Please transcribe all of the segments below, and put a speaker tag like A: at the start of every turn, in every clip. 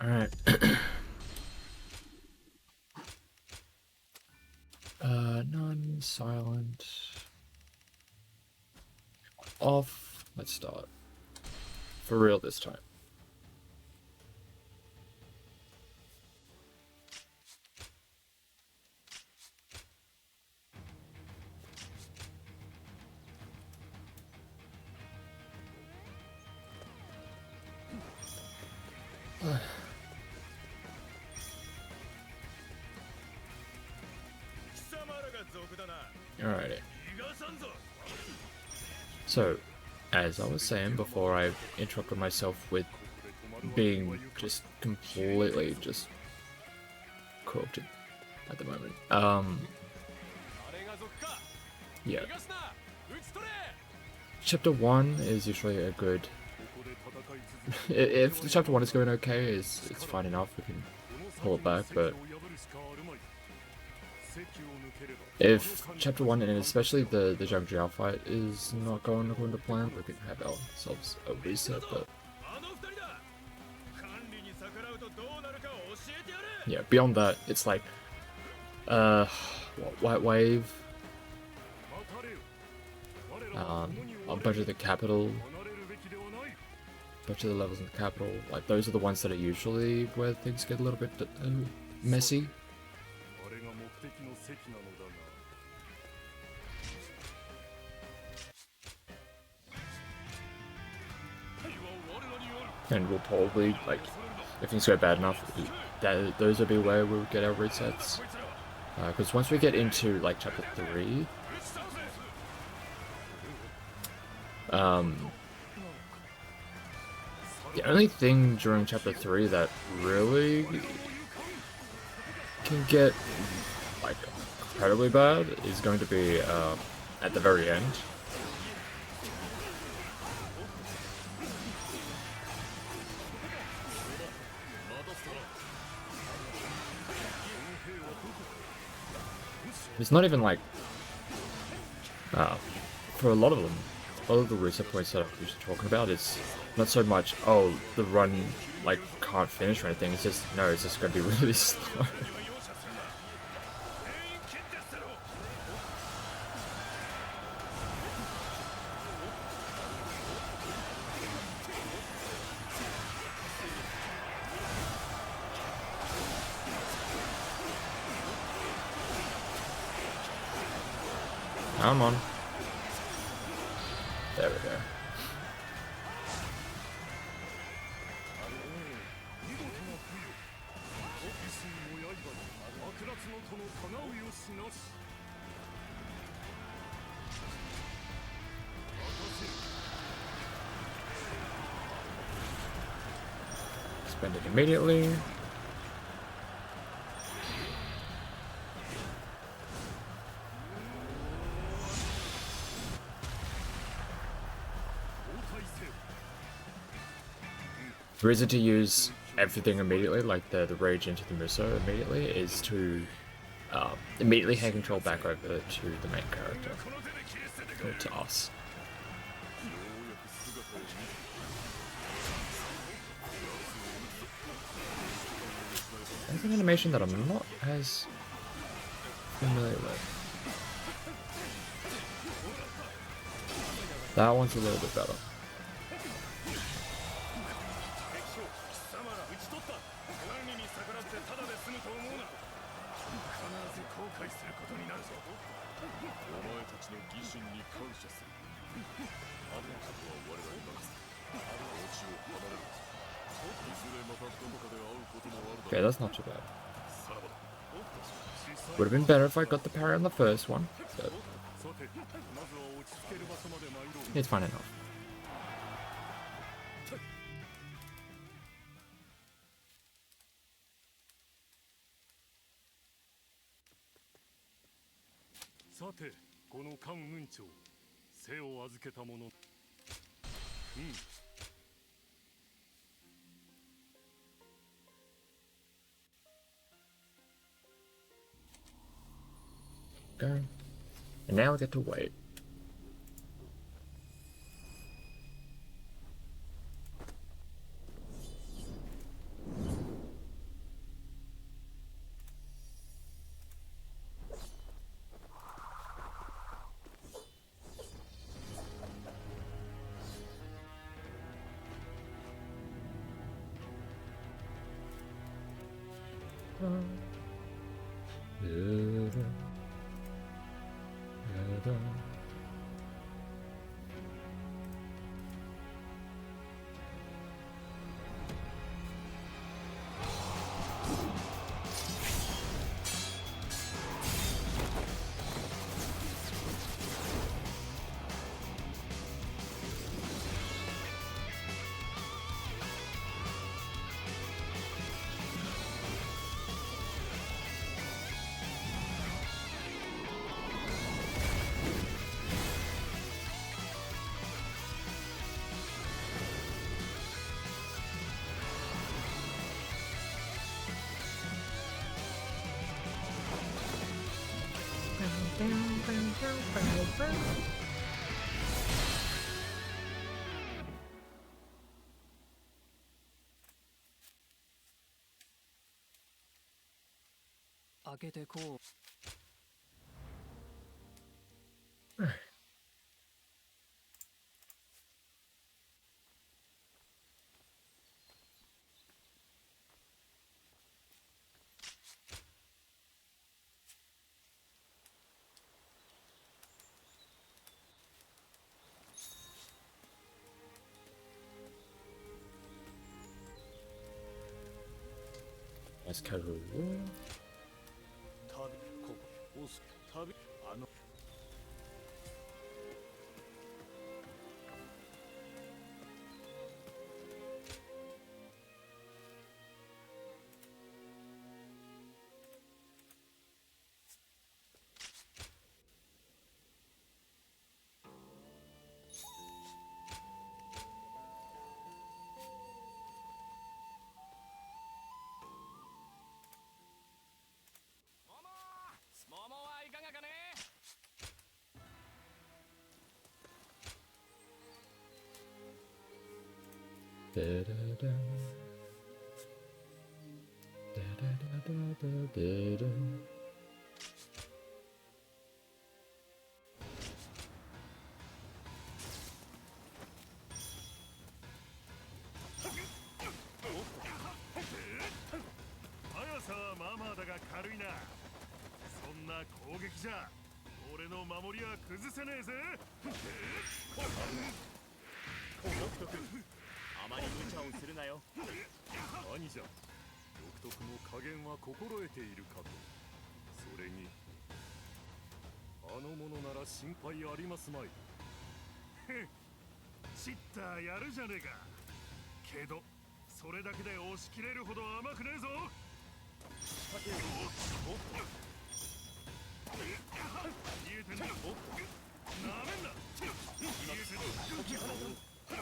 A: Alright. None, silent. Off. Let's start. For real this time. Alrighty. So, as I was saying before I interrupted myself with being just completely just cooked at the moment. Yeah. Chapter 1 is usually a good... if the chapter 1 is going okay, it's fine enough, we can pull it back, but... if chapter 1, and especially the Zhang Jiao fight, is not going according to plan, we could have ourselves a reset, but... yeah, beyond that, it's like... White Wave... a bunch of the capital... bunch of the levels in the capital, like those are the ones that are usually where things get a little bit messy. And we'll probably, like, if things go bad enough, those will be where we'll get our resets. Because once we get into, like, chapter 3... the only thing during chapter 3 that really can get, like, incredibly bad is going to be at the very end. It's not even like, for a lot of them, a lot of the reset points that I'm usually talking about, it's not so much, oh, the run, like, can't finish or anything, it's just, no, it's just going to be really slow. Come on. There we go. Spend it immediately. The reason to use everything immediately, like the rage into the Muso immediately, is to immediately hand control back over to the main character, or to us. There's an animation that I'm not as familiar with. That one's a little bit better. Okay, that's not too bad. Would have been better if I got the parry on the first one, but it's fine enough. Go. And now we get to wait. Nice casual.
B: 速さはまあまあだが軽いな。そんな攻撃じゃ俺の守りは崩せねえぜ。
C: あまり無茶をするなよ。
B: 兄じゃ、独特の加減は心得ているかと。それにあの者なら心配ありますまい。チッターやるじゃねえか。けどそれだけで押し切れるほど甘くねえぞ。見えてんだ。なめんな。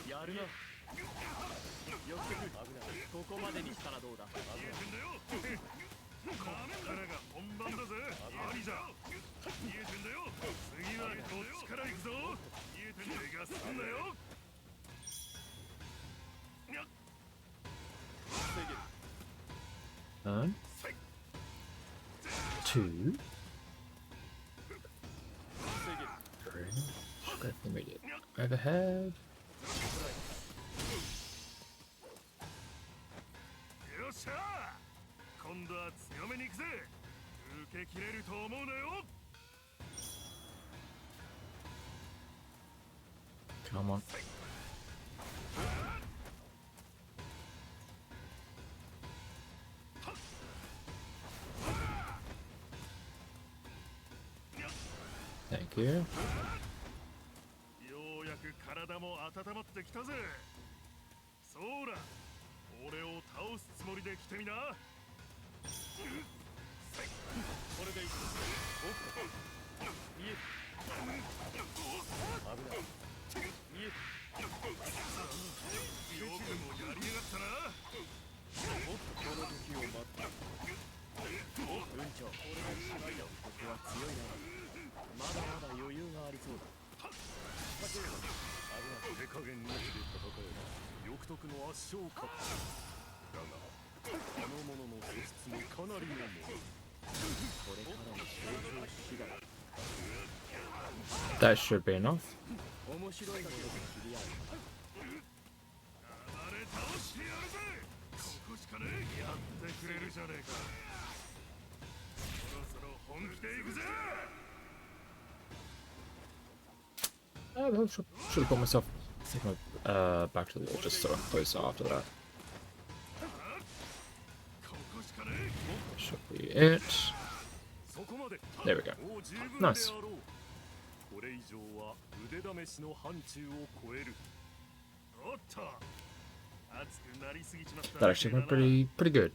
C: やるな。よくここまでにしたらどうだ。
B: 見えてんだよ。こっからが本番だぜ。兄じゃ。見えてんだよ。次はこっちから行くぞ。見えてんだよ。すんなよ。
A: 1, 2, 3. Straight from immediate. Overhead.
B: よっしゃ。今度は強めに行くぜ。受け切れると思うなよ。
A: Come on. Thank you.
B: ようやく体も温まってきたぜ。そうだ、俺を倒すつもりで来てみな。これでいい。見え。危ない。見え。よくもやりやがったな。
C: この時を待った。文長、俺の芝居だ。ここは強いな。まだまだ余裕がありそうだ。
B: 手加減なしで戦えば翼徳の圧勝か。だがあの者の素質もかなりのもの。
C: これからの成長次第。
A: That should be enough.
C: 面白いもので知り合う。
B: あれ倒してやるぜ。ここしかねえ。やってくれるじゃねえか。
A: I should have put myself back to the wall just so I'm closer after that. Should be it. There we go. Nice. That actually went pretty good.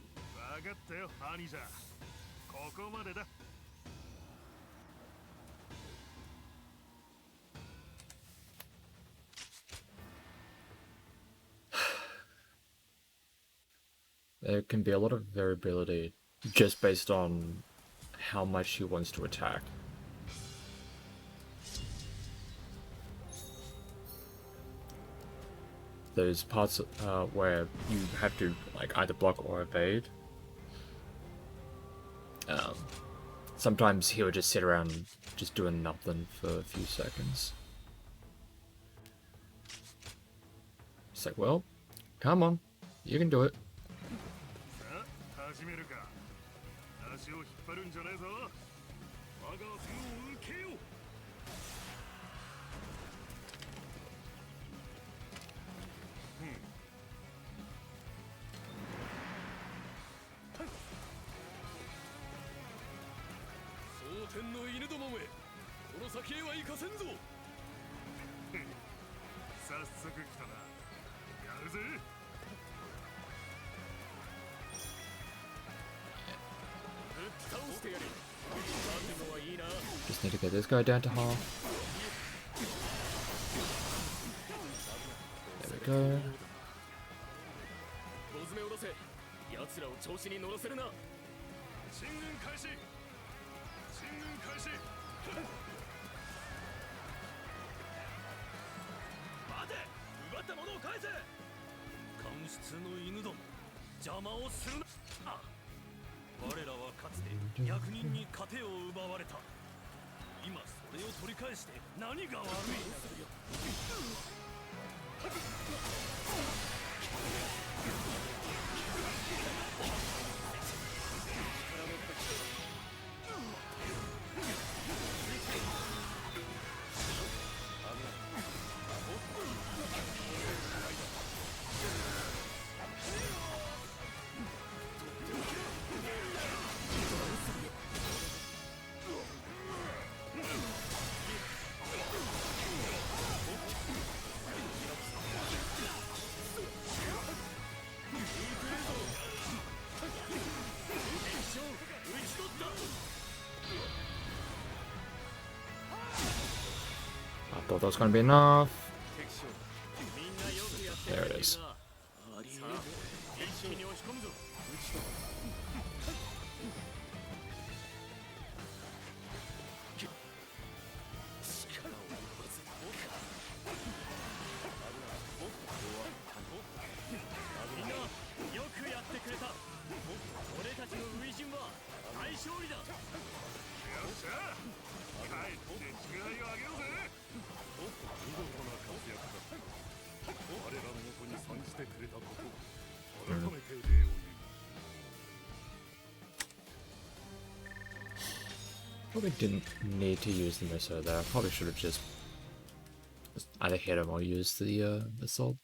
A: There can be a lot of variability just based on how much he wants to attack. There's parts where you have to like either block or evade. Sometimes he would just sit around just doing nothing for a few seconds. It's like, well, come on, you can do it. Just need to get this guy down to half. There we go. I thought that was going to be enough. There it is. Probably didn't need to use the missile there. I probably should have just either hit him or used the assault.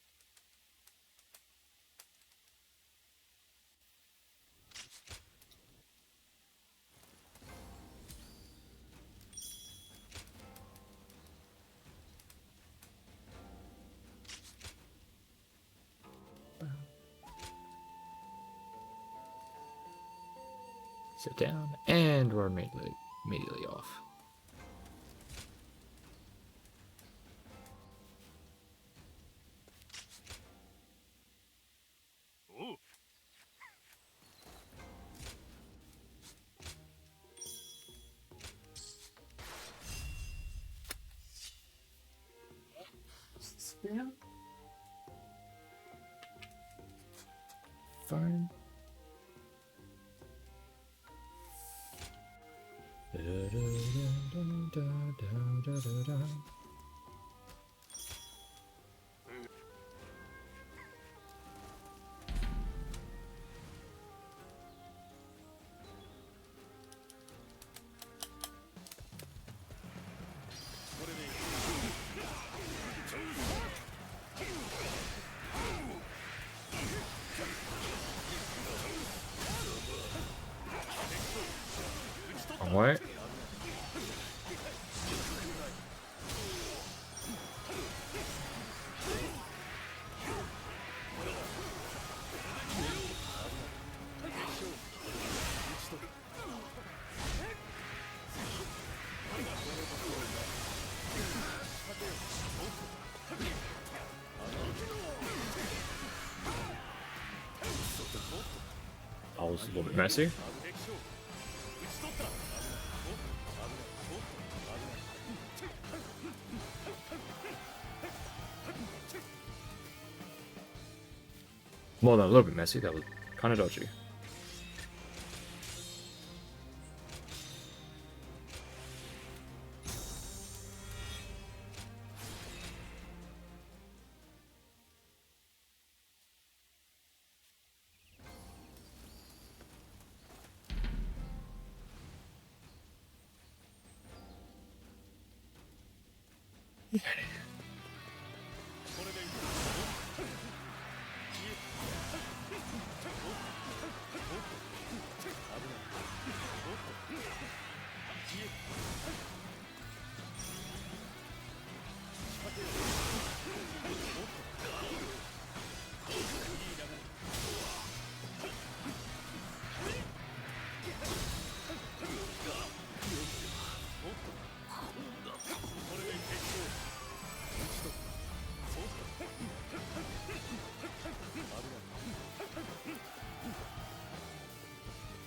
A: Sit down, and we're immediately off. Spin. Fine. way. I was a little bit messy. More than a little bit messy, that was kind of dodgy.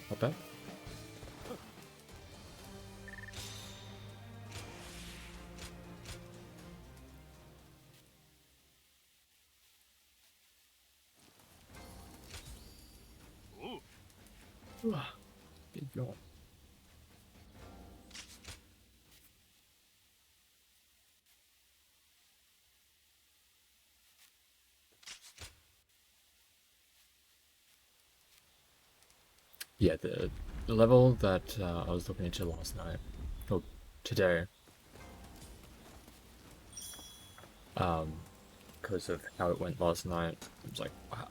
A: Not bad. Big yawn. Yeah, the level that I was looking into last night, or today, because of how it went last night, I was like, wow,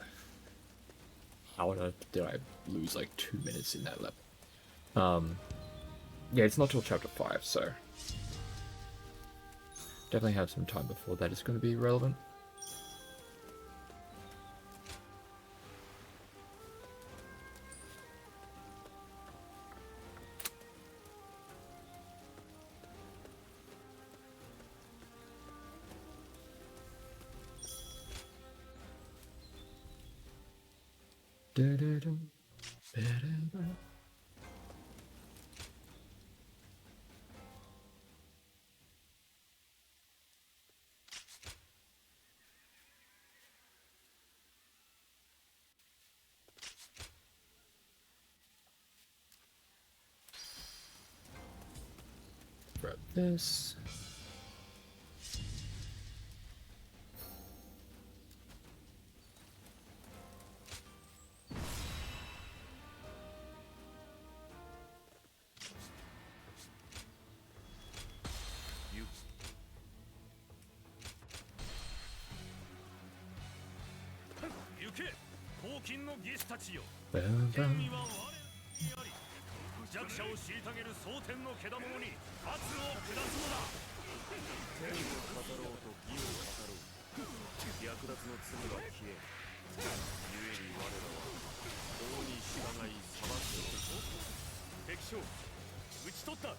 A: how on earth did I lose like 2 minutes in that level? Yeah, it's not till chapter 5, so definitely have some time before that is going to be relevant. Grab this. Bam, bam.
B: 弱者を虐げる蒼天の獣に罰を下すのだ。天を語ろうと義を語ろう。略奪の罪は消え。故に我らは法に従い裁く。敵将、討ち取った。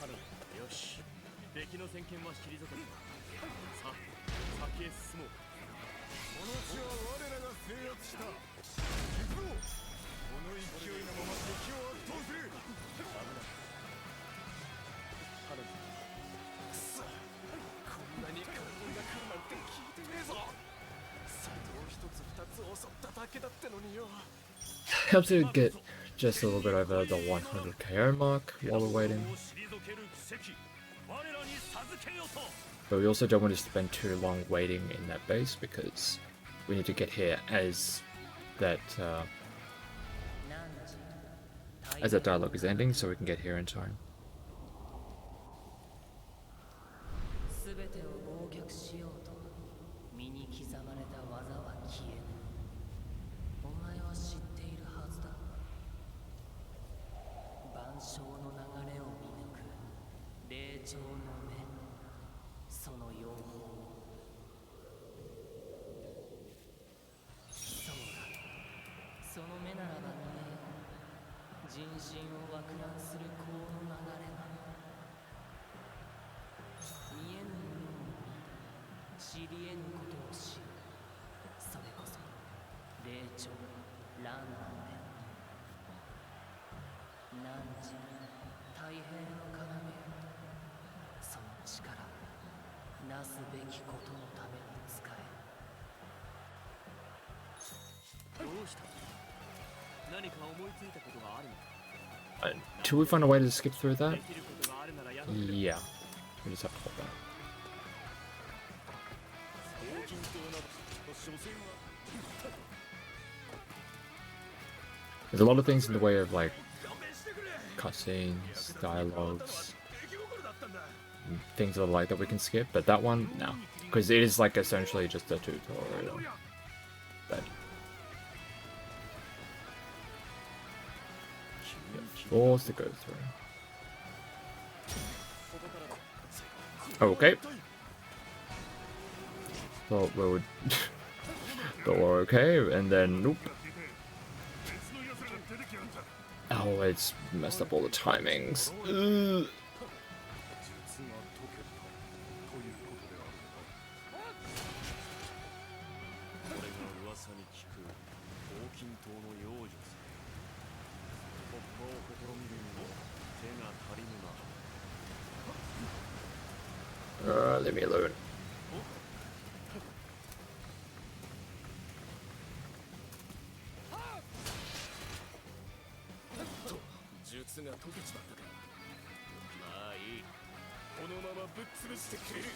B: 春、よし。敵の先見は退けた。さあ、先へ進もう。この地は我らが制圧した。行こう。この勢いのまま敵を圧倒する。危ない。春くそ、こんなに過言が来るなんて聞いてねえぞ。里を一つ二つ襲っただけだってのによ。
A: Helps to get just a little bit over the 100 KO mark while we're waiting. But we also don't want to spend too long waiting in that base because we need to get here as that dialogue is ending, so we can get here in time.
D: 全てを忘却しようと身に刻まれた技は消えぬ。お前は知っているはずだ。万象の人心を枠乱する河の流れが見えぬものを見、知り得ぬことを知る。それこそ霊長乱なんで汝太平の要よ。その力なすべきことのために使え。
C: どうした？何か思いついたことがあるのか？
A: Till we find a way to skip through that?
C: できることがあるならやってくれ。
A: Yeah. We just have to hold that.
B: 黄金塔など所詮は
A: There's a lot of things in the way of like cutscenes, dialogues, and things of the like that we can skip, but that one, no. Because it is like essentially just a tutorial that you're forced to go through. Okay. Thought we would. Thought we're okay, and then nope. Oh, it's messed up all the timings. Ugh.
B: 術が解けたということであるのか。これが噂に聞く黄金塔の妖術。突破を試みるにも手が足りぬな。
A: Leave me alone.
B: 術が解けちまったか。まあいい。このままぶっ潰してくれる。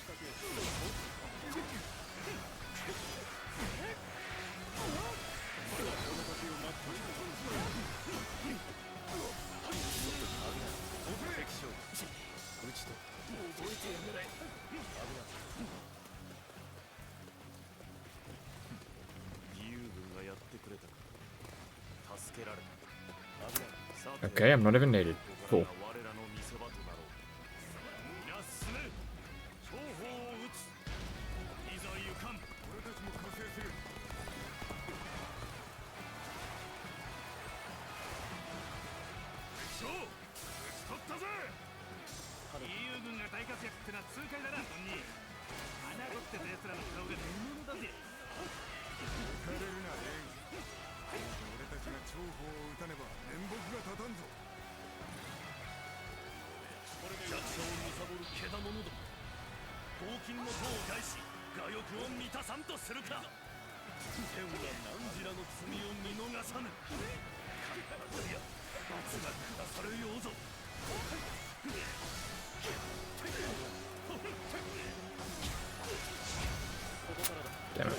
B: 義勇軍がやってくれたか。助けられた。
A: Okay, I'm not even needed. Cool.
B: 我らの見せ場となろう。皆進め。重宝を撃つ。いざ行かん。俺たちも加勢する。敵将、討ち取ったぜ。義勇軍が大活躍ってのは痛快だな、トンニー。穴子ってた奴らの顔が見物だぜ。浮かれるな、レン。俺たちが重宝を撃たねば面目が立たんぞ。弱者を貪るけだものども。黄金の塔を返し我欲を満たさんとするか。天は何時らの罪を見逃さぬ。必ずや罰が下されようぞ。
A: Damn it.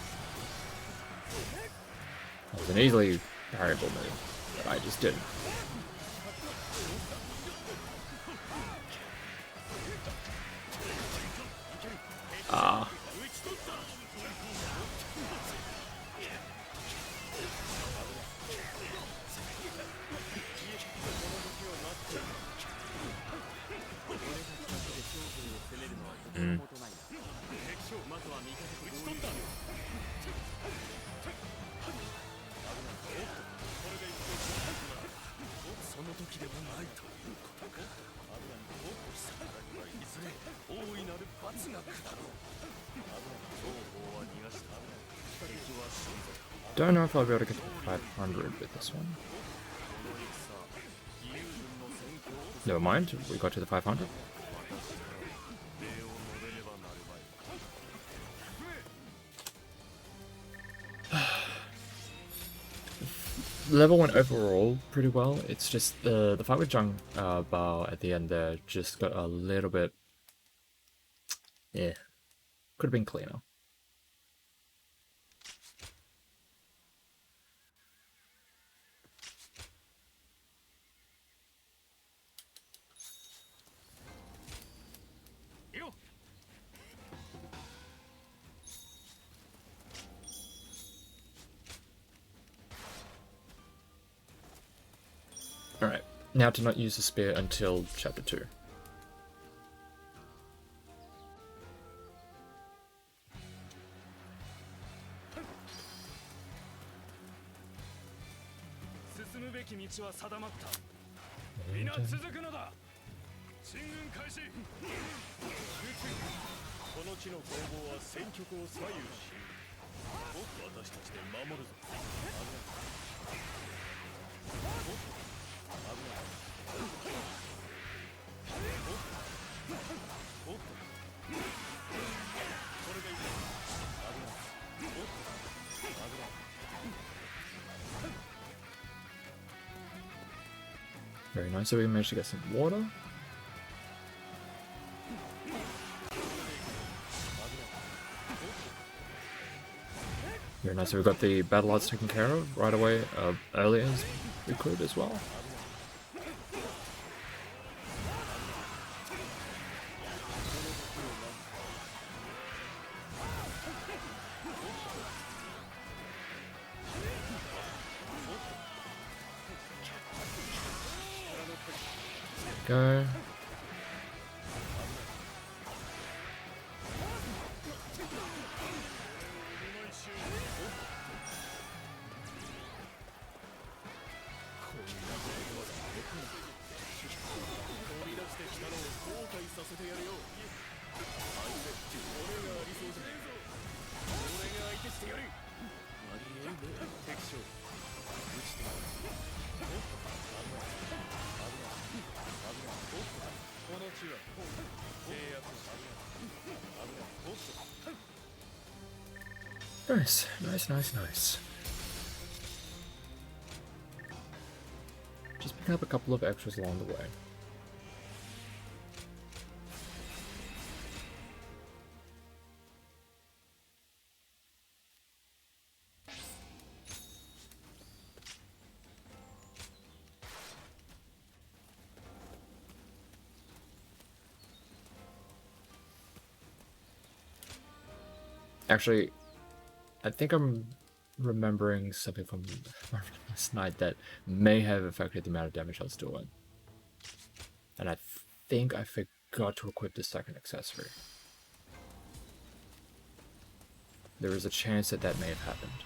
A: That was an easily variable move, but I just didn't. Ah. Mm.
B: その時でもないということか。いずれ大いなる罰が下ろう。情報は逃がした。敵は死んぞ。
A: Don't know if I'll be able to get to 500 with this one. Never mind, we got to the 500. Level went overall pretty well. It's just the fight with Zhang Bao at the end there just got a little bit. Yeah, could have been cleaner. Alright, now to not use the spear until chapter 2.
B: 進むべき道は定まった。皆続くのだ。進軍開始。
C: この地の攻防は戦局を左右し、私たちで守るぞ。危ない。おっと。これがいい。危ない。おっと。危ない。
A: Very nice. So we managed to get some water. Very nice. So we got the battle odds taken care of right away, early as we could as well. Go. Nice, nice, nice, nice. Just picking up a couple of extras along the way. Actually, I think I'm remembering something from last night that may have affected the amount of damage I was doing. And I think I forgot to equip the second accessory. There is a chance that that may have happened.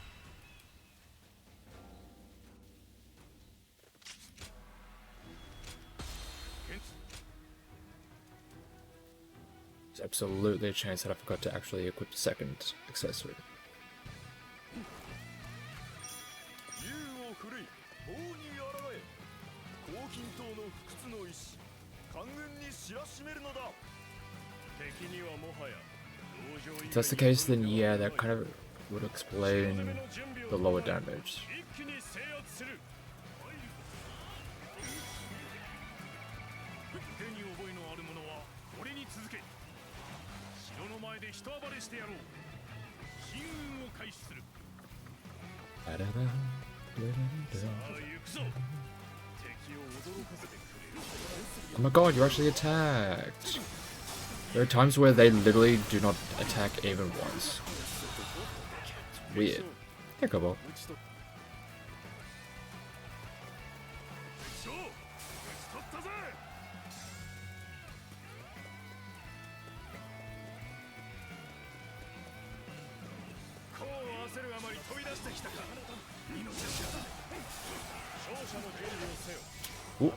A: There's absolutely a chance that I forgot to actually equip the second accessory. If that's the case, then yeah, that kind of would explain the lower damage. Oh my god, you actually attacked! There are times where they literally do not attack even once. Weird. Yeah, go well. Ooh.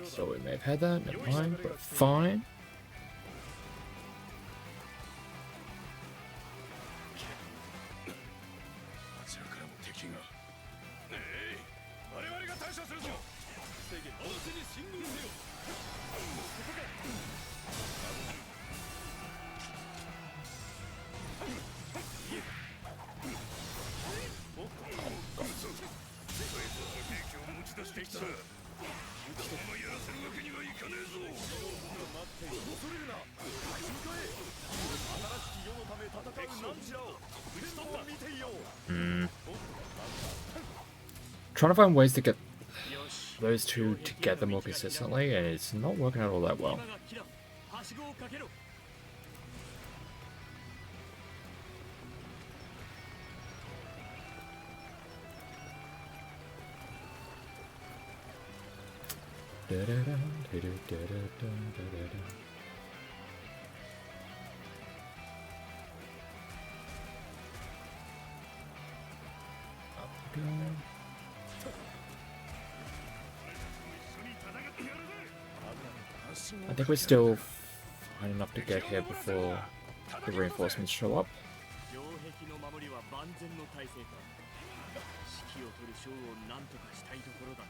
A: So we may have had that, never mind, but fine. Trying to find ways to get those two together more consistently, and it's not working out all that well. I think we're still fine enough to get here before the reinforcements show up.
C: 城壁の守りは万全の体制か。指揮を取る将を何とかしたいところだ。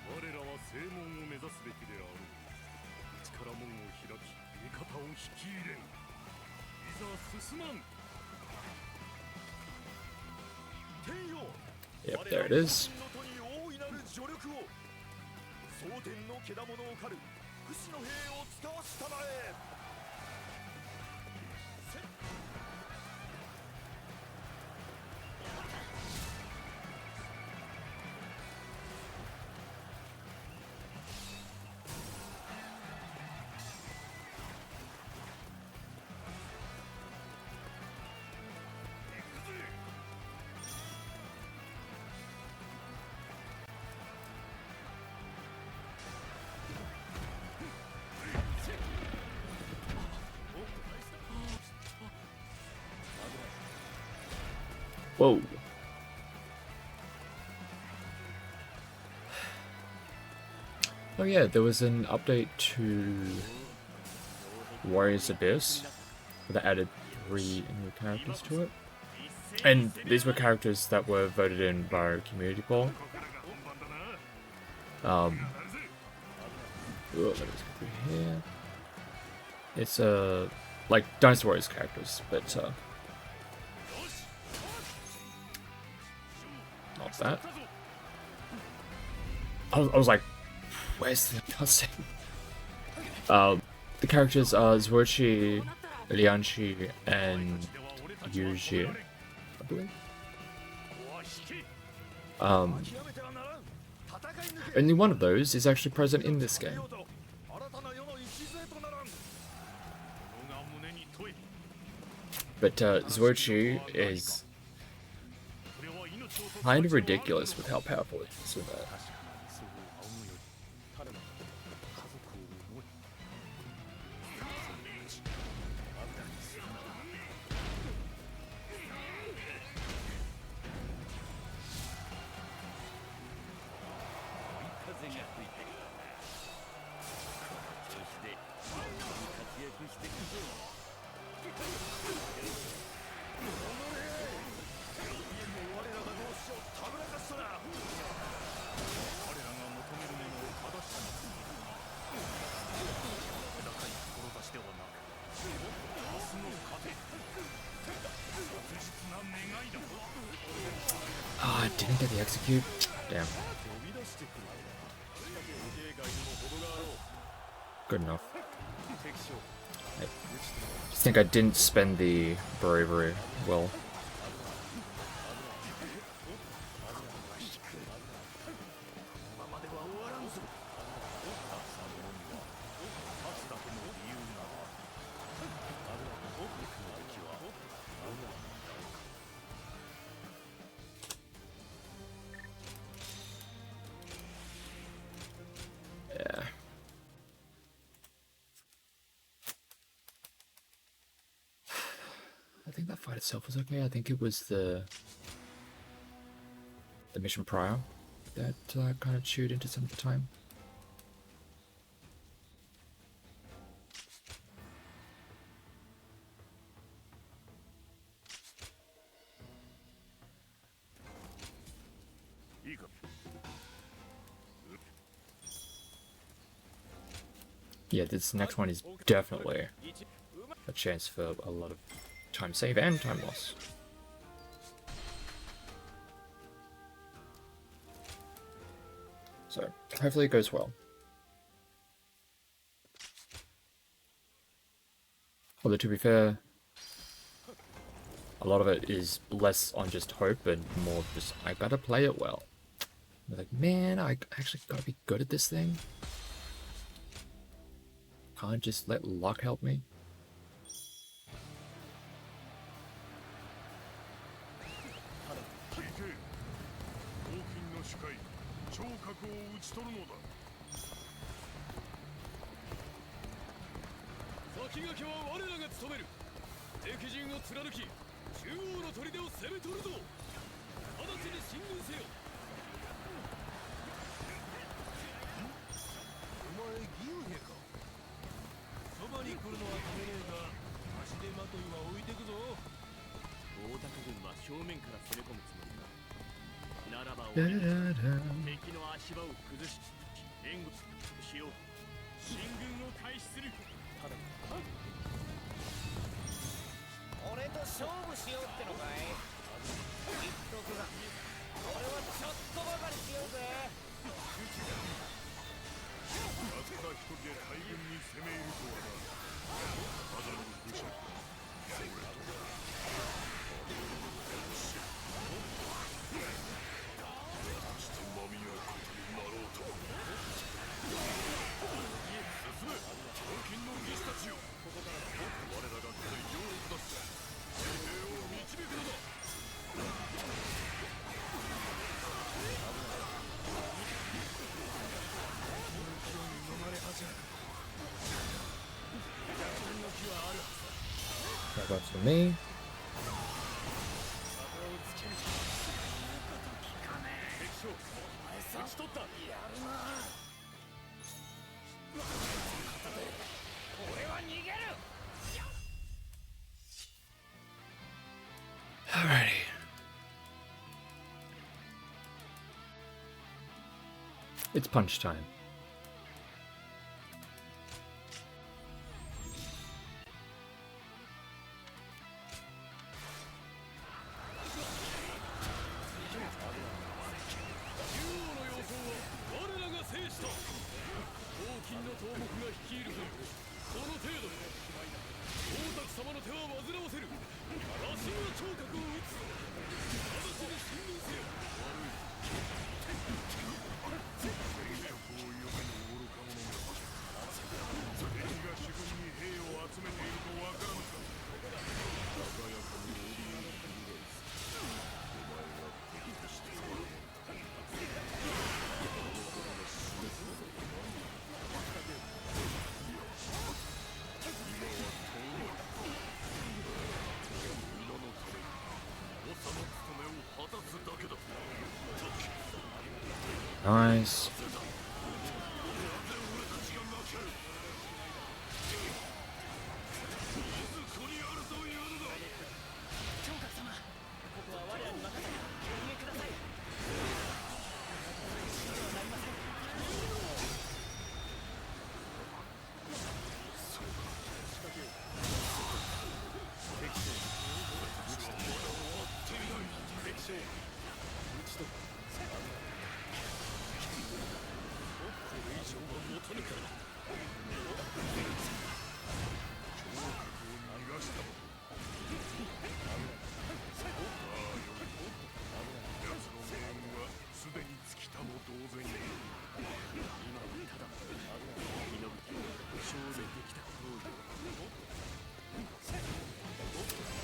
B: 我らは正門を目指すべきである。内から門を開き、味方を引き入れん。いざ進まん。天よ。
A: Yep, there it is.
B: 大いなる助力を。蒼天のけだものを狩る不死の兵を使わしたまえ。
A: Whoa. Oh yeah, there was an update to Warriors Abyss that added 3 new characters to it. And these were characters that were voted in by community poll. Let me just go through here. It's like Dynasty Warriors characters, but not that. I was like, where's the cutscene? The characters are Zhuoqi, Lianqi, and Yuji, I believe. Only one of those is actually present in this game. But Zhuoqi is kind of ridiculous with how powerful he is with that. Ah, I didn't get the execute. Damn. Good enough. I just think I didn't spend the bravery well. Yeah. I think that fight itself was okay. I think it was the mission prior that kind of chewed into some of the time. Yeah, this next one is definitely a chance for a lot of time save and time loss. So, hopefully it goes well. Although to be fair, a lot of it is less on just hope and more just, I gotta play it well. I'm like, man, I actually gotta be good at this thing. Can't just let luck help me.
C: のは止めねえが足手まといは置いてくぞ。大高軍は正面から攻め込むつもりか。ならば俺に敵の足場を崩し援護しよう。進軍を開始する。ただ
E: 俺と勝負しようってのかい。言っとくが俺はちょっとばかり強いぜ。
B: たった一人で大軍に攻め入るとはな。ただの武者か。それとして間宮ことになろうと。進め、黄金の義士たちよ。我らがここで用を下す。衛兵を導くのだ。
A: That works for me.
C: 打ち取った。
E: 俺は逃げる。
A: Alrighty. It's punch time. Nice.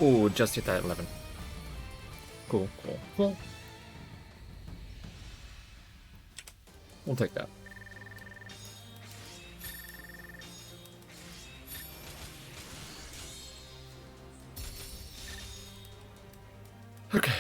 A: Oh, just hit that 11. Cool, cool. Well, we'll take that. Okay.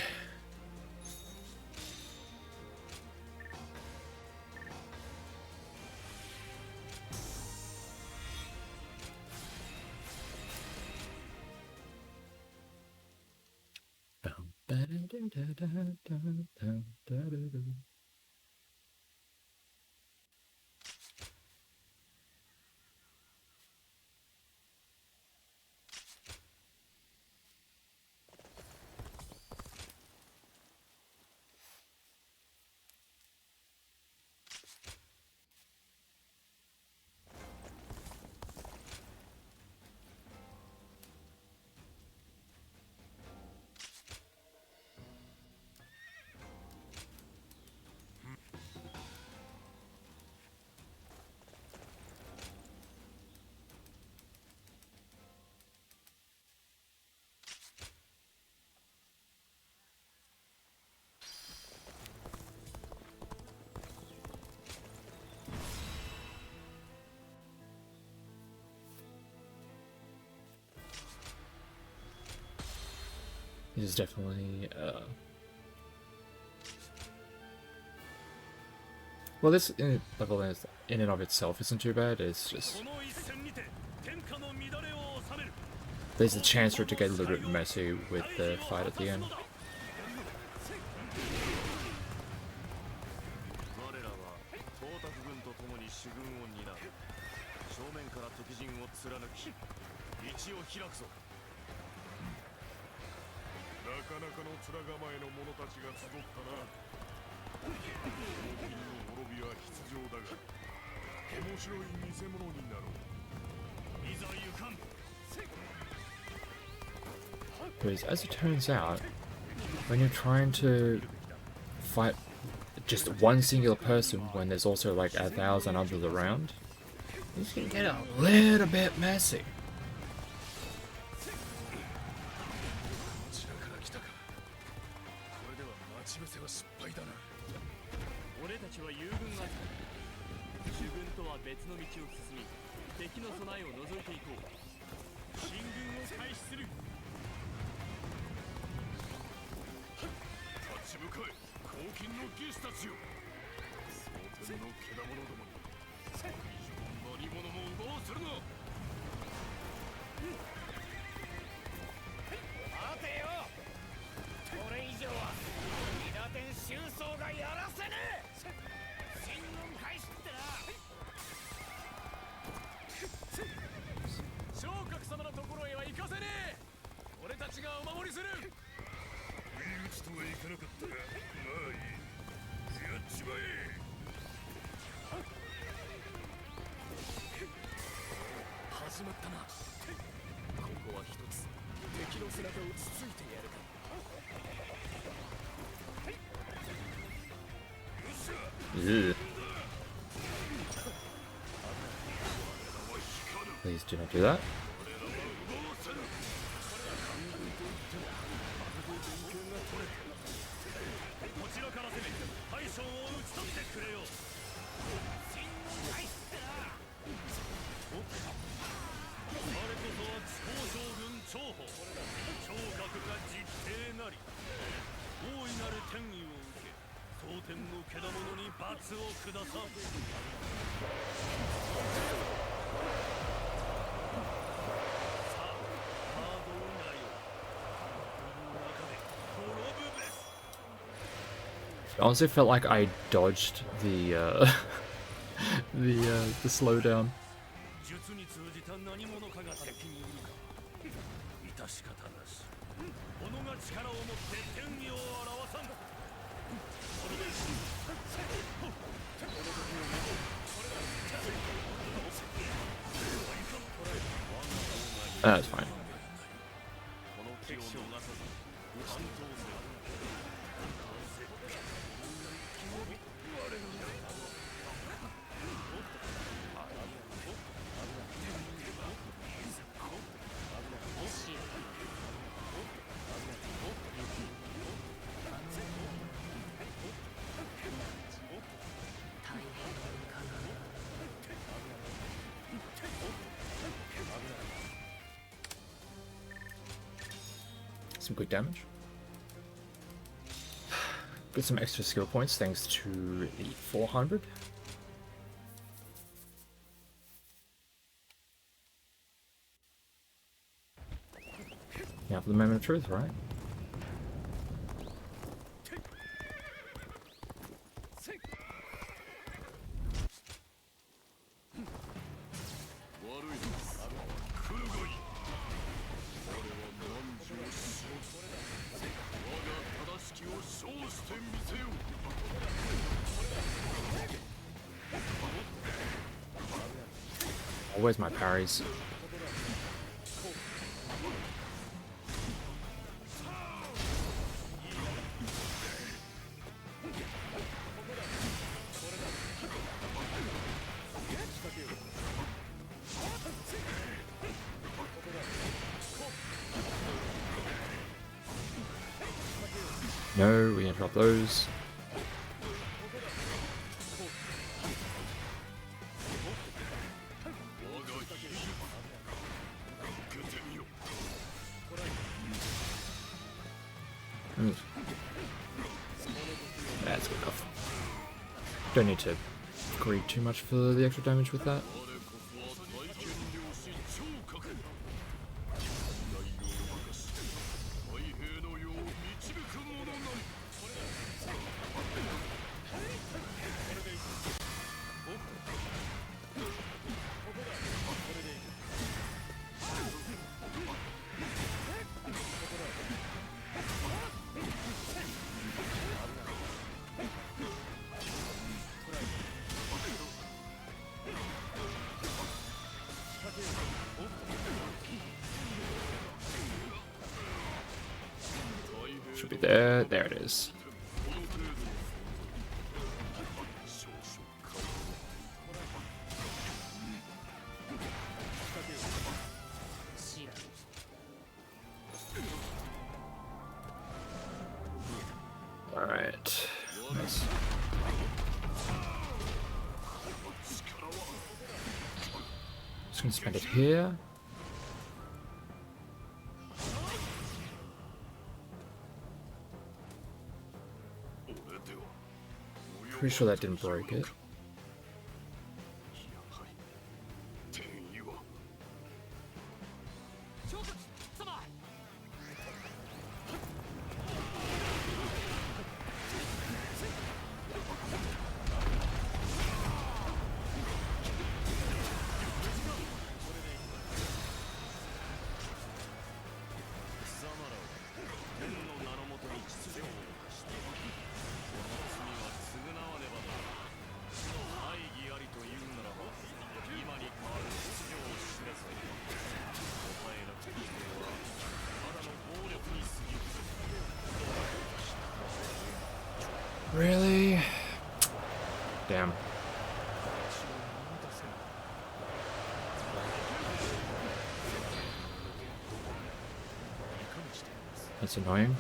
A: It is definitely, well, this level in and of itself isn't too bad, it's just...
B: この一戦にて天下の乱れ
A: there's a chance for it to get a little bit messy with the fight at the end.
B: 我らは東卓軍と共に主軍を担う。正面から敵陣を貫き、道を開くぞ。なかなかの面構えの者たちが集ったな。王金の滅びは必要だが、面白い見せ物になろう。いざ行かん。
A: Because as it turns out, when you're trying to fight just one singular person when there's also like 1,000 others around, this can get a little bit messy.
C: 俺たちは友軍扱い。主軍とは別の道を進み、敵の備えを除いていこう。進軍を開始する。
B: 立ち向かえ、黄金の義士たちよ。蒼天のけだものどもに以上何者も奪わせるな。
E: 待てよ。これ以上は伊達天宗宗がやらせねえ。進軍開始ってな。
C: 昇格様のところへは行かせねえ。俺たちがお守りする。
B: 不意打ちとはいかなかったが、まあいい。やっちまえ。
C: 始まったな。ここは一つ敵の背中をつついてやるか。
A: Ugh. Please do not do that.
B: こちらから攻め、大将を討ち取ってくれよ。
E: 進軍開始ってな。
B: 我こそは地方将軍長保。聴覚が実定なり。大いなる天意を受け、蒼天のけだものに罰を下さん。
A: It honestly felt like I dodged the the slowdown.
B: 術に通じた何者かが敵にいるか。致し方なし。己が力を持って天意を表さん。
A: That's fine. Some good damage. Get some extra skill points thanks to the 400. Now for the moment of truth, right? Oh, where's my parries? No, we interrupt those. That's good enough. Don't need to greed too much for the extra damage with that. Should be there. There it is. Alright. Nice. Just gonna spend it here. Pretty sure that didn't break it. Really? Damn. That's annoying.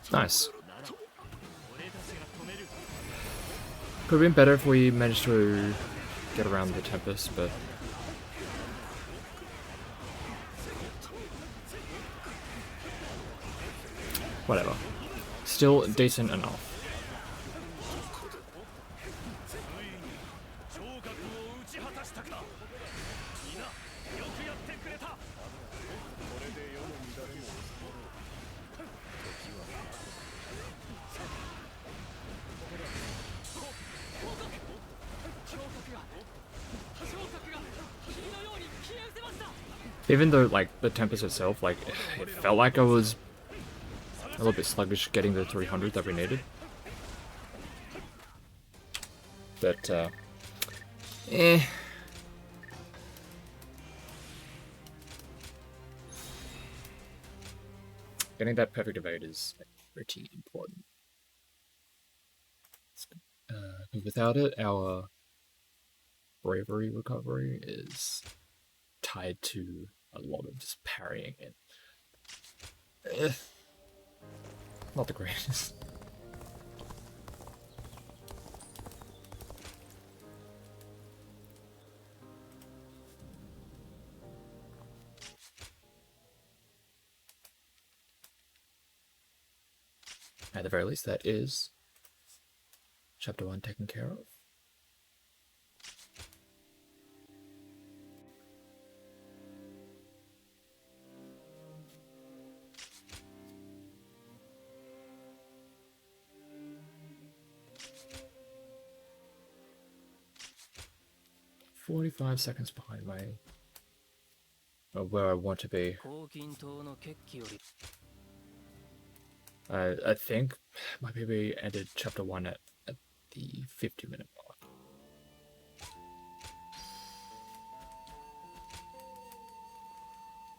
A: Nice. Could have been better if we managed to get around the Tempest, but whatever. Still decent enough. Even though, like, the Tempest itself, like, it felt like I was a little bit sluggish getting the 300 that we needed. But, eh. Getting that perfect evade is pretty important. Without it, our bravery recovery is tied to a lot of just parrying it. Not the greatest. At the very least, that is chapter 1 taken care of. "45 seconds behind where I want to be." I think maybe we ended chapter 1 at the 50-minute mark.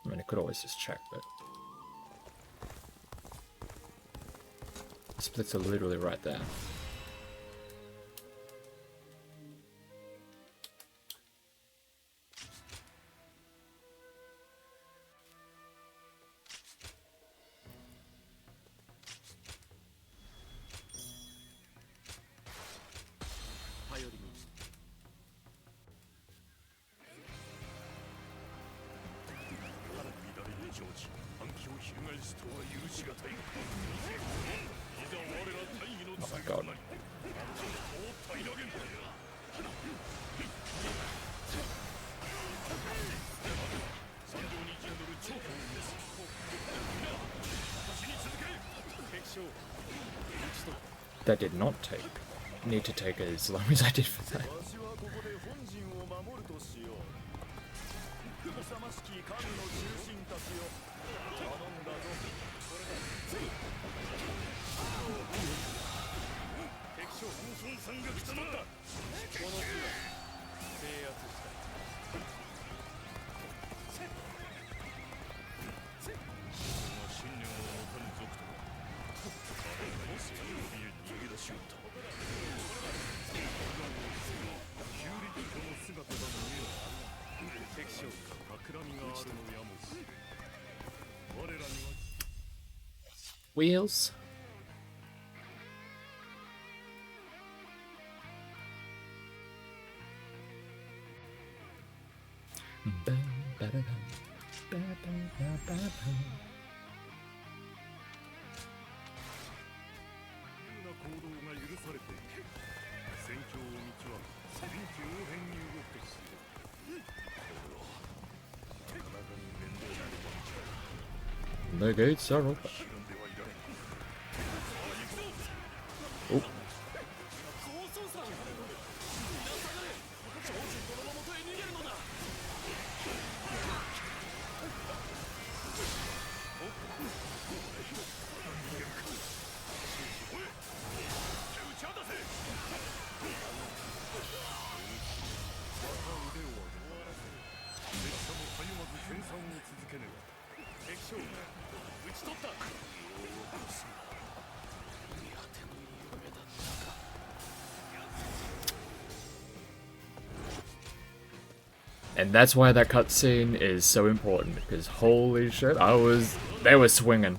A: I mean, I could always just check, but the splits are literally right there.
B: 常時反旗を翻すとは許しがたい。いざ我ら大義の
A: Oh my
B: 剣
A: god.
B: となり王平らげん。参上に陣取る長官を召す。皆私に続け。敵将討ち取った。
A: That did not need to take as long as I did for that.
B: わしはここで本陣を守るとしよう。勇ましき神の中心たちよ、頼んだぞ。敵将本村さんが来たのだ。この地は制圧した。その信念を持たぬ族とは彼らに背を怯え逃げ出しおった。旧力この姿が見えない。敵将企みがあるのやもし。我らには
A: Wheels. The gates are open. Oh. And that's why that cutscene is so important, because holy shit, they were swinging.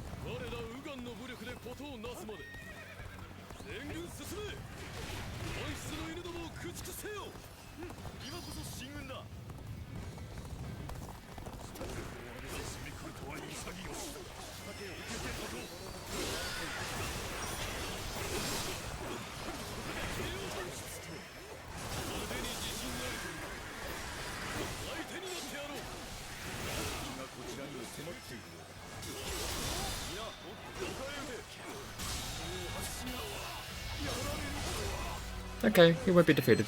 A: Okay, he won't be defeated.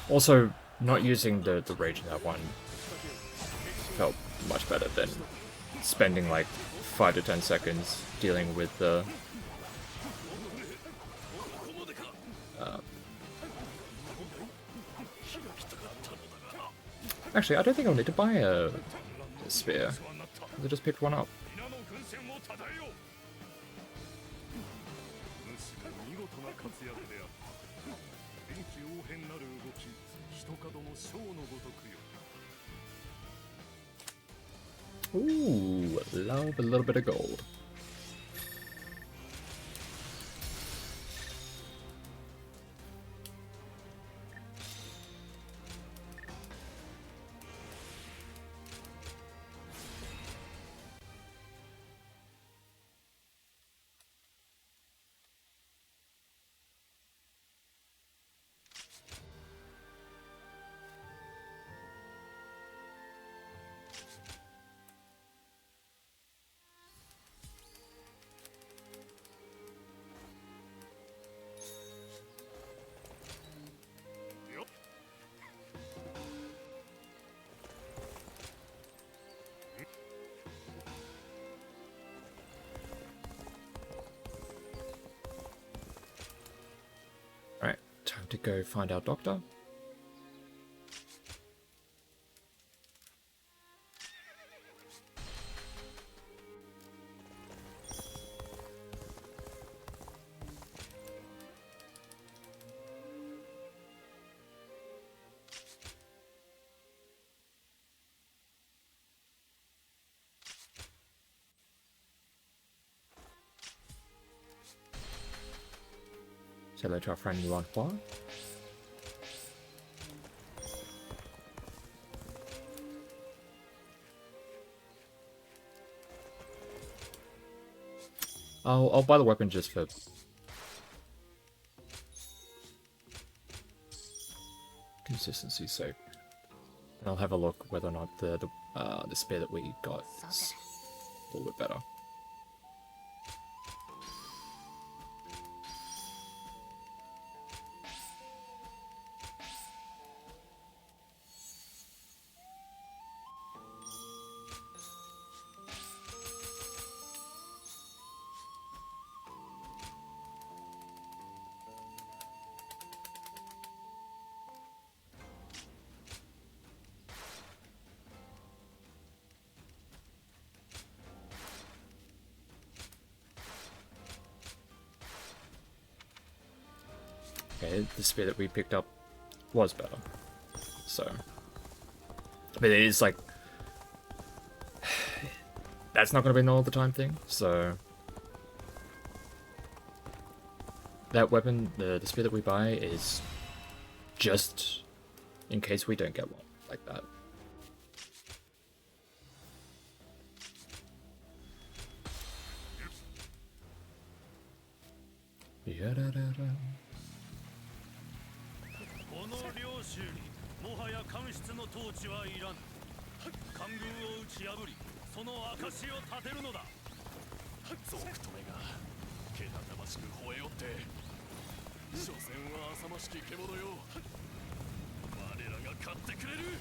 A: Also, not using the rage in that one felt much better than spending like 5 to 10 seconds dealing with the actually, I don't think I'll need to buy a spear. I just picked one up. Ooh, love a little bit of gold. Alright, time to go find our doctor. Say hello to our friend Yuan Hua. I'll buy the weapon just for consistency's sake. And I'll have a look whether or not the spear that we got is a little bit better. Okay, the spear that we picked up was better. So, but it is like, that's not going to be an all the time thing, so that weapon, the spear that we buy is just in case we don't get one like that. Ya-da-da-da.
B: この領主にもはや官室の統治はいらぬ。官軍を打ち破りその証を立てるのだ。
C: 賊とめがけたたましく吠えよって所詮は浅ましき獣よ。我らが勝ってくれる。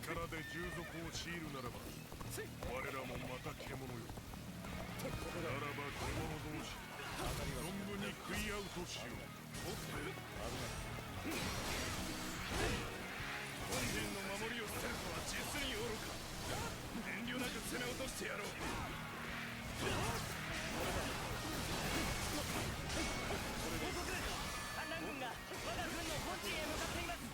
B: 力で従属を強いるならば我らもまた獣よ。ならば獣同士存分に食い合うとしよう。本陣の守りを捨てるとは実に愚か。遠慮なく攻め落としてやろう。反乱軍が我が軍の本陣へ向かっています。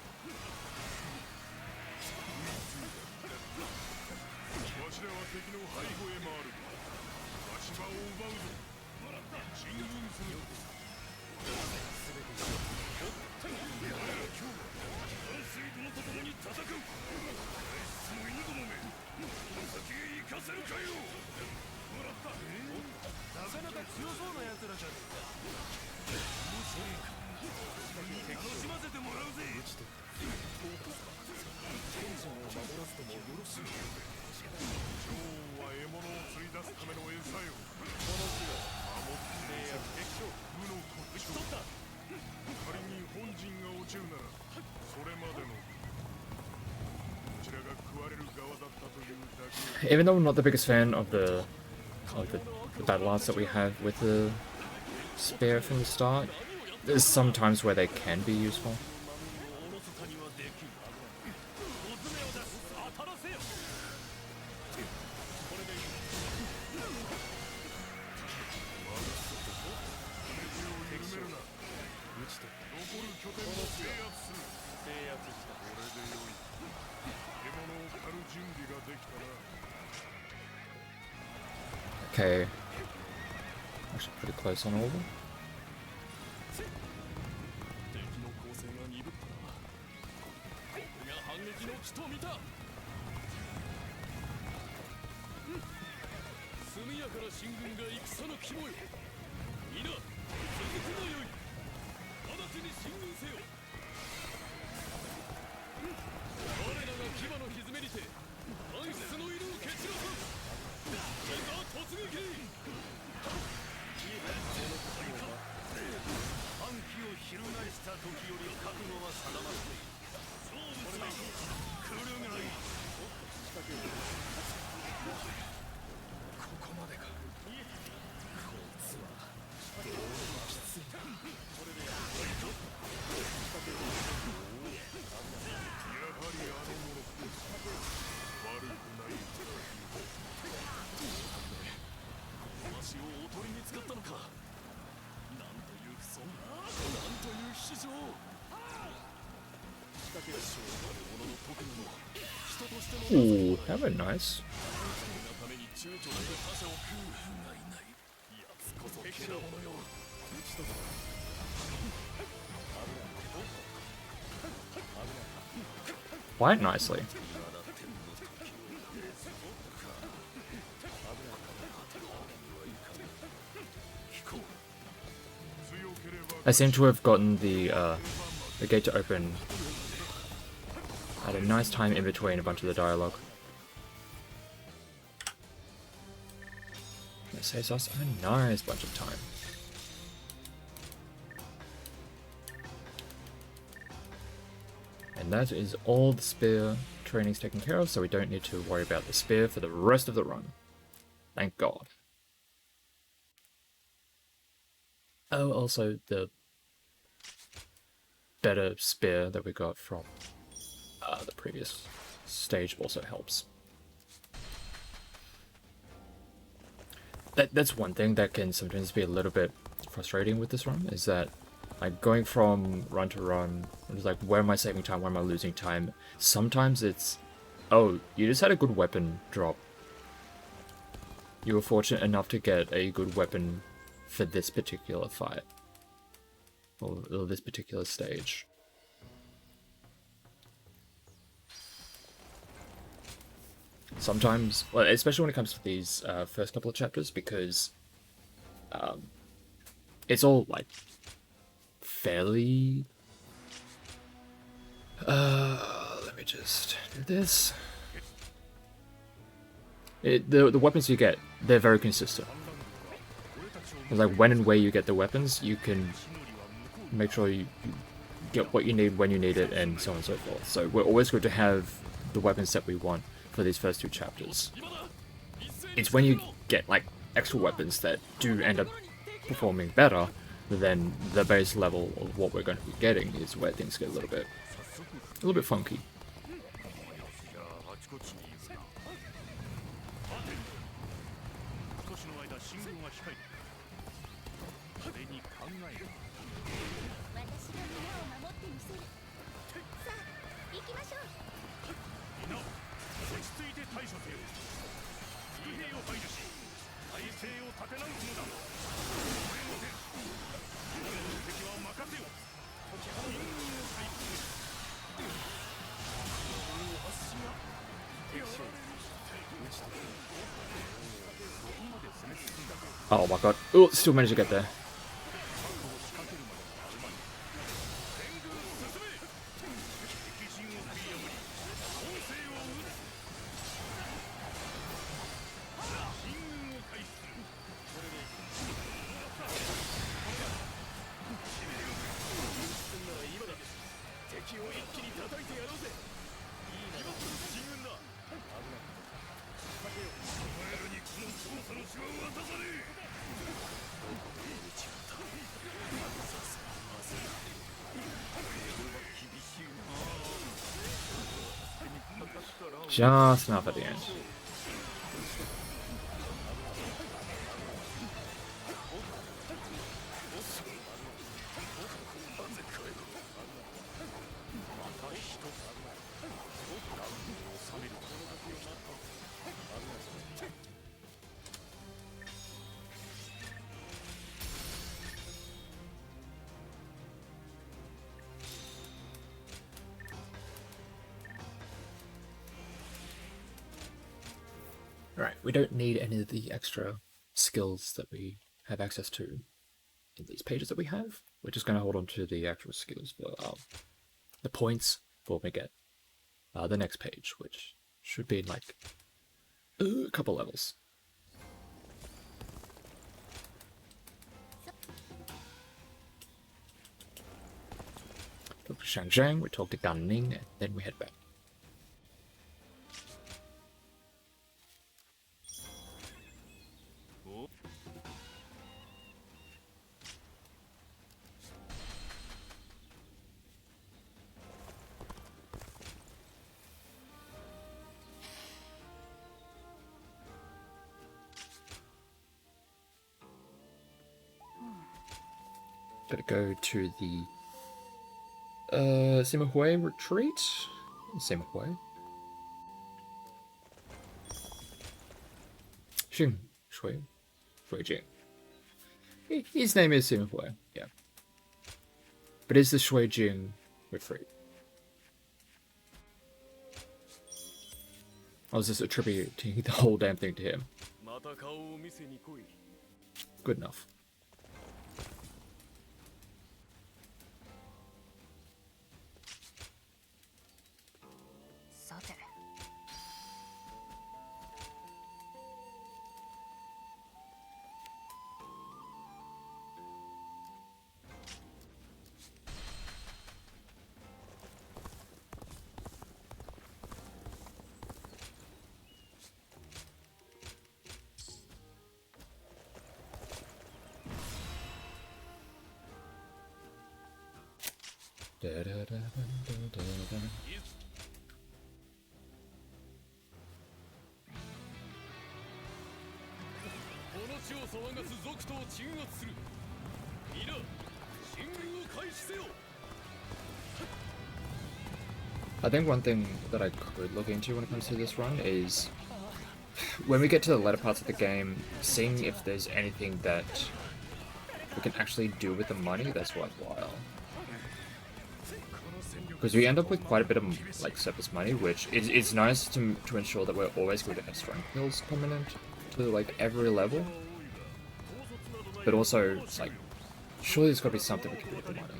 B: わしらは敵の背後へ回る。足場を奪うぞ。進軍する。今日は淡水殿と共に戦う。大質の犬どもめ、この先へ行かせるかよ。もらった。なかなか強そうな奴らじゃねえか。面白いか。楽しませてもらうぜ。天神を守らせてもよろしい。女王は獲物を釣り出すための餌よ。この木が守ってや結局無の骨頂。仮に本陣が落ちるならそれまでのこちらが食われる側だったというだけ。
A: Even though I'm not the biggest fan of the battle arts that we have with the spear from the start, there's some times where they can be useful. Okay, actually pretty close on all of them.
C: 敵の攻勢が鈍ったな。これが反撃の機と見た。速やから進軍が戦の肝よ。皆続くがよい。直ちに進軍せよ。我らが牙の蹄にて暗室の犬を蹴散らす。いざ突撃。
B: 反旗を翻した時より覚悟は定まっている。勝負だ。来るがいい。ここまでか。こいつはどうもきついな。これでやはりあの者悪くない。
C: わしをおとりに使ったのか。なんという不尊、なんという非情。仕掛けしようなる者の特務も人としての
A: Ooh, that was nice.
C: ために躊躇なく他者を食うがいない。奴こそ獣よ。打ち解けた。
A: Quite nicely. I seem to have gotten the gate to open at a nice time in between a bunch of the dialogue. That saves us a nice bunch of time. And that is all the spear training's taken care of, so we don't need to worry about the spear for the rest of the run. Thank God. Oh, also the better spear that we got from the previous stage also helps. That's one thing that can sometimes be a little bit frustrating with this run, is that like going from run to run, it's like, where am I saving time, where am I losing time? Sometimes it's, oh, you just had a good weapon drop. You were fortunate enough to get a good weapon for this particular fight. Or this particular stage. Sometimes, well, especially when it comes to these first couple of chapters, because it's all like fairly. Let me just do this. The weapons you get, they're very consistent. It's like when and where you get the weapons, you can make sure you get what you need when you need it, and so on and so forth. So we're always going to have the weapons that we want for these first two chapters. It's when you get like extra weapons that do end up performing better than the base level of what we're going to be getting is where things get a little bit funky. Oh my god. Oh, still managed to get there. Just enough at the end. Right, we don't need any of the extra skills that we have access to in these pages that we have. We're just going to hold on to the actual skills for the points for when we get the next page, which should be in like a couple levels. Talk to Shang, we talk to Gan Ning, and then we head back. Gotta go to the Sima Hui retreat. Sima Hui. Xing Shui. Shui Jing. His name is Sima Hui, yeah. But is the Shui Jing retreat? I was just attributing the whole damn thing to him. Good enough.
F: さて。
C: この地を騒がす族とを鎮圧する。皆進軍を開始せよ。
A: I think one thing that I could look into when it comes to this run is when we get to the latter parts of the game, seeing if there's anything that we can actually do with the money that's worthwhile. Because we end up with quite a bit of like surplus money, which is nice to ensure that we're always going to have strength pills permanent to like every level. But also, it's like, surely there's got to be something we can do with the money.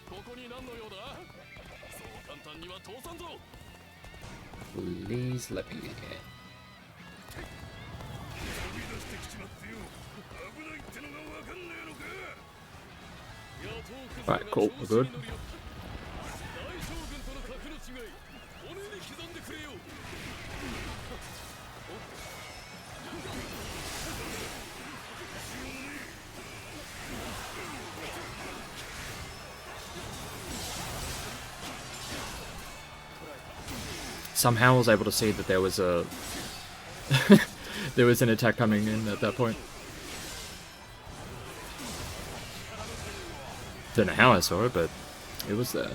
C: ここに何の用だ。そう簡単には通さんぞ。
A: Please let me in. Alright, cool, we're good. Somehow I was able to see that there was a there was an attack coming in at that point. Don't know how I saw it, but it was there.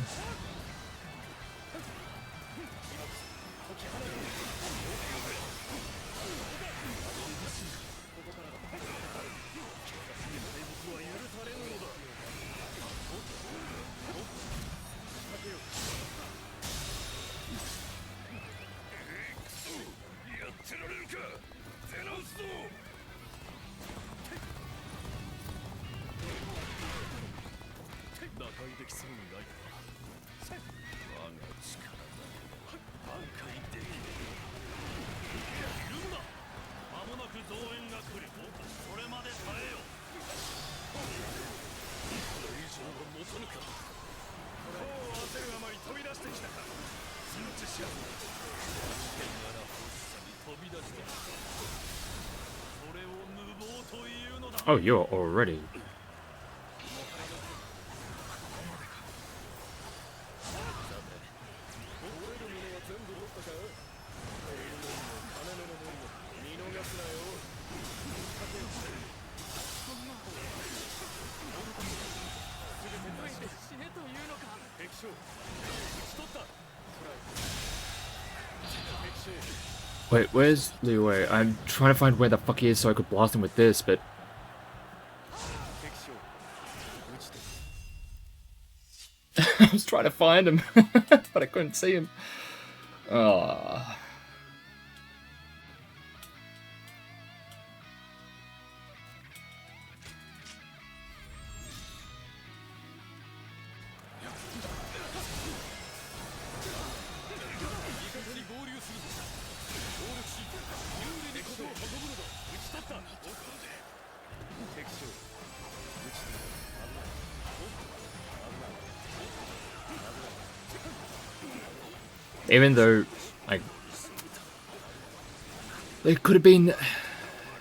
A: Oh, you're already. Wait, where's Liu Wei? I'm trying to find where the fuck he is so I could blast him with this, but... I was trying to find him, but I couldn't see him. Oh. Even though, like, it could have been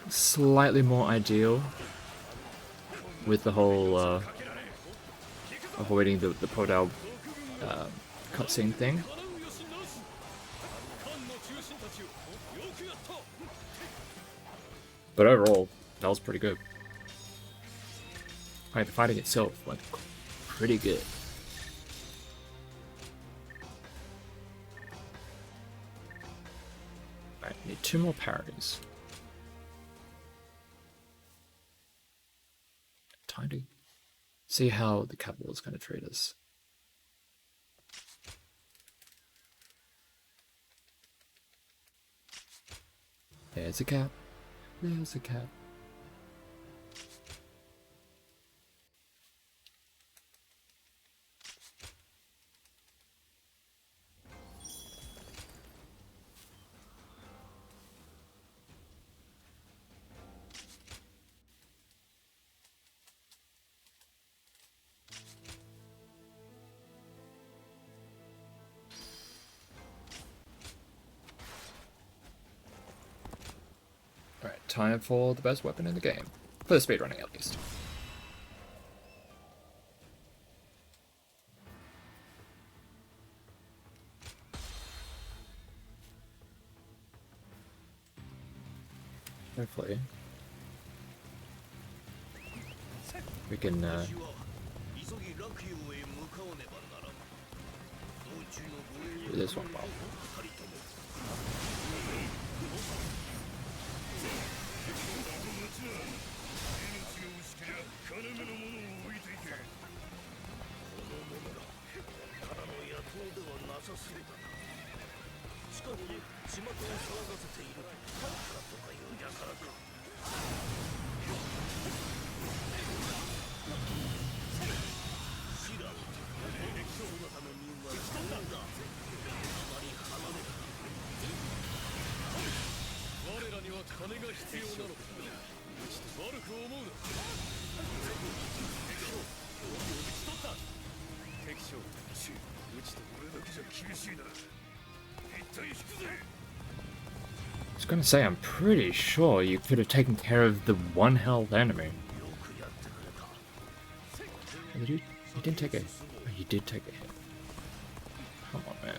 A: slightly more ideal with the whole avoiding the Podal cutscene thing. But overall, that was pretty good. Like, the fighting itself went pretty good. Alright, need 2 more parries. Time to see how the capital is going to treat us. There's a cap. There's a cap. Alright, time for the best weapon in the game. For the speedrunning, at least. Hopefully we can do this one well.
B: 厳しいな。一体引くぜ。
A: I was gonna say, I'm pretty sure you could have taken care of the one health enemy. You didn't take a... Oh, you did take a hit. Come on, man.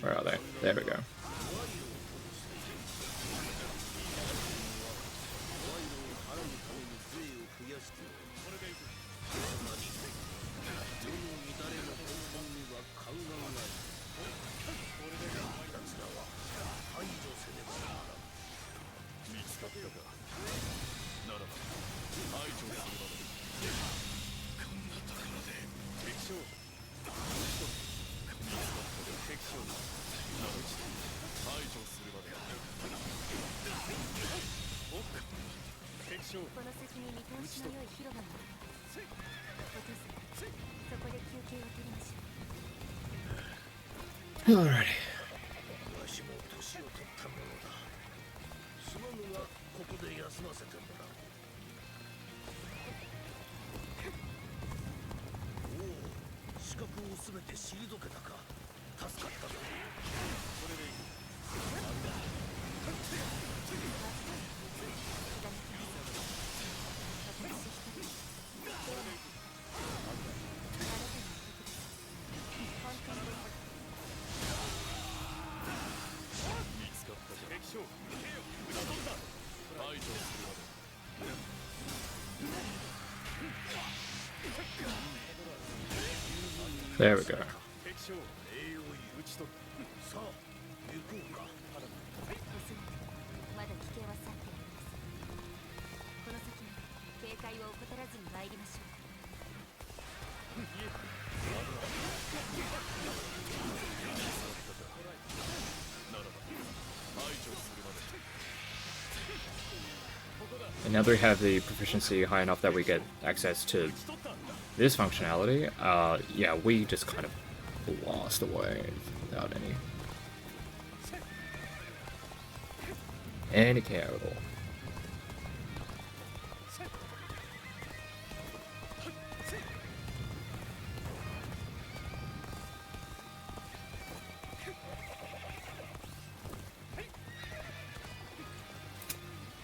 A: Where are they? There we go. Alrighty. There we go. And now that we have the proficiency high enough that we get access to this functionality, yeah, we just kind of blast away without any care at all.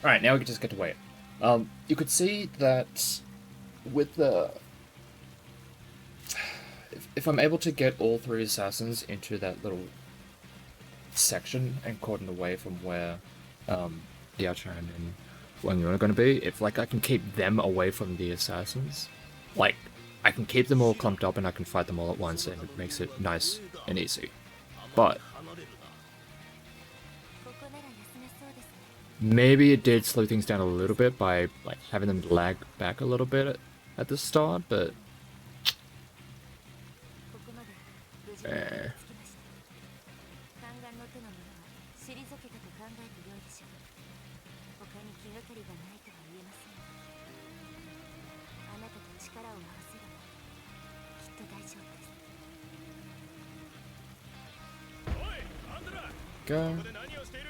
A: Alright, now we can just get to wait. You could see that with the if I'm able to get all 3 assassins into that little section and cordon away from where Diachan and Wang Yun are going to be, if like I can keep them away from the assassins, like I can keep them all clumped up and I can fight them all at once, and it makes it nice and easy. But maybe it did slow things down a little bit by like having them lag back a little bit at the start, but eh. Go.
B: ここで何をしている。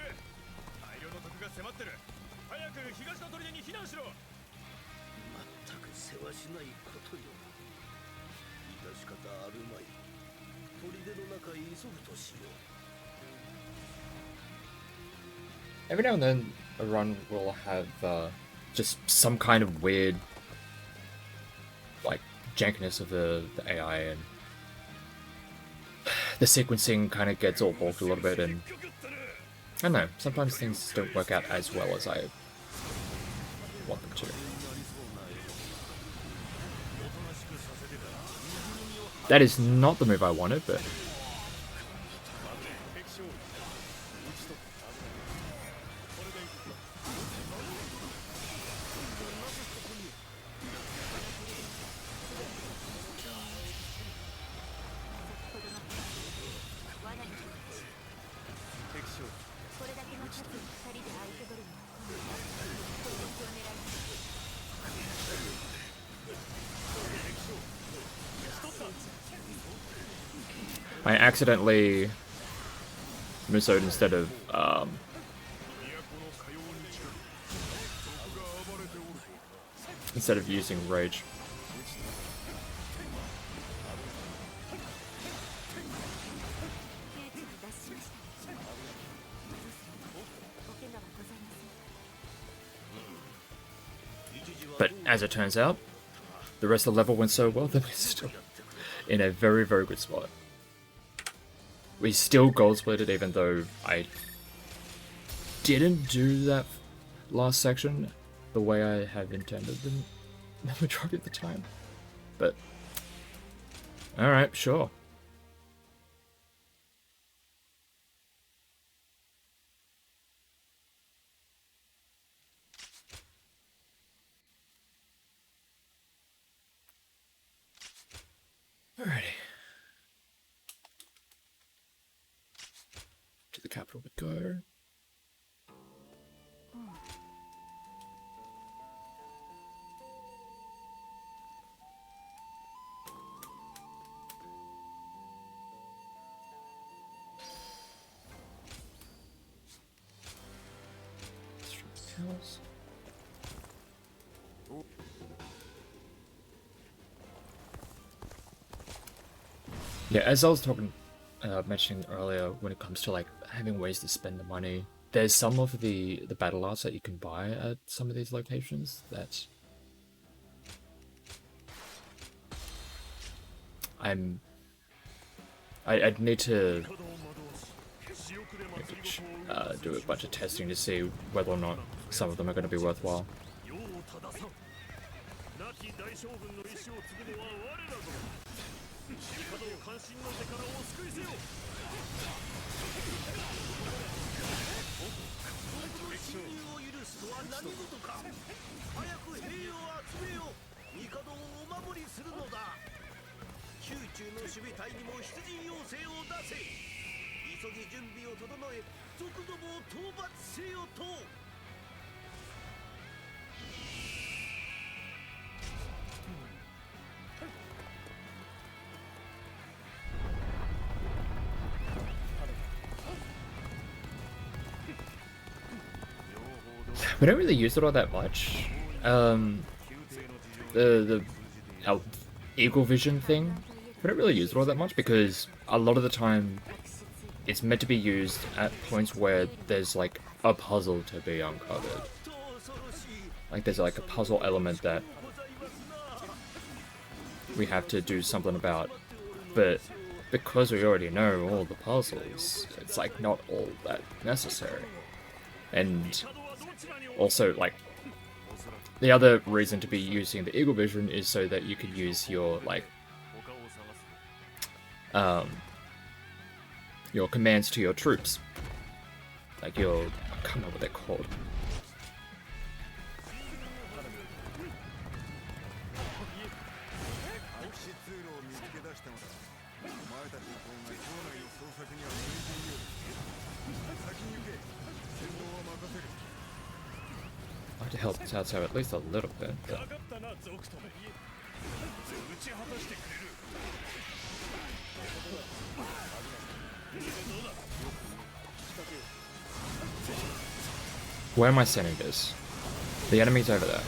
B: 大量の敵が迫ってる。早く東の砦に避難しろ。全く世話しないことよ。致し方あるまい。砦の中へ急ぐとしよう。
A: Every now and then, a run will have just some kind of weird, like, jankiness of the AI, and the sequencing kind of gets all balked a little bit, and I don't know, sometimes things don't work out as well as I want them to. That is not the move I wanted, but... I accidentally Musoed instead of using Rage. But as it turns out, the rest of the level went so well that we're still in a very, very good spot. We still gold splitted even though I didn't do that last section the way I have intended the majority of the time. But, alright, sure. Alrighty. To the capital we go. Yeah, as I was mentioning earlier, when it comes to like having ways to spend the money, there's some of the battle arts that you can buy at some of these locations that I'd need to do a bunch of testing to see whether or not some of them are going to be worthwhile. We don't really use it all that much. Our Eagle Vision thing, we don't really use it all that much because a lot of the time it's meant to be used at points where there's like a puzzle to be uncovered. Like there's like a puzzle element that we have to do something about but because we already know all the puzzles, it's like not all that necessary. And also, like, the other reason to be using the Eagle Vision is so that you can use your, like, your commands to your troops. Like your, I can't remember what they're called. I have to help this out at least a little bit. But... Where am I sending this? The enemy's over there.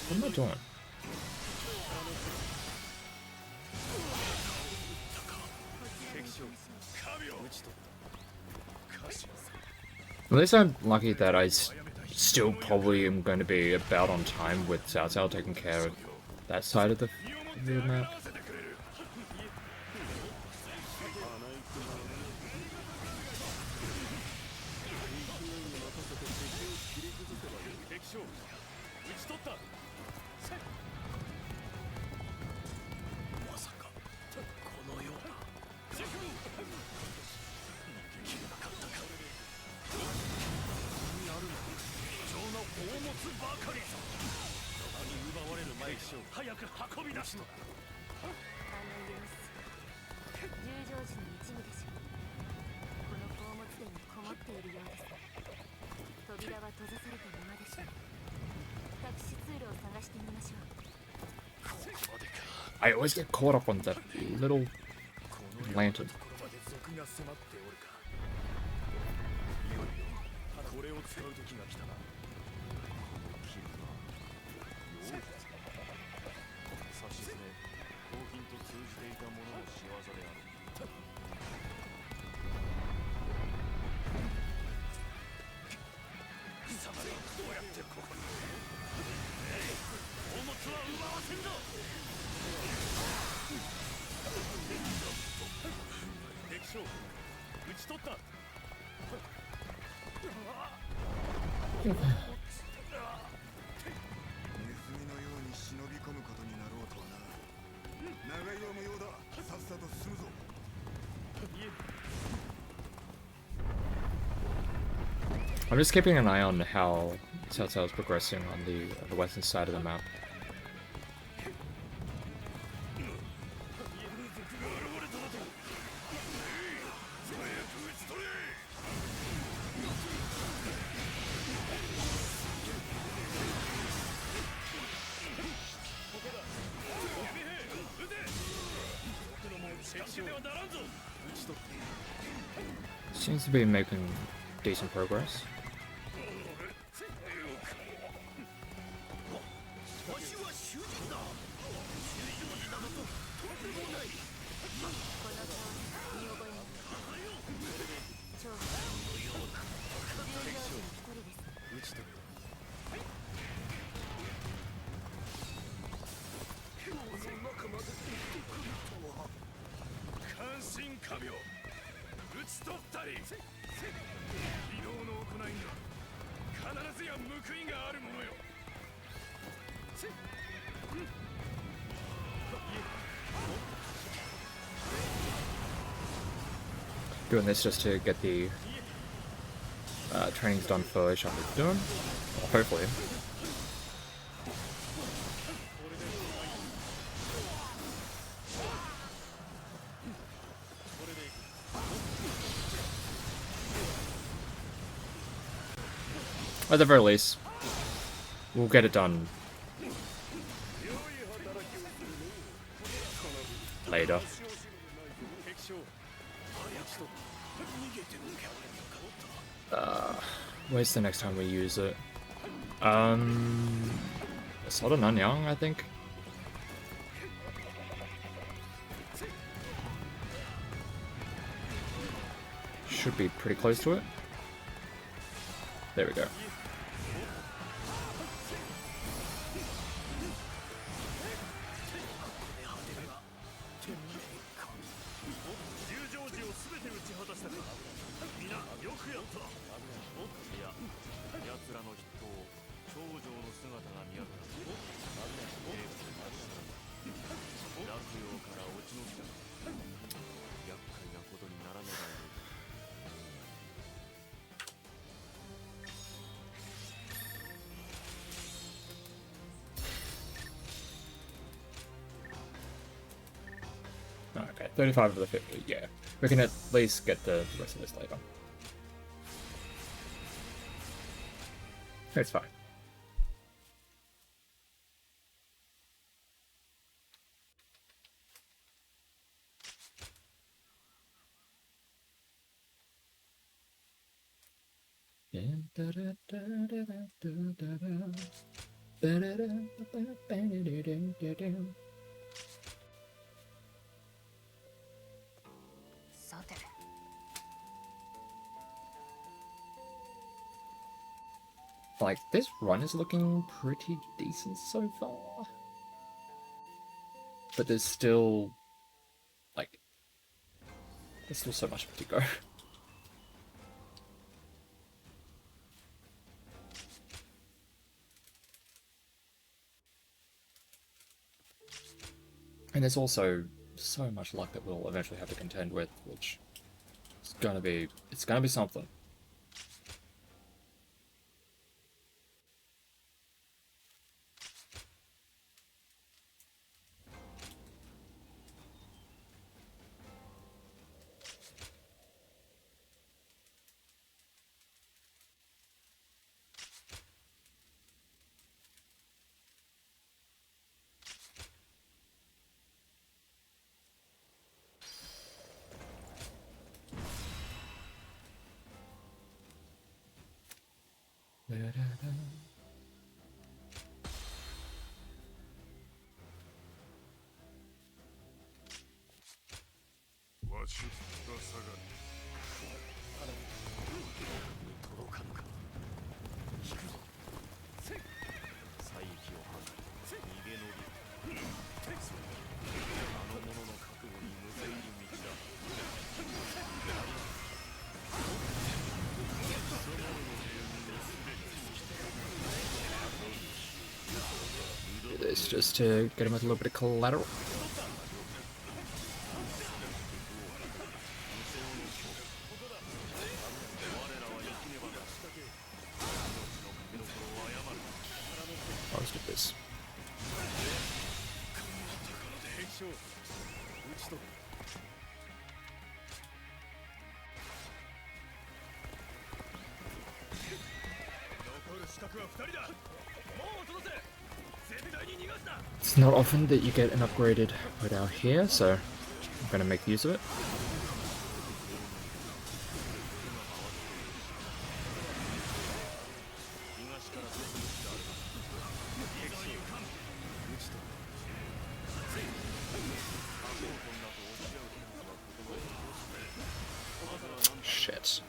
A: What am I doing? At least I'm lucky that I still probably am going to be about on time with Cao Cao taking care of that side of the map. I always get caught up on that little lantern. I'm just keeping an eye on how Cao Cao is progressing on the western side of the map. Seems to be making decent progress. Doing this just to get the trainings done for Shaka Dune, well, hopefully. At the very least, we'll get it done later. Where's the next time we use it? Sort of Nanyang, I think. should be pretty close to it. There we go. Okay, 35 of the 50, yeah. We can at least get the rest of this later. It's fine. Like, this run is looking pretty decent so far. But there's still, like, there's still so much to go. And there's also so much luck that we'll eventually have to contend with, which is gonna be, it's gonna be something. Do this just to get him with a little bit of collateral. Let's do this. It's not often that you get an upgraded loadout here, so I'm going to make use of it. Shit.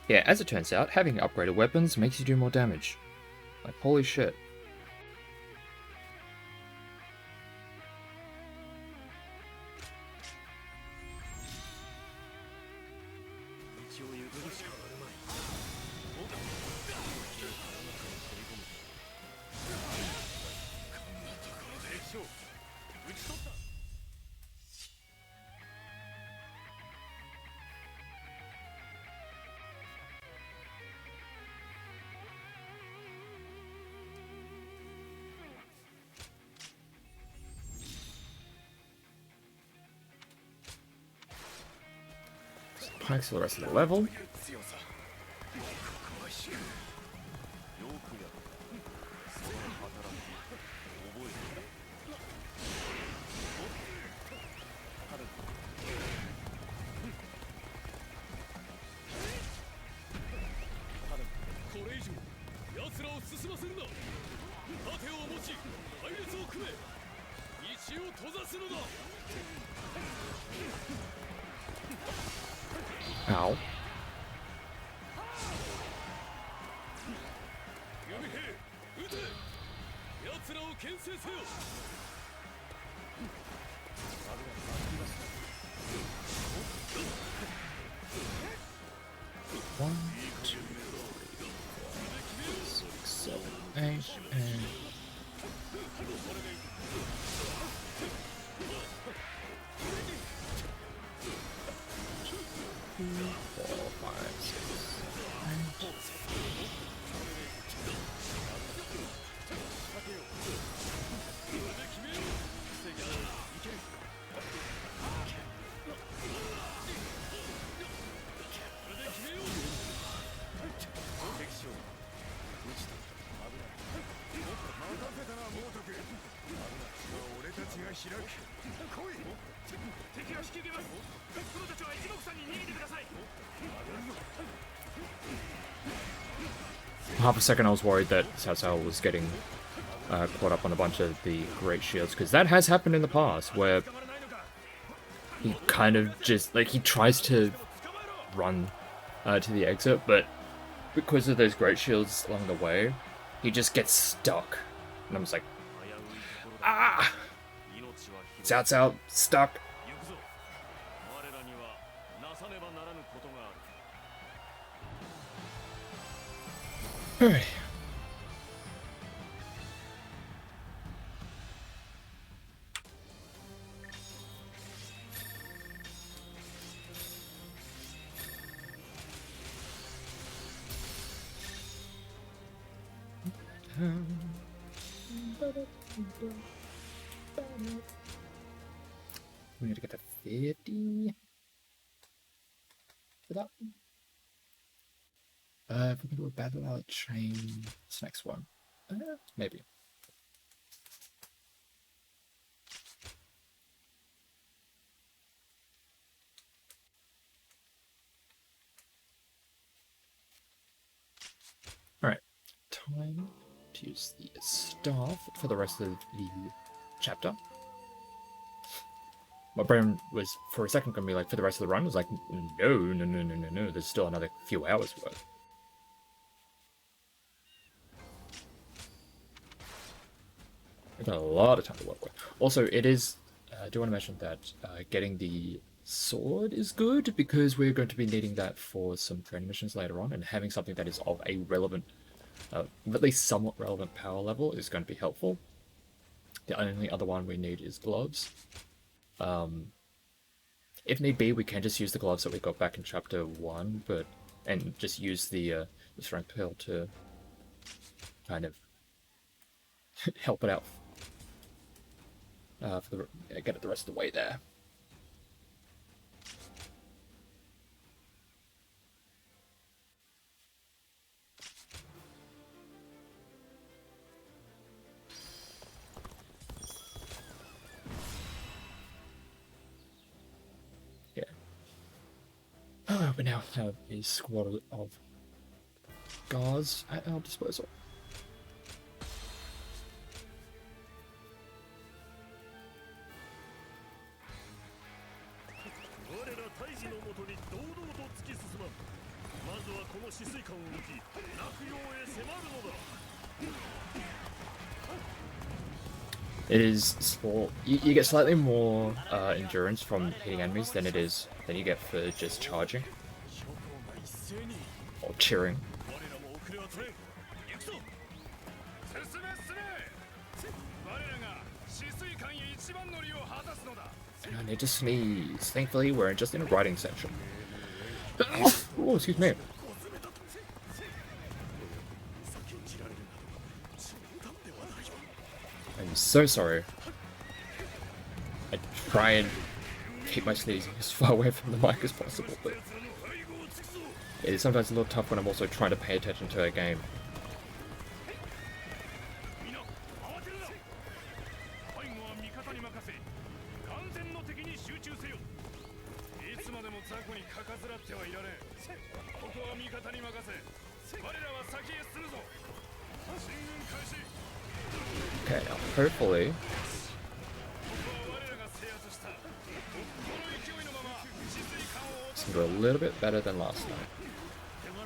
A: Yeah, as it turns out, having upgraded weapons makes you do more damage. Like, holy shit. Pikes for the rest of the level.
C: くやったその働き覚えているこれ以上奴らを進ませるな盾を持ち隊列を組め道を閉ざすのだ
A: Ow.
C: 弓兵撃て奴らを牽制せよ
A: 1, 2, 6, 7, 8, and 4, 5,
B: 俺たちが開く来い敵が引き受けます黒たちは一目散に逃げてください
A: half a second I was worried that Cao Cao was getting caught up on a bunch of the great shields, because that has happened in the past where he kind of just like he tries to run to the exit, but because of those great shields along the way, he just gets stuck, and I'm just like, ah, Cao Cao stuck.
C: 行くぞ我らにはなさねばならぬことがある
A: Alright. We need to get to 50 for that one. If we can do a battle out chain, this next one. Maybe. Alright, time to use the staff for the rest of the chapter. My brain was for a second gonna be like, for the rest of the run, I was like, no, there's still another few hours worth. We've got a lot of time to work with. Also, it is, I do want to mention that getting the sword is good, because we're going to be needing that for some training missions later on, and having something that is of a relevant, at least somewhat relevant power level is going to be helpful. The only other one we need is gloves. If need be, we can just use the gloves that we got back in chapter 1, and just use the strength pill to kind of help it out get it the rest of the way there. Yeah. We now have a squad of guards at our disposal.
C: まずはこの止水管を抜き落葉へ迫るのだ
A: It is small. You get slightly more endurance from hitting enemies than you get for just charging or cheering. And I need to sneeze. Thankfully, we're just in a writing section. Oh, excuse me. I'm so sorry. I try and keep my sneezing as far away from the mic as possible, but It is sometimes a little tough when I'm also trying to pay attention to a game.
B: みんな慌てるな。背後は味方に任せ、完全の敵に集中せよ。いつまでも雑魚にかかずらってはいられん。ここは味方に任せ、我らは先へ進むぞ。進軍開始。
A: Okay, now hopefully
B: ここは我らが制圧した。この勢いのまま止水艦を
A: it's gonna go a little bit better than last time.
B: 手柄を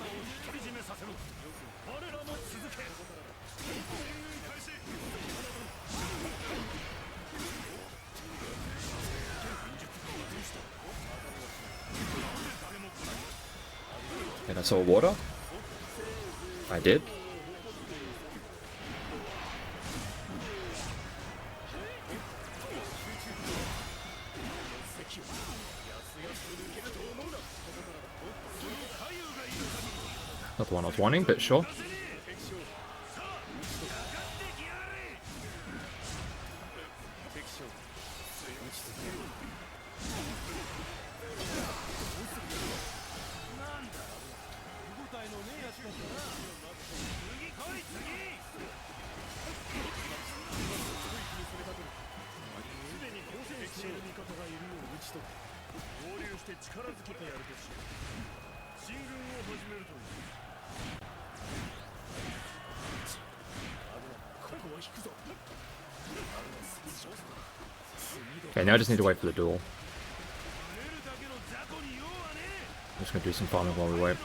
B: 引き締めさせろ。我らも続け。進軍開始。
A: And I saw water. I did. Not the one I was wanting, but sure. Okay, now I just need to wait for the duel. I'm just gonna do some farming while we wait.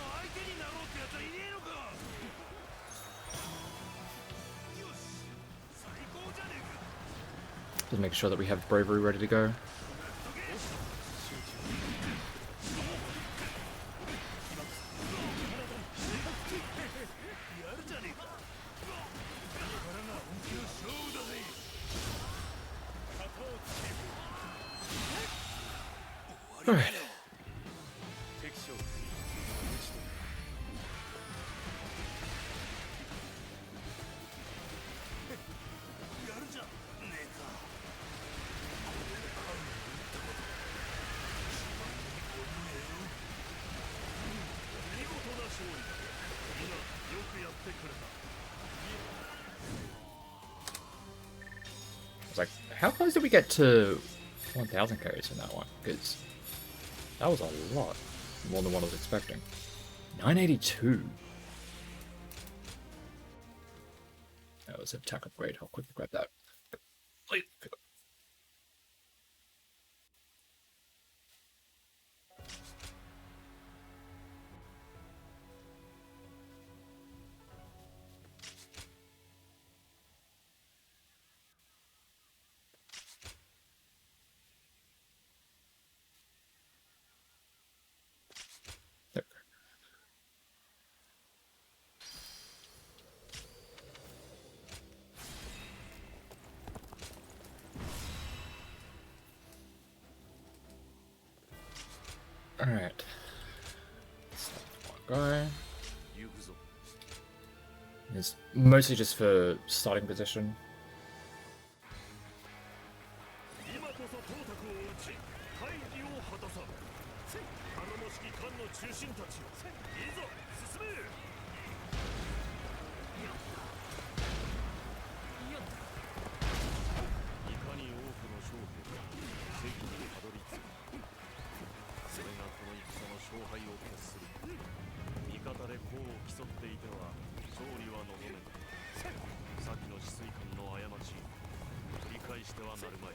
A: Just make sure that we have bravery ready to go. Alright. I was like, how close did we get to 1,000 carries in that one? Because that was a lot more than what I was expecting. 982. That was an attack upgrade. I'll quickly grab that. Wait. There. All right. One guy. It's mostly just for starting position.
B: 今こそ董卓を討ち大義を果たさん。頼もしき艦の中心たち、いざ進め。いかに多くの将兵が関にたどり着く。それがこの戦の勝敗を決する。味方で功を競っていては勝利は望めない。先の止水艦の過ち、繰り返してはなるまい。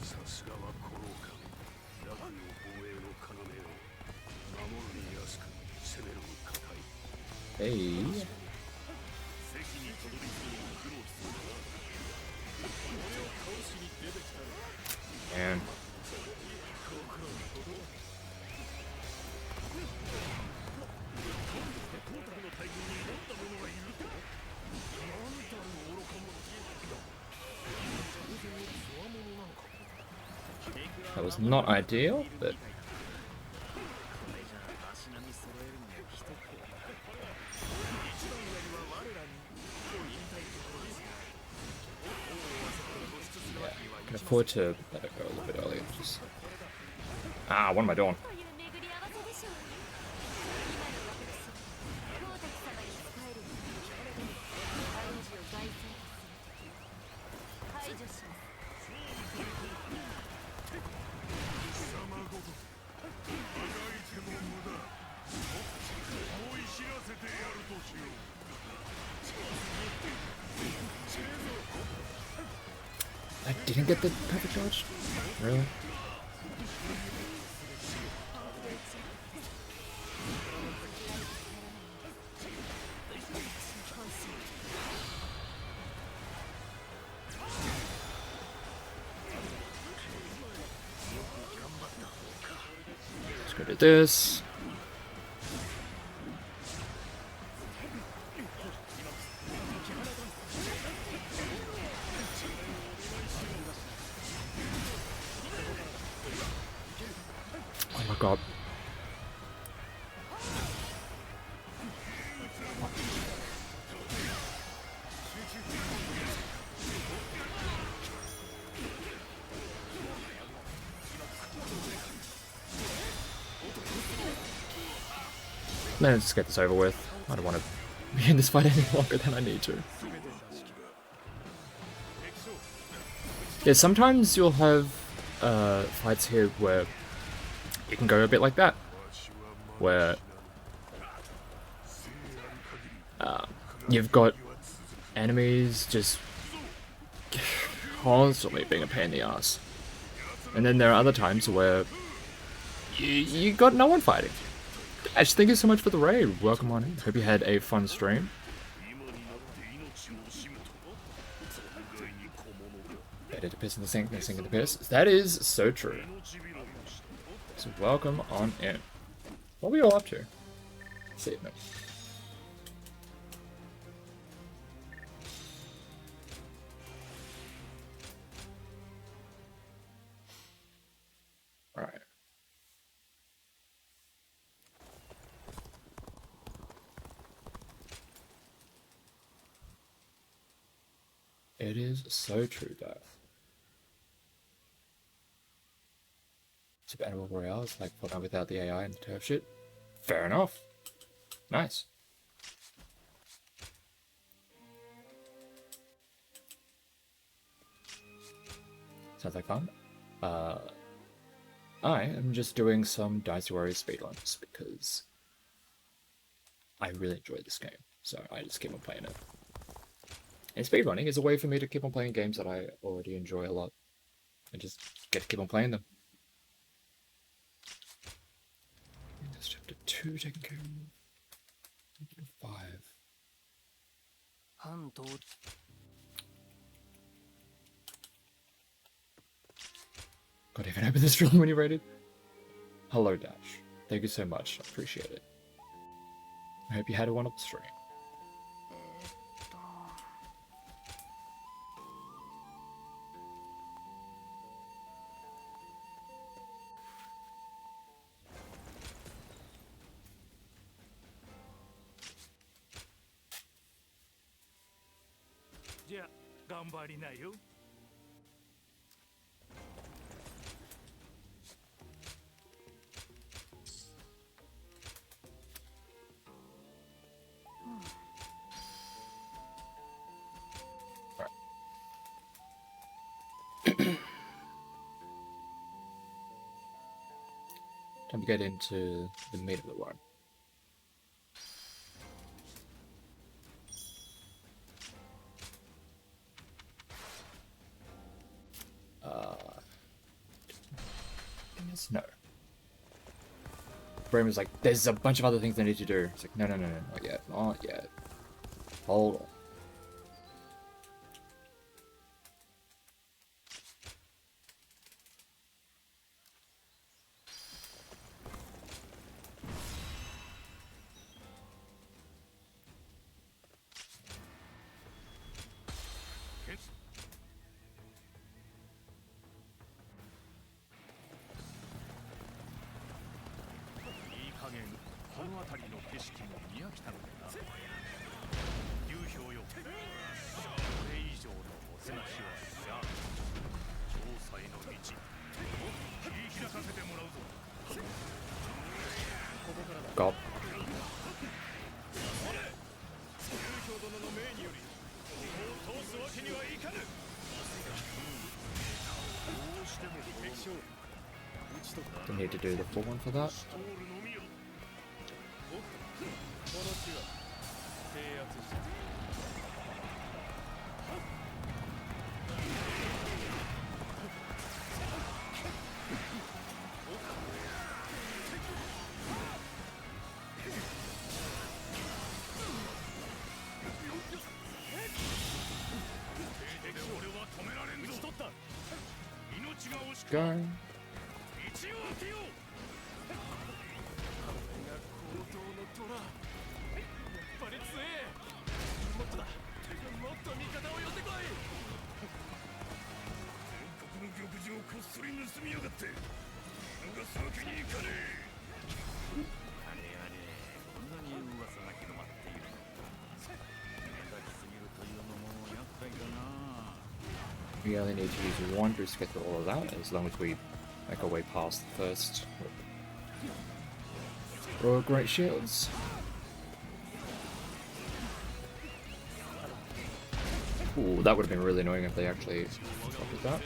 B: さすがは古老か。ラグの防衛の要を守るに安く攻めるに固い。
A: Hey.
B: 関にたどり着くのに苦労しそうだな。俺を倒しに出てきたら。
A: And
B: 董卓の大軍に挑んだ者がいると。なんたる愚か者。当然の強者なのか。
A: that was not ideal, but
C: これじゃ足並み揃えるのも一
A: can afford to let it go a little bit earlier. Just... Ah, what am I doing?
F: という巡り合わせでしょう。今の私、光沢に仕えるに大事を凱旋排除します。
A: I didn't get the perfect charge? Really? Let's go do this. Oh my god. Let's just get this over with. I don't want to be in this fight any longer than I need to. Yeah, sometimes you'll have fights here where you can go a bit like that, where you've got enemies just constantly being a pain in the ass, and then there are other times where you got no one fighting. Ash, thank you so much for the raid. Welcome on in. Hope you had a fun stream. Better to piss in the sink than sink in the piss. That is so true. So welcome on in. What are we all up to? This evening. Alright. It is so true, though. Super Animal Royale is like Fortnite without the AI and the turf shit. Fair enough. Nice. Sounds like fun. I am just doing some Dynasty Warriors speedruns because I really enjoy this game, so I just keep on playing it. And speedrunning is a way for me to keep on playing games that I already enjoy a lot and just get to keep on playing them. That's chapter 2 taken care of. Chapter 5. God, even open this room when you rated. Hello, Dash. Thank you so much. I appreciate it. I hope you had a wonderful stream.
B: じゃあ頑張りなよ。
A: Time to get into the meat of the run. Yes, no. Brain was like, there's a bunch of other things I need to do. It's like, no, not yet, not yet. Hold on.
B: 才の道切り開かせてもらうぞ。
A: God.
B: 劉氷殿の命によりここを通すわけにはいかぬ。どうしても敵将討ち取った
A: Do need to do the full one for that.
B: 通るのみよ。おっとこの地は制圧した。
A: Go. We only need to use one to get through all of that, as long as we make our way past the first row of great shields. Ooh, that would have been really annoying if they actually did that.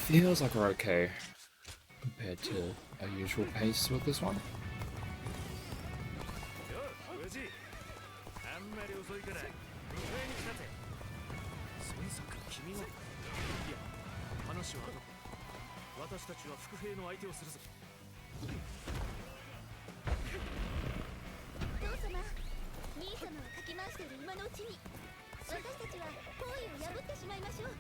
A: Feels like we're okay compared to our usual pace with this one.
B: 私たちは伏兵の相手をするぞ。
F: 父様、兄様をかき回している今のうちに、私たちは包囲を破ってしまいましょう。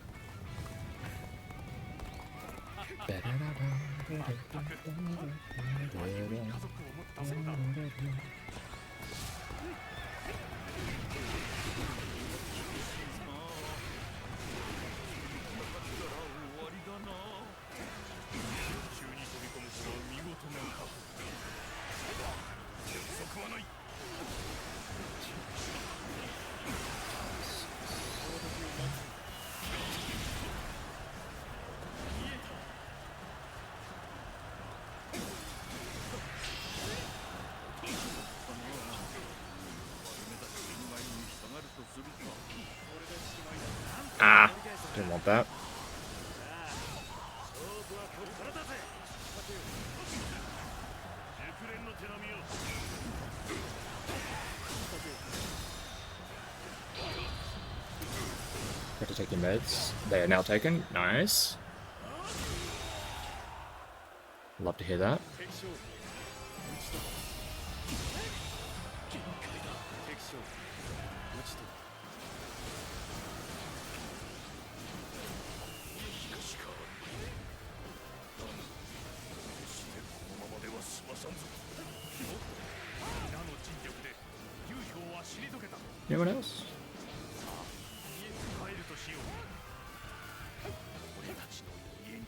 F: Ah, didn't want that. Got to take your meds. They are now taken. Nice. Love to hear that. Anyone else?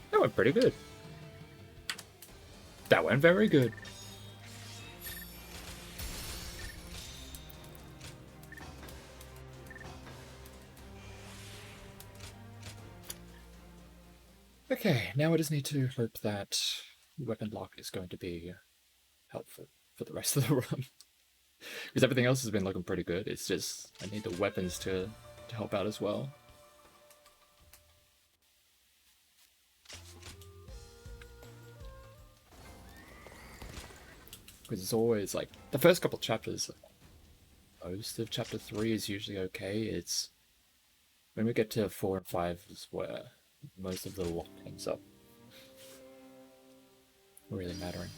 F: That went pretty good. That went very good. Okay, now I just need to hope that weapon lock is going to be helpful for the rest of the run. Because everything else has been looking pretty good, it's just I need the weapons to help out as well. Because it's always like, the first couple of chapters, most of chapter 3 is usually okay, it's when we get to 4 and 5 is where most of the lock ends up really mattering.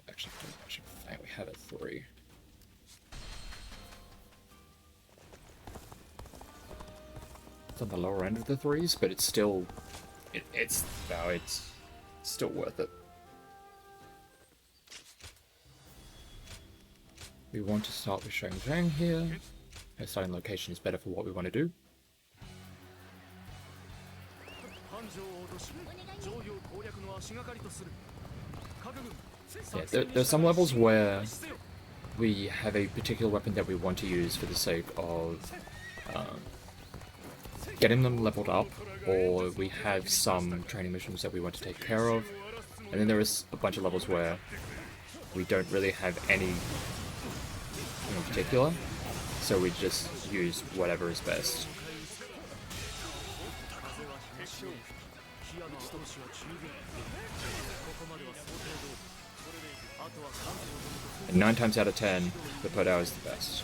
F: Actually, we have a 3. It's on the lower end of the 3s, but it's still, it's still worth it. We want to start with Shenzhen here. Our starting location is better for what we want to do. Yeah, there's some levels where we have a particular weapon that we want to use for the sake of getting them leveled up, or we have some training missions that we want to take care of, and then there is a bunch of levels where we don't really have any in particular, so we just use whatever is best. And 9 times out of 10, the Podao is the best.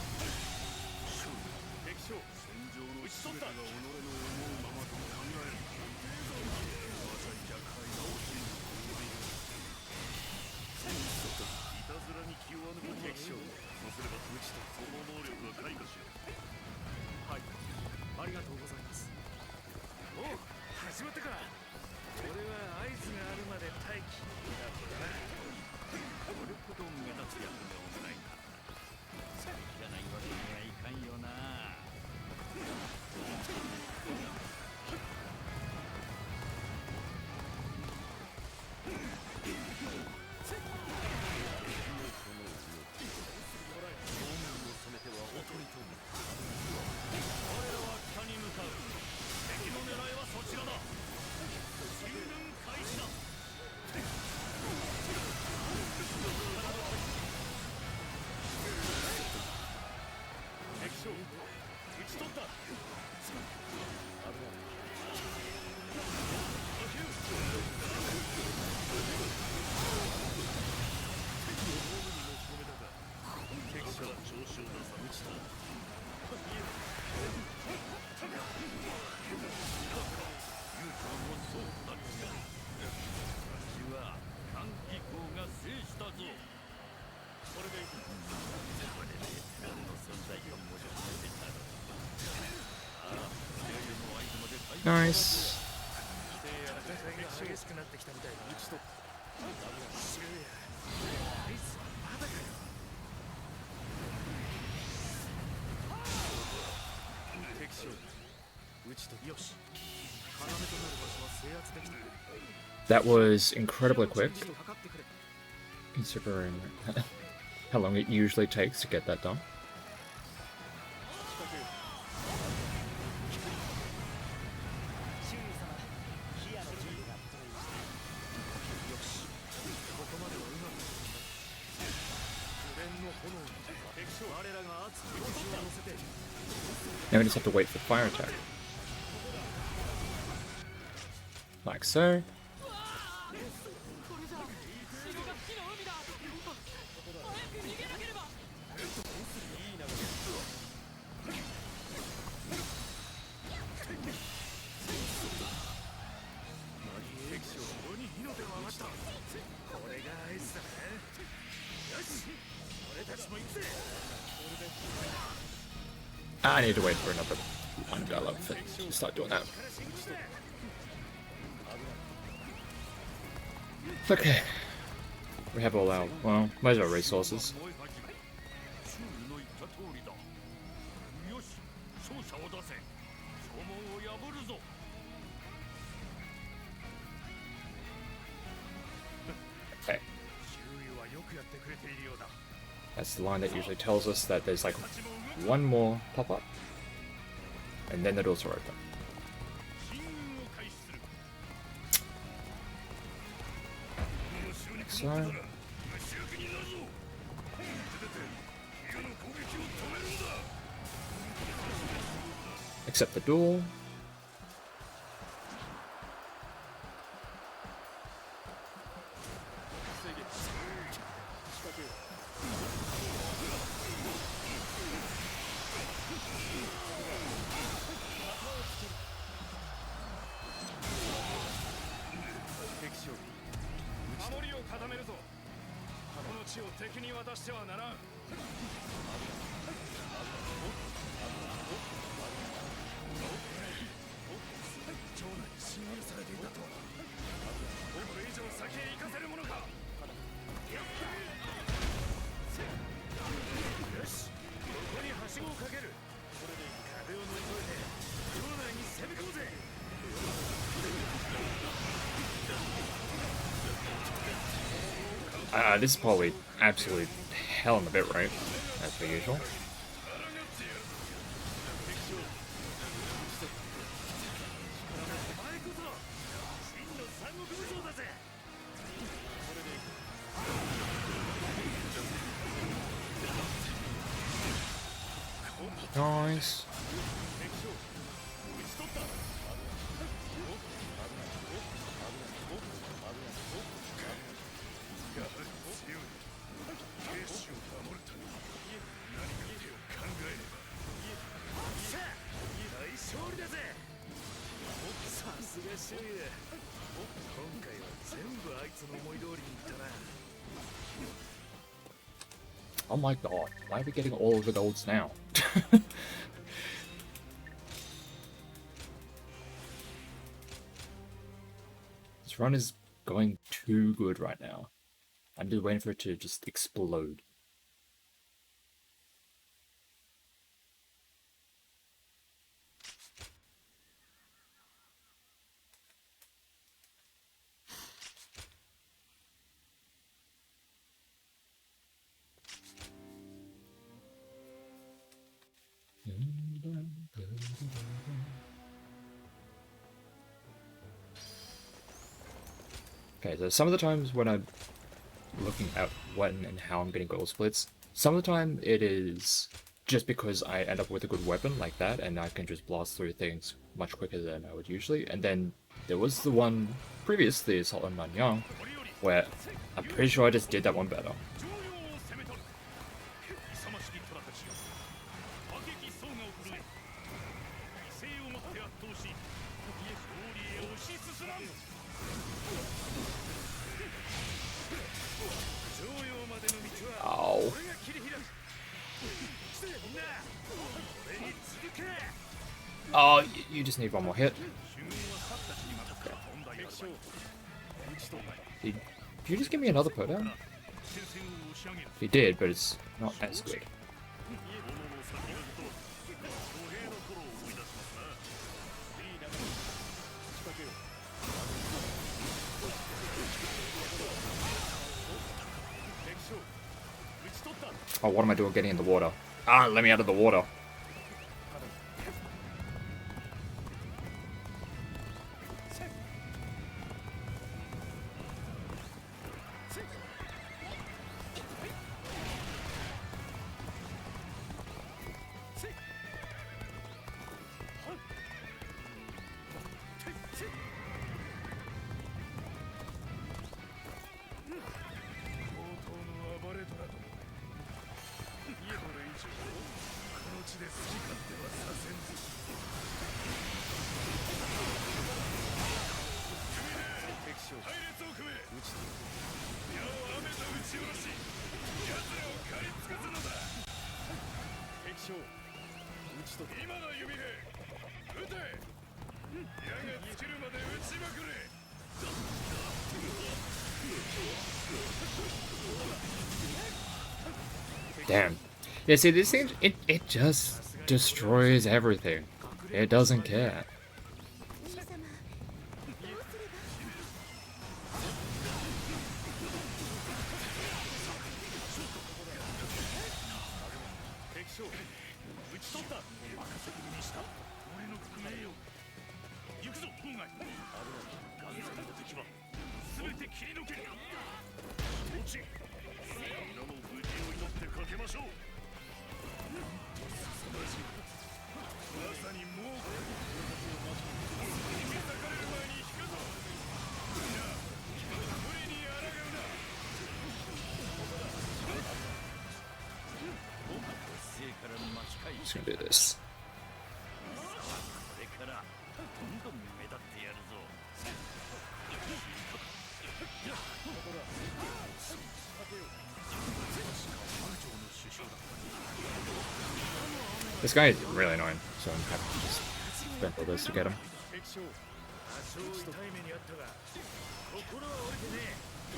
F: Nice. That was incredibly quick, considering how long it usually takes to get that done. Now we just have to wait for fire attack. Like so. I need to wait for another undeveloped thing to start doing that. Okay. We have all our, well, most of our resources. Okay. That's the line that usually tells us that there's like one more pop-up, and then the doors are open. So, accept the duel.
B: 士を敵に渡してはならん。城内に侵入されていたとは。これ以上先へ行かせるものか。よし、ここにはしごをかける。これで壁を乗り越えて城内に攻め込むぜ。
F: This is probably absolute hell in a bit, right? As per usual. Nice. Oh my god, why are we getting all of the golds now? This run is going too good right now. I'm just waiting for it to just explode. Okay, so some of the times when I'm looking at when and how I'm getting gold splits, some of the time it is just because I end up with a good weapon like that and I can just blast through things much quicker than I would usually. And then there was the one previous, the Assault on Nanyang, where I'm pretty sure I just did that one better. Ow. Oh, you just need one more hit. Did you just give me another put down? He did, but it's not as good. Oh, what am I doing getting in the water? Ah, let me out of the water. Damn. Yeah, see, this thing, it just destroys everything. It doesn't care. Just gonna do this. This guy is really annoying, so I'm happy to just spend all this to get him.
B: 敵将多少痛い目にあったが心は折れてねえ。い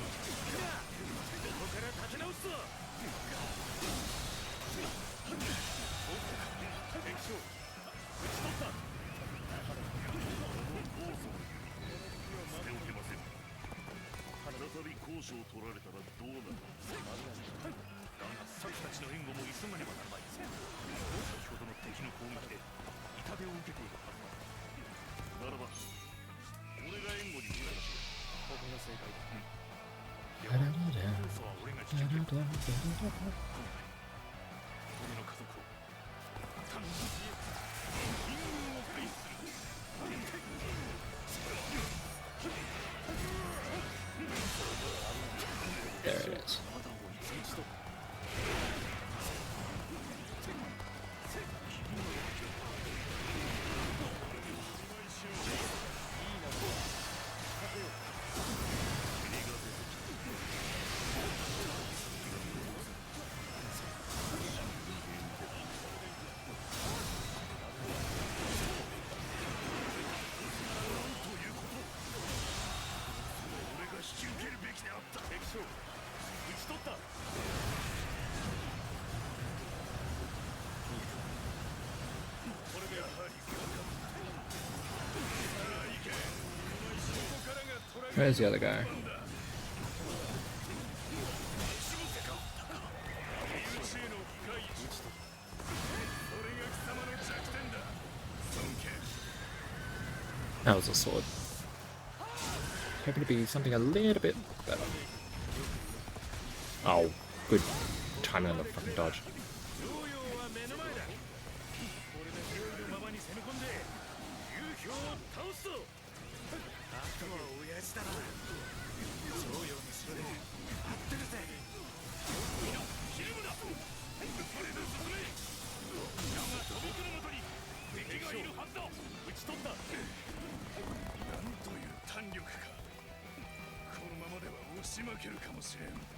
B: やここから立て直すぞ。敵将討ち取った。捨ておけません。再び高所を取られたらどうなる。だがサキたちの援護も急がねばならない。先ほどの敵の攻撃で痛手を受けているはずだ。ならば俺が援護に向かいましょう。ここが正解だ。では高所は俺が引き受ける。俺の家族を単に援軍を回避する。
F: There it is. Where's the other guy? That was a sword. Hoping to be something a little bit better. Oh, good timing on the fucking dodge.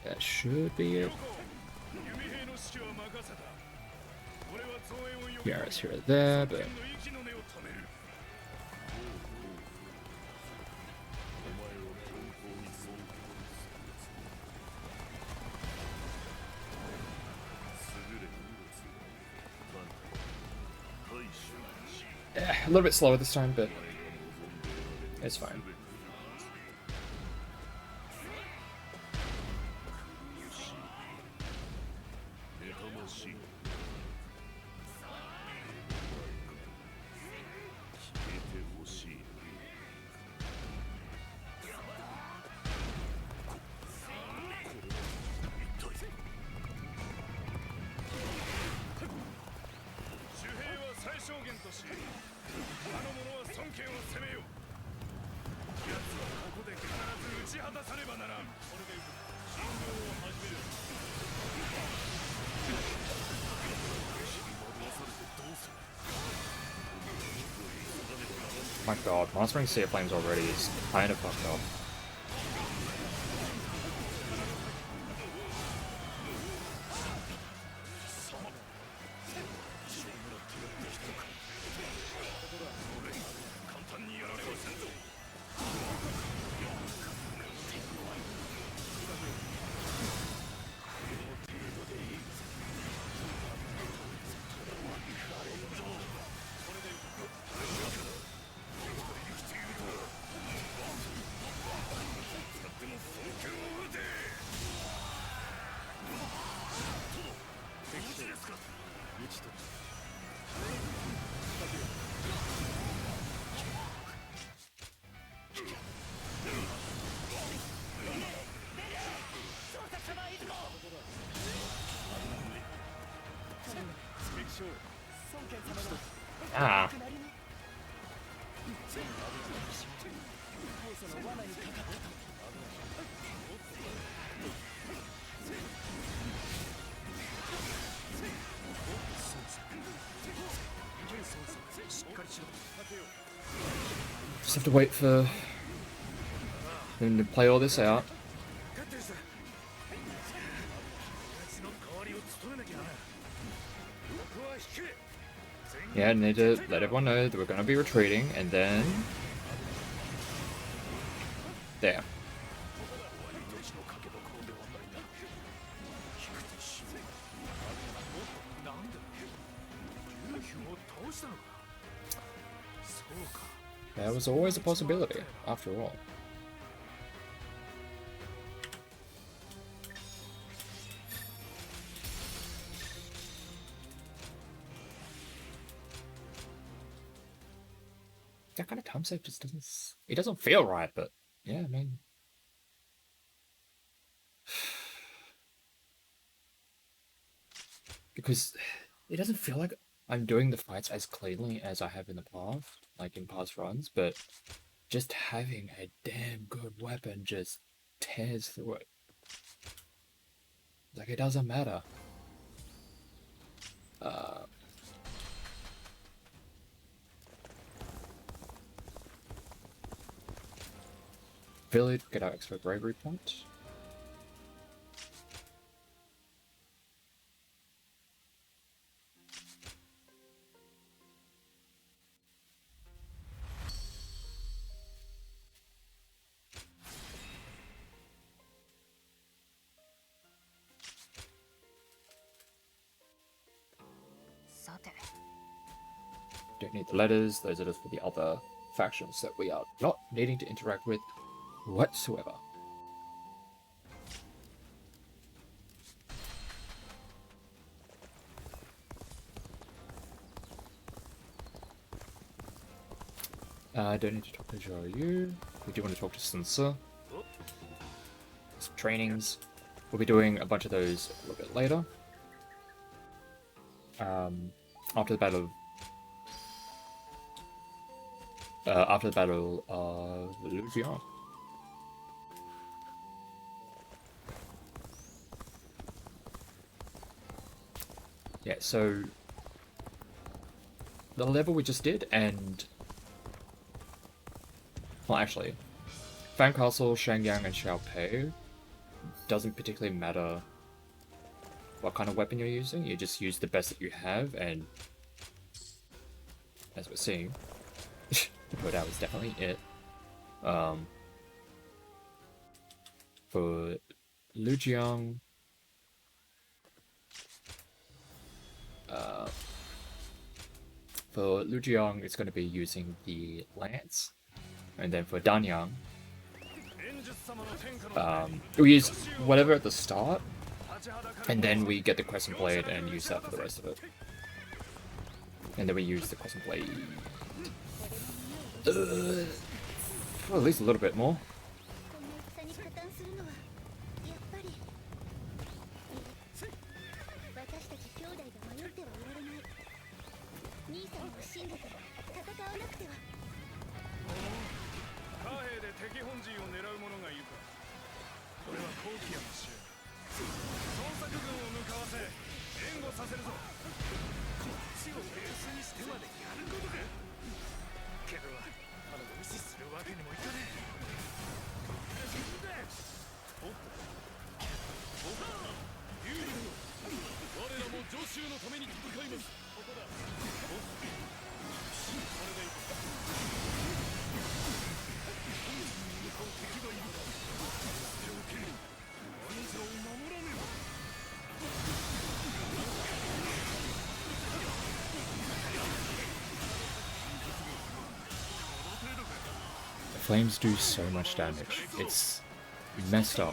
F: That should be it. Yara's here or there, but a little bit slower this time, but it's fine. My god, monstering Sea of Flames already is kind of fucked up. Ah. Just have to wait for him to play all this out. Yeah, I need to let everyone know that we're gonna be retreating, and then... There. That was always a possibility, after all. That kind of time save just doesn't... It doesn't feel right, but... Yeah, I mean... Because it doesn't feel like I'm doing the fights as cleanly as I have in the past, like in past runs, but just having a damn good weapon just tears through it. Like, it doesn't matter. Village, get our extra bravery point. Don't need the letters, those are just for the other factions that we are not needing to interact with whatsoever. I don't need to talk to Zhou. We do want to talk to Sun Ce. Some trainings. We'll be doing a bunch of those a little bit later. After the battle of Lujian. Yeah, so the level we just did, and well, actually, Fan Castle, Shangyang, and Xiaopei doesn't particularly matter what kind of weapon you're using. You just use the best that you have, and as we're seeing, but that was definitely it. For Lujiang, it's going to be using the lance, and then for Danyang, we use whatever at the start, and then we get the crescent blade and use that for the rest of it. And then we use the crescent blade for at least a little bit more. Flames do so much damage. It's messed up.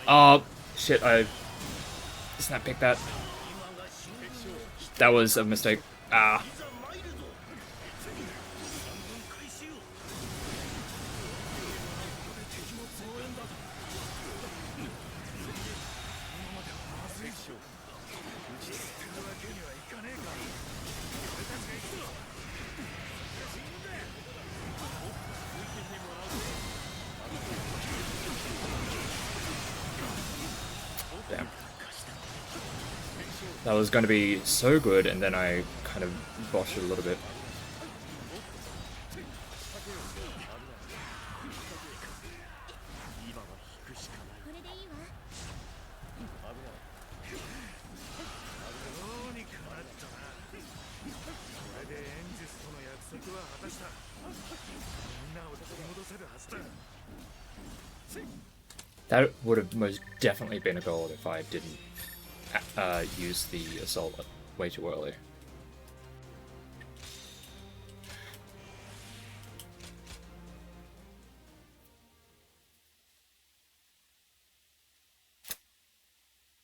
F: Oh, shit, I snap picked that. That was a mistake. Ah. That was going to be so good, and then I kind of botched it a little bit.
B: どうにかなったな。これでエンジスとの約束は果たした。みんなを取り戻せるはずだ。
F: That would have most definitely been a goal if I didn't use the assault way too early.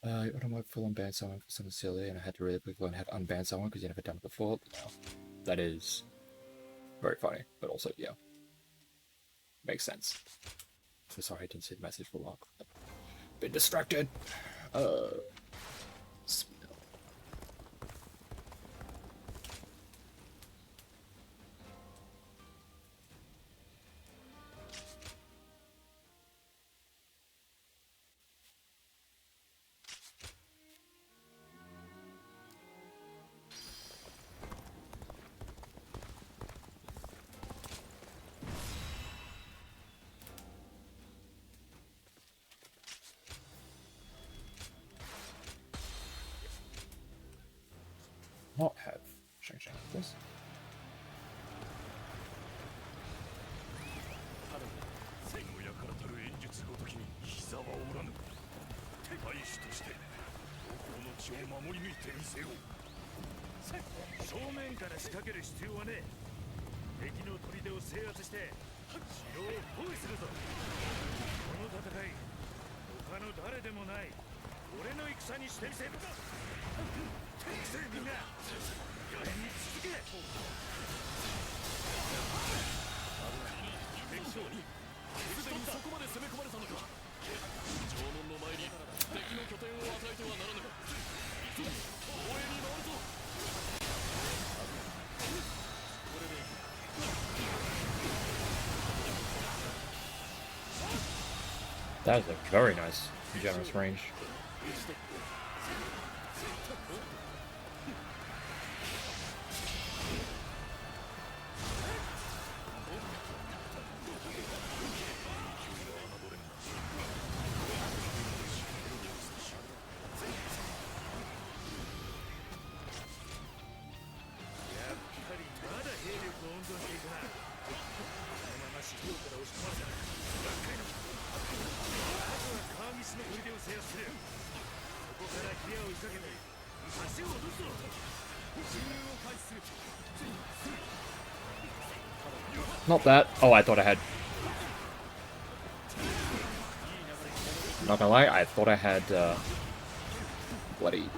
F: You automate full unban someone for something silly, and I had to really quickly learn how to unban someone because you never done it before. No. That is very funny, but also, yeah. Makes sense. So sorry I didn't see the message for long. Been distracted. Not have Shang-Shang with this.
B: 戦後やからたる演術ごときに膝は折らぬ。大使として王の血を守り抜いてみせよう。正面から仕掛ける必要はねえ。敵の砦を制圧して城を包囲するぞ。この戦い他の誰でもない俺の戦にしてみせる。みんな予言に続け。敵将にすでにそこまで攻め込まれたのか。城門の前に敵の拠点を与えてはならぬ。急ぎ防衛に回るぞ。これで
F: That is a very nice, generous range. Not that. Oh, I thought I had. Not gonna lie, I thought I had bloody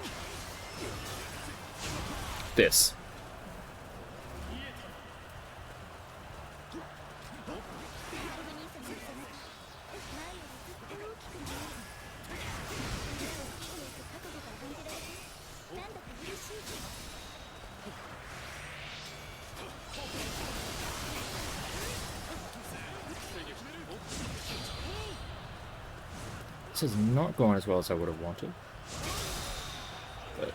F: this. This is not going as well as I would have wanted. But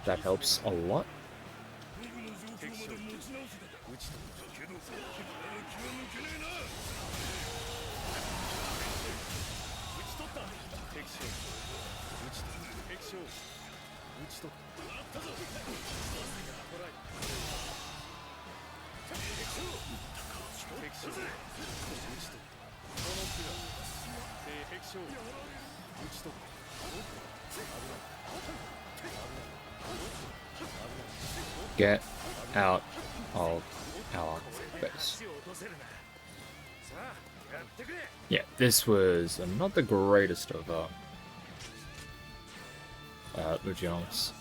F: that helps a lot. Get out of our base. Yeah, this was not the greatest of Ujong's.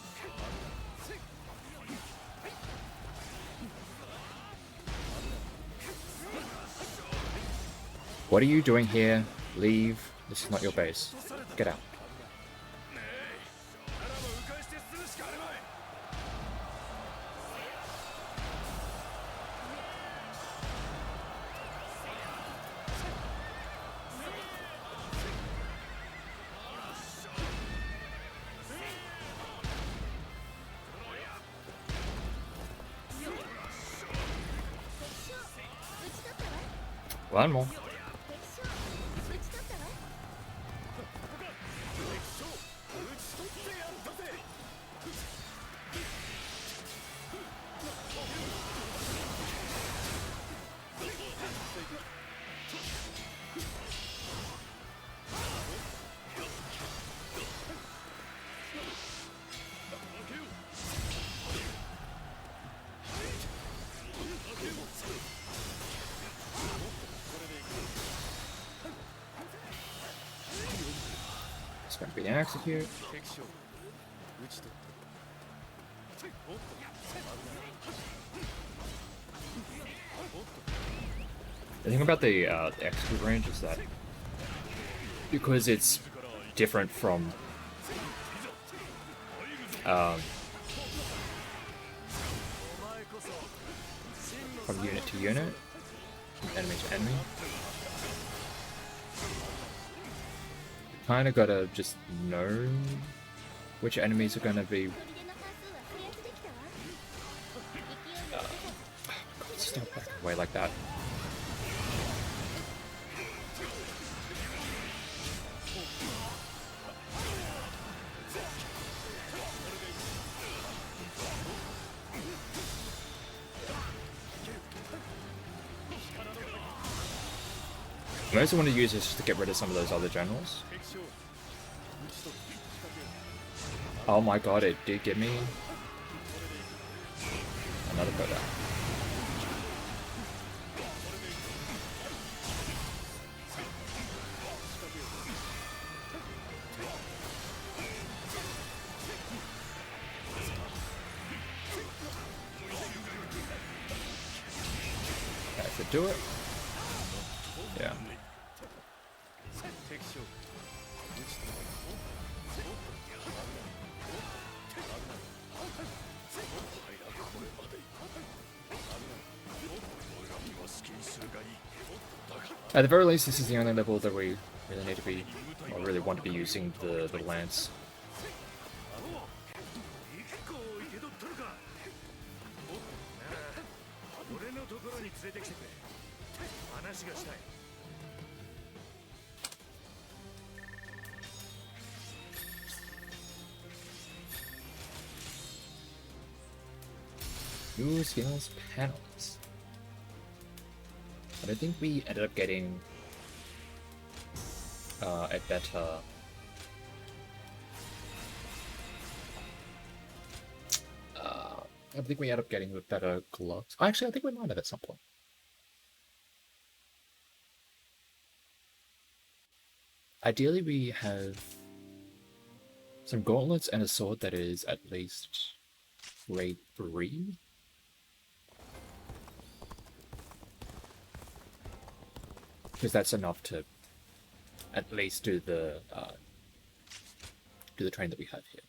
F: What are you doing here? Leave. This is not your base. Get out. One more. It's going to be an execute. The thing about the execute range is that because it's different from unit to unit, from enemy to enemy, you kind of gotta just know which enemies are gonna be. Oh my god, stop backing away like that. I also want to use this just to get rid of some of those other generals. Oh my god, it did give me another product. That should do it. Yeah. At the very least, this is the only level that we really need to be, or really want to be using the lance. New skills panels. But I think we ended up getting a better I think we ended up getting better gloves. Actually, I think we might have at some point. Ideally, we have some gauntlets and a sword that is at least grade 3. Because that's enough to at least do the train that we have here.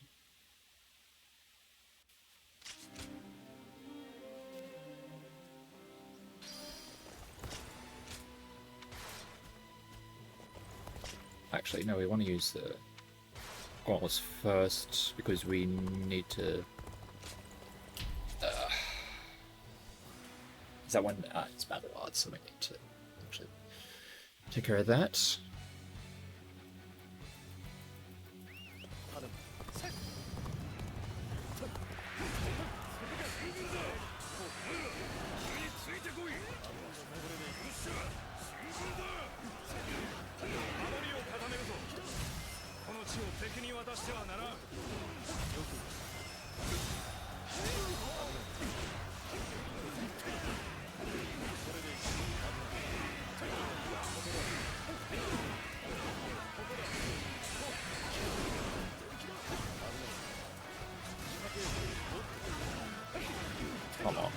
F: Actually, no, we want to use the gauntlets first because we need to. Is that one? It's battle odds, so we need to actually take care of that. Come on.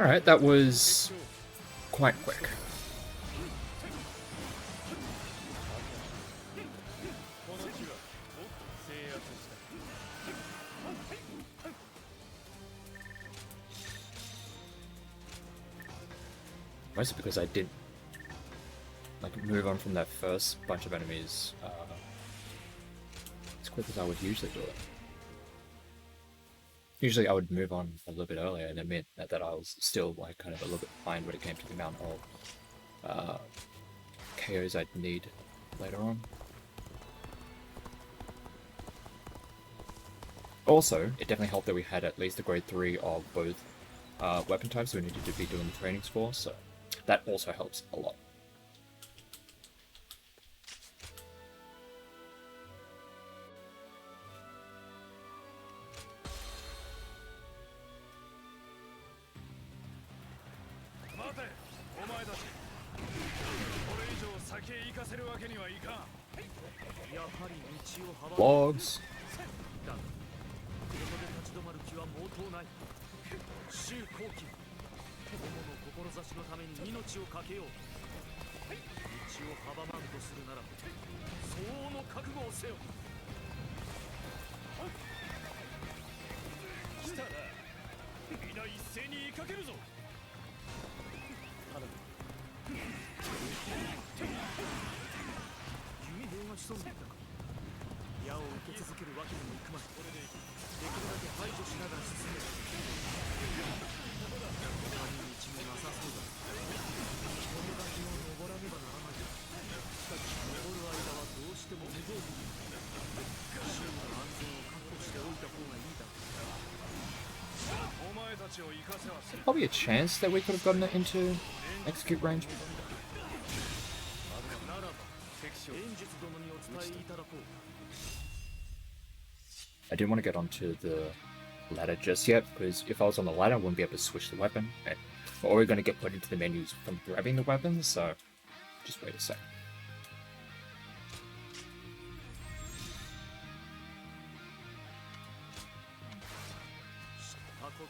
F: Alright, that was quite quick. Mostly because I didn't like move on from that first bunch of enemies as quick as I would usually do it. Usually I would move on a little bit earlier and admit that I was still like kind of a little bit behind when it came to the amount of KOs I'd need later on. Also, it definitely helped that we had at least a grade 3 of both weapon types we needed to be doing the trainings for, so that also helps a lot. Logs.
C: 志のために命を懸けよう。道を阻まんとするなら相応の覚悟をせよ。
B: 来たな。皆一斉に追いかけるぞ。
C: 弓兵が潜んでいたか。矢を受け続けるわけにもいくまい。これできるだけ排除しながら進める。他に道もなさそうだ。この崖を登らねばならない。しかし登る間はどうしても無防備に。周囲の安全を確保しておいた方がいいだろう。
B: お前たちを生かせはする。
F: Probably a chance that we could have gotten it into execute range.
C: ならば演術殿にお伝えいただこう。
F: I didn't want to get onto the ladder just yet, because if I was on the ladder I wouldn't be able to switch the weapon, and we're already going to get put into the menus from grabbing the weapons, so just wait a sec.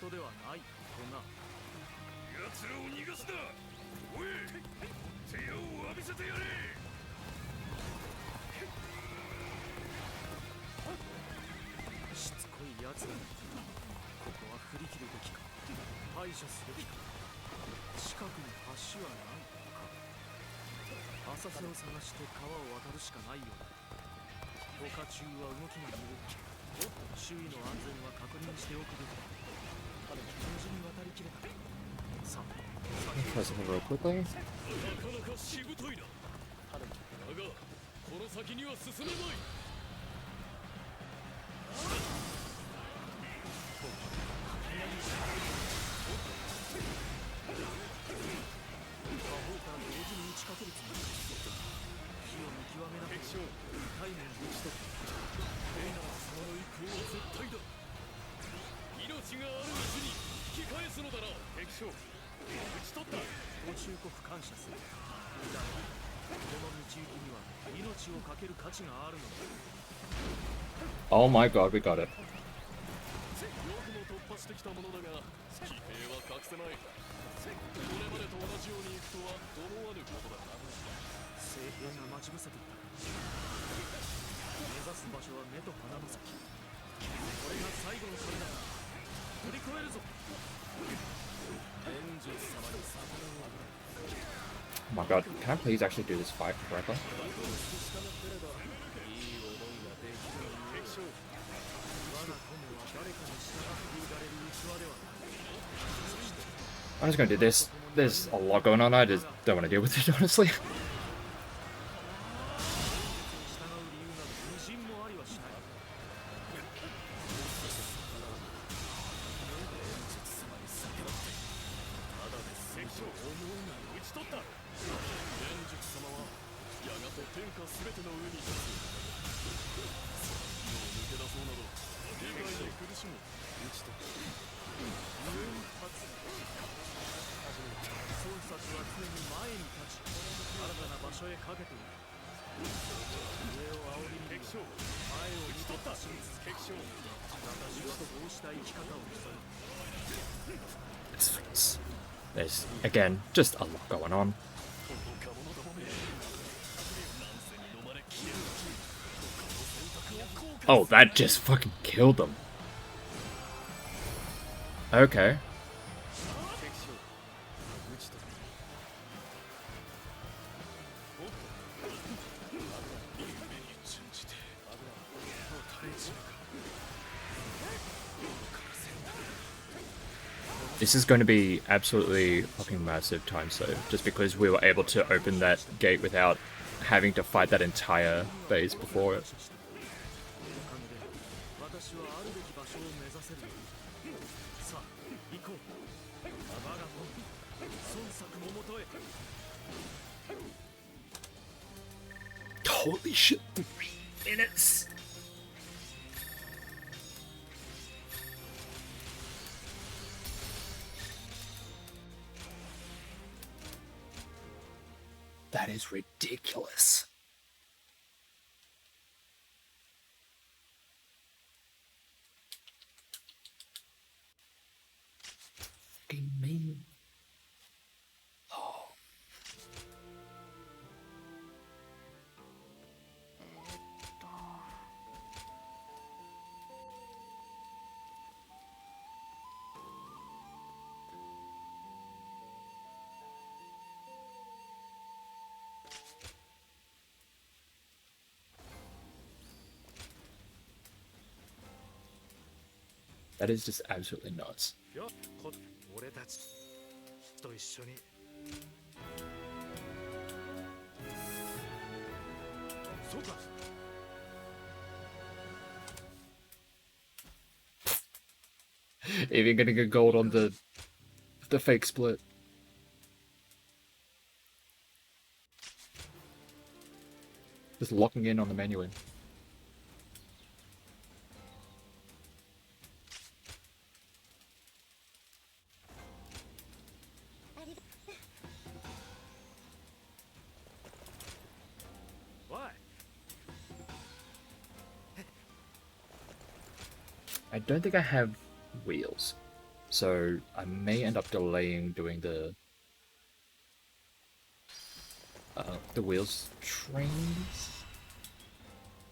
C: ことではないとな。
B: 奴らを逃がすな。おい、手を浴びせてやれ。
C: しつこい奴ら。ここは振り切るべきか、排除すべきか。近くに橋はないか。浅瀬を探して川を渡るしかないようだ。他中は動きが鈍い。周囲の安全は確認しておくべきだ。
F: Press it real quickly.
B: なかなかしぶといな。だがこの先には進めない。命があるうちに引き返すのだな。敵将、討ち取った。
C: ご忠告感謝する。だがこの道行きには命を懸ける価値があるのだ。
F: Oh my god, we got it.
B: よくも突破してきたものだが、騎兵は隠せない。これまでと同じように行くとは思わぬことだな。
C: 聖兵が待ち伏せていた。目指す場所は目と鼻の先。これが最後の壁だ。乗り越えるぞ。天寿様に逆らう。
F: Oh my god, can I please actually do this fight correctly? I'm just gonna do this. There's a lot going on, I just don't want to deal with it, honestly. gracefulness. There's, again, just a lot going on. Oh, that just fucking killed them. Okay. This is going to be absolutely fucking massive time save, just because we were able to open that gate without having to fight that entire base before it. Holy shit, 3 minutes! That is ridiculous. Fucking me. Oh. That is just absolutely nuts.
B: 俺たちと一緒にそうか
F: Even getting a gold on the fake split. Just locking in on the menuing. I don't think I have wheels, so I may end up delaying doing the wheels trains.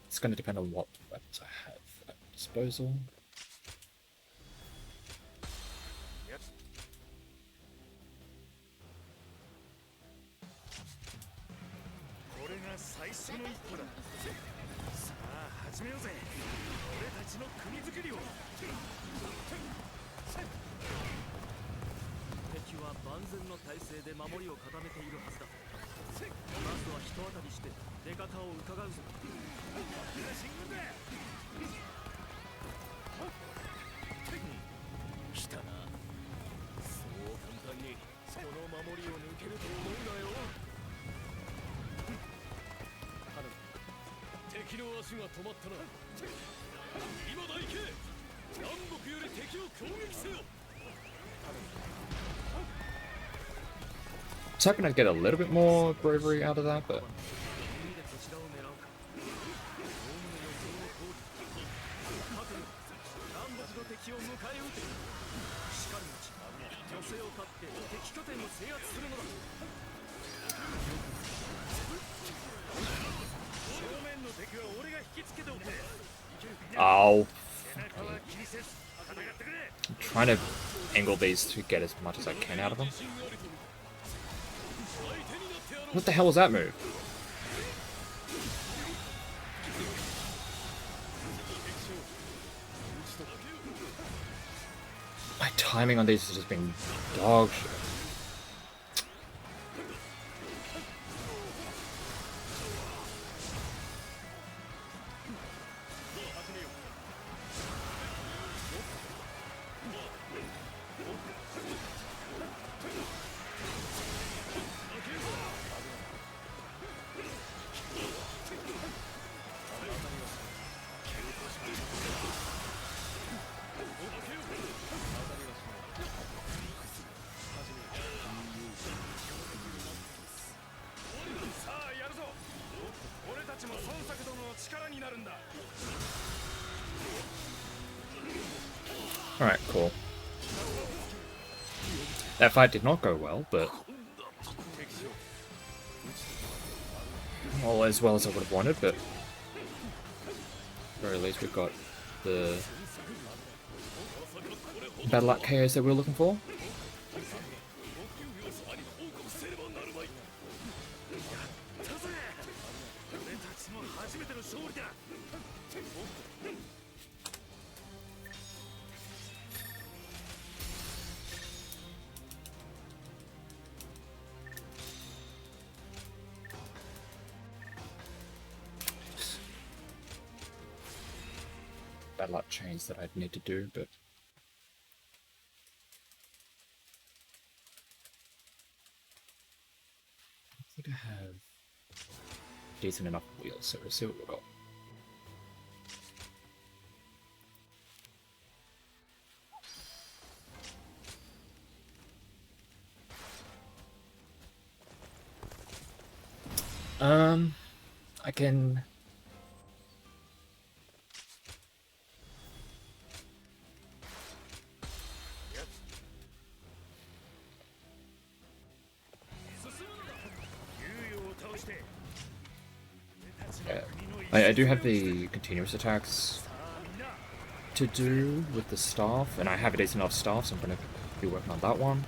F: It's going to depend on what weapons I have at disposal. I was hoping I'd get a little bit more bravery out of that, but... Oh. I'm trying to angle these to get as much as I can out of them. What the hell was that move? My timing on these has just been dog shit. Alright, cool. That fight did not go well, but well as I would have wanted, but or at least we've got the battle luck KOs that we were looking for. Bad luck chains that I'd need to do, but I think I have decent enough wheels, so we'll see what we've got. I can. Yeah, I do have the continuous attacks to do with the staff, and I have a decent enough staff, so I'm going to be working on that one.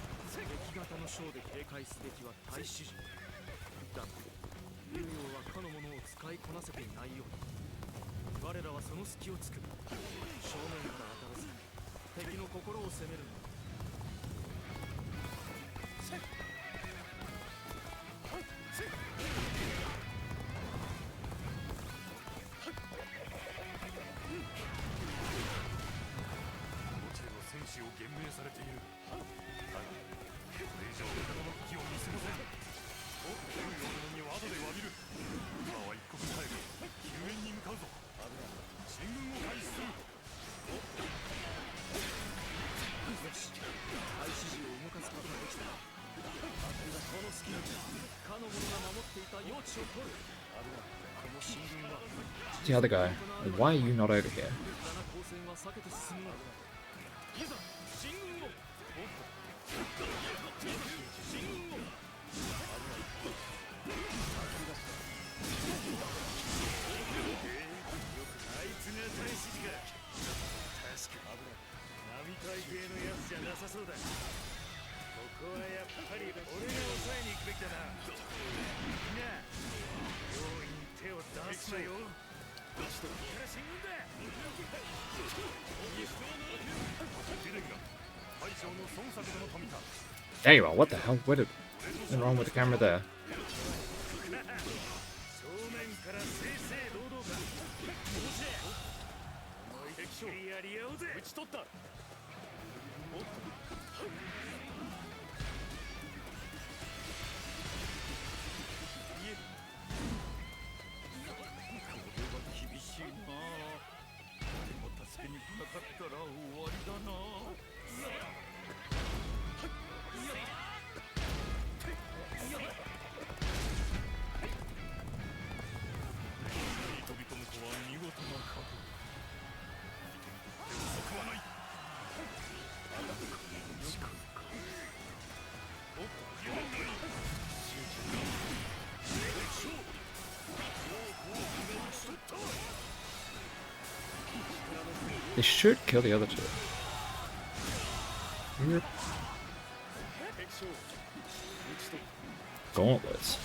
F: The other guy, why are you not over here? There you are, what the hell? What is wrong with the camera there? They should kill the other two. Weird. Gauntlets.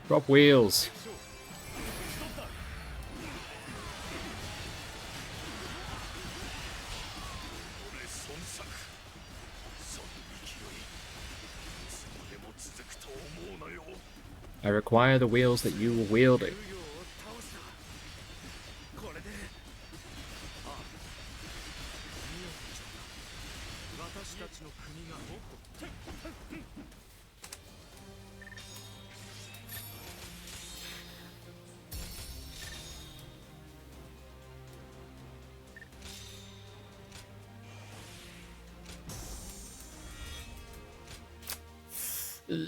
F: Drop wheels. I require the wheels that you were wielding.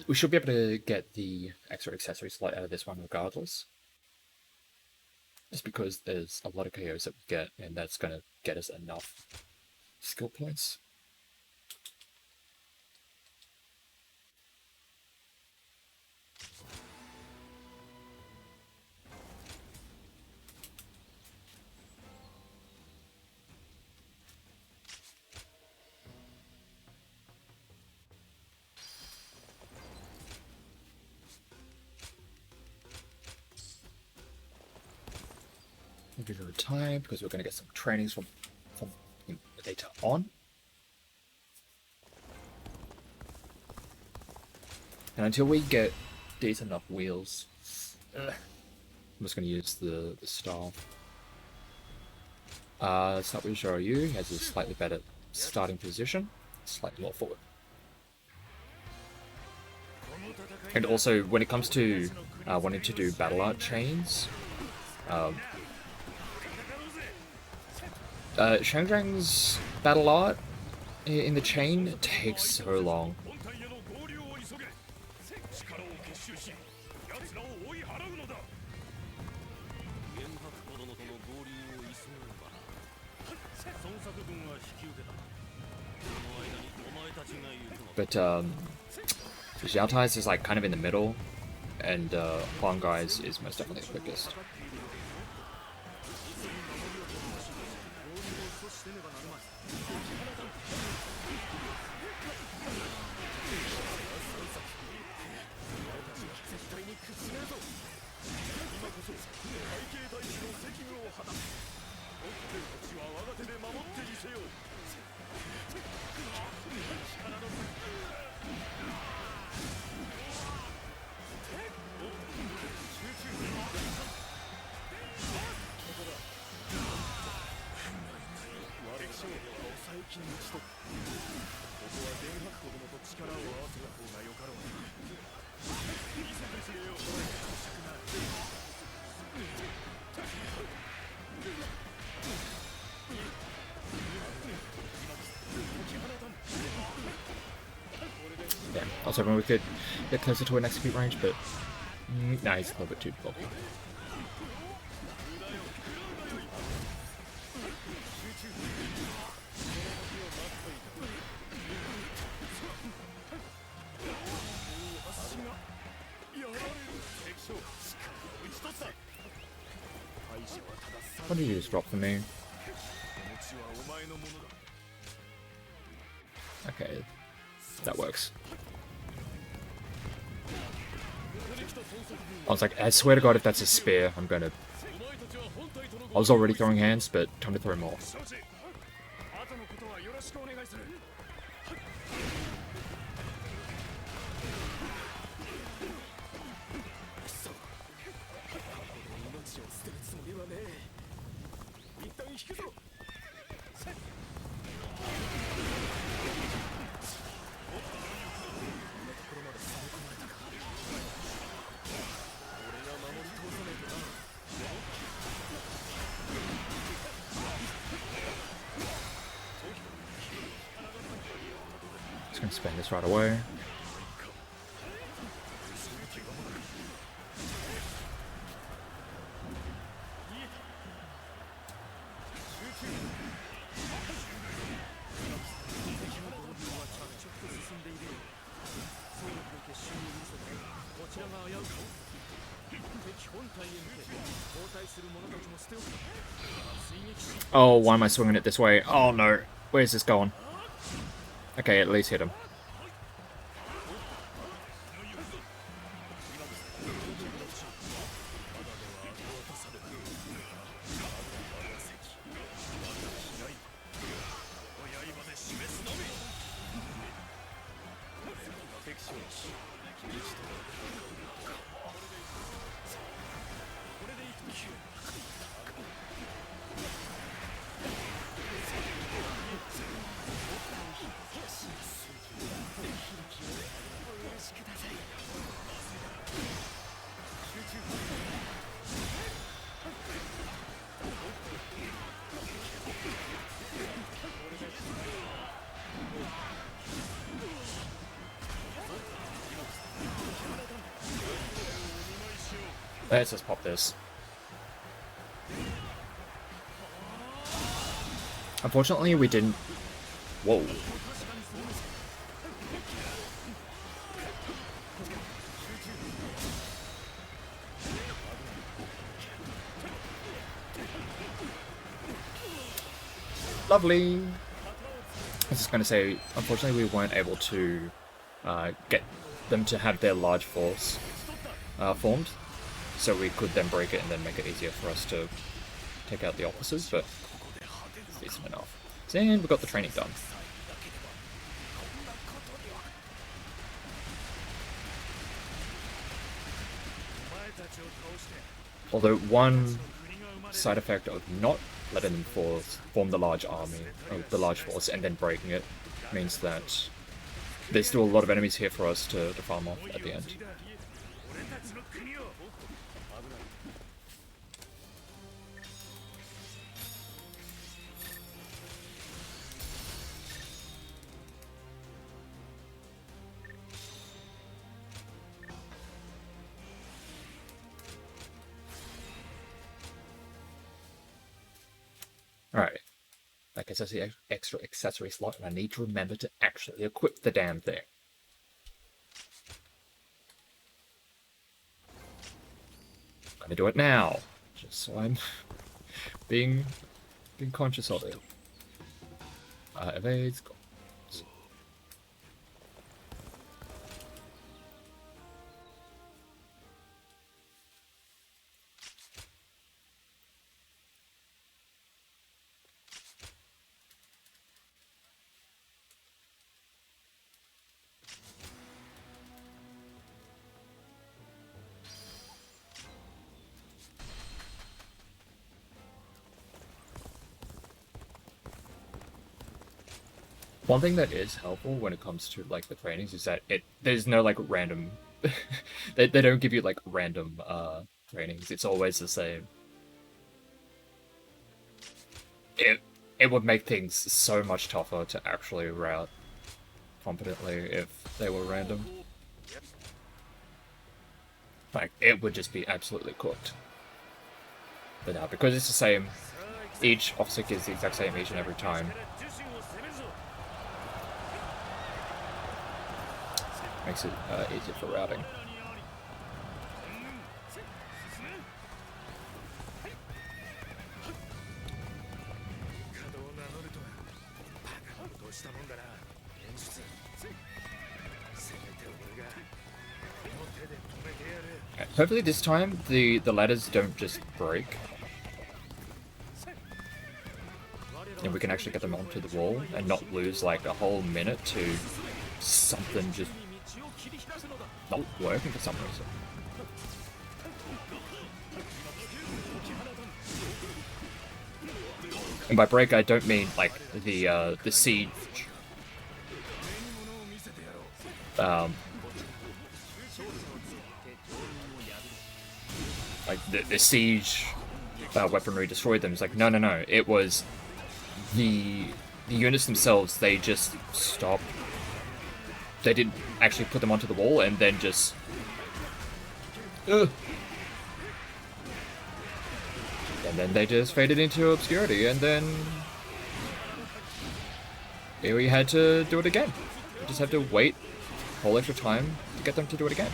F: we should be able to get the extra accessory slot out of this one regardless. Just because there's a lot of KOs that we get, and that's going to get us enough skill points. Give it time because we're going to get some trainings from later on. And until we get decent enough wheels, I'm just going to use the style. Let's start with Zhou. He has a slightly better starting position, slightly more forward. And also, when it comes to wanting to do battle art chains, Shang Zhang's battle art in the chain takes so long. But Xiao Tai's is like kind of in the middle, and Huang Gai's is most definitely the quickest. Yeah, I was hoping we could get closer to an execute range, but nah, he's a little bit too bulky. What did you just drop for me? Okay, that works. I was like, I swear to God, if that's a spear, I'm gonna... I was already throwing hands, but time to throw more. Just gonna spend this right away. Oh, why am I swinging it this way? Oh no, where's this going? Okay, at least hit him. Let's just pop this. Unfortunately, we didn't... Whoa. Lovely. I was just going to say, unfortunately, we weren't able to get them to have their large force formed, so we could then break it and then make it easier for us to take out the officers, but it's decent enough. And we got the training done. Although one side effect of not letting them form the large army, or the large force, and then breaking it, means that there's still a lot of enemies here for us to farm off at the end. Alright, that gets us the extra accessory slot, and I need to remember to actually equip the damn thing. I'm gonna do it now, just so I'm being conscious of it. Evades, one thing that is helpful when it comes to like the trainings is that there's no like random they don't give you like random trainings. It's always the same. It would make things so much tougher to actually route competently if they were random. Like it would just be absolutely cooked. But now because it's the same, each officer gets the exact same each and every time. Makes it easier for routing. Hopefully this time the ladders don't just break. And we can actually get them onto the wall and not lose like a whole minute to something just not working for some reason. And by break I don't mean like the siege. Like the siege weaponry destroyed them. It's like no. It was the units themselves. They just stopped. They didn't actually put them onto the wall and then just... And then they just faded into obscurity, and then... here we had to do it again. We just had to wait a whole extra time to get them to do it again.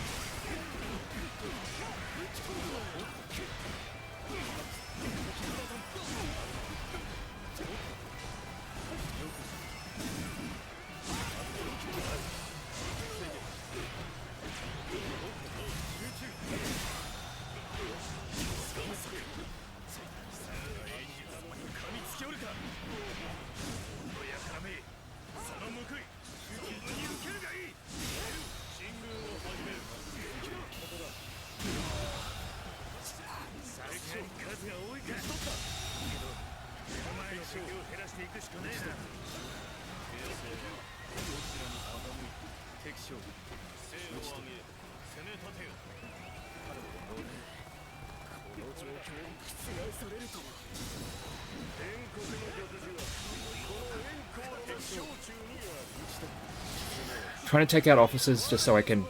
F: Trying to take out officers just so I can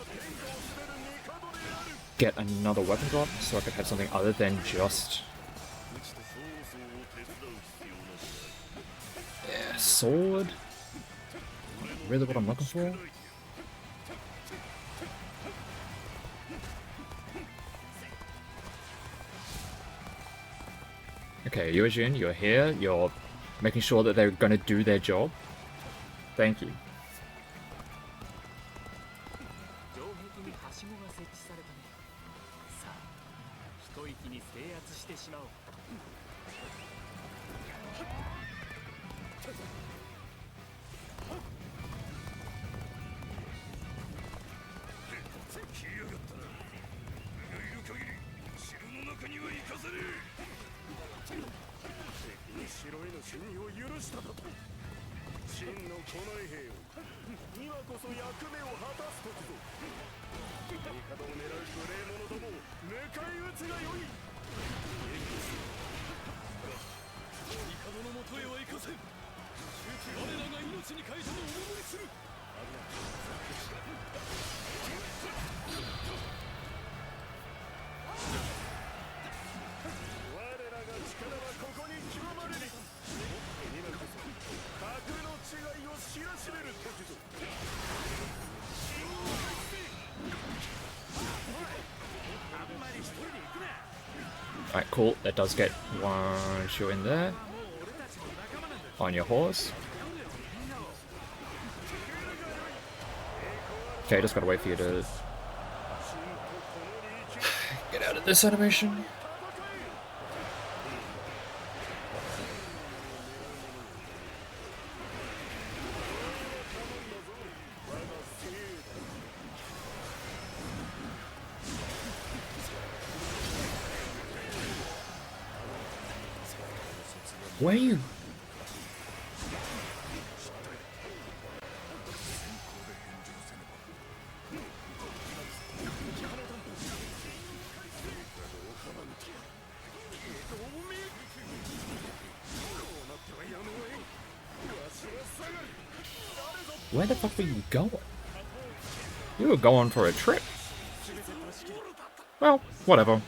F: get another weapon drop so I could have something other than just... Yeah, sword. Really what I'm looking for? Okay, Yuejin, you're here. You're making sure that they're gonna do their job. Thank you.
C: 城壁にはしごが設置されたね。さあ、一息に制圧してしまおう。
B: 来やがったな。俺がいる限り城の中には行かせねえ。敵に城への侵入を許しただと。真の近衛兵よ、今こそ役目を果たす時ぞ。帝を狙う無礼者どもを迎え撃つがよい。帝のもとへは行かせん。我らが命に代えてもお守りする。我らが力はここに極まれり。今こそ格の違いを知らしめる時ぞ。あんまり一人で行くな。
F: Alright, cool. That does get one shot in there. On your horse. Okay, just gotta wait for you to get out of this animation. Where are you? Where the fuck were you going? You were going for a trip. Well, whatever.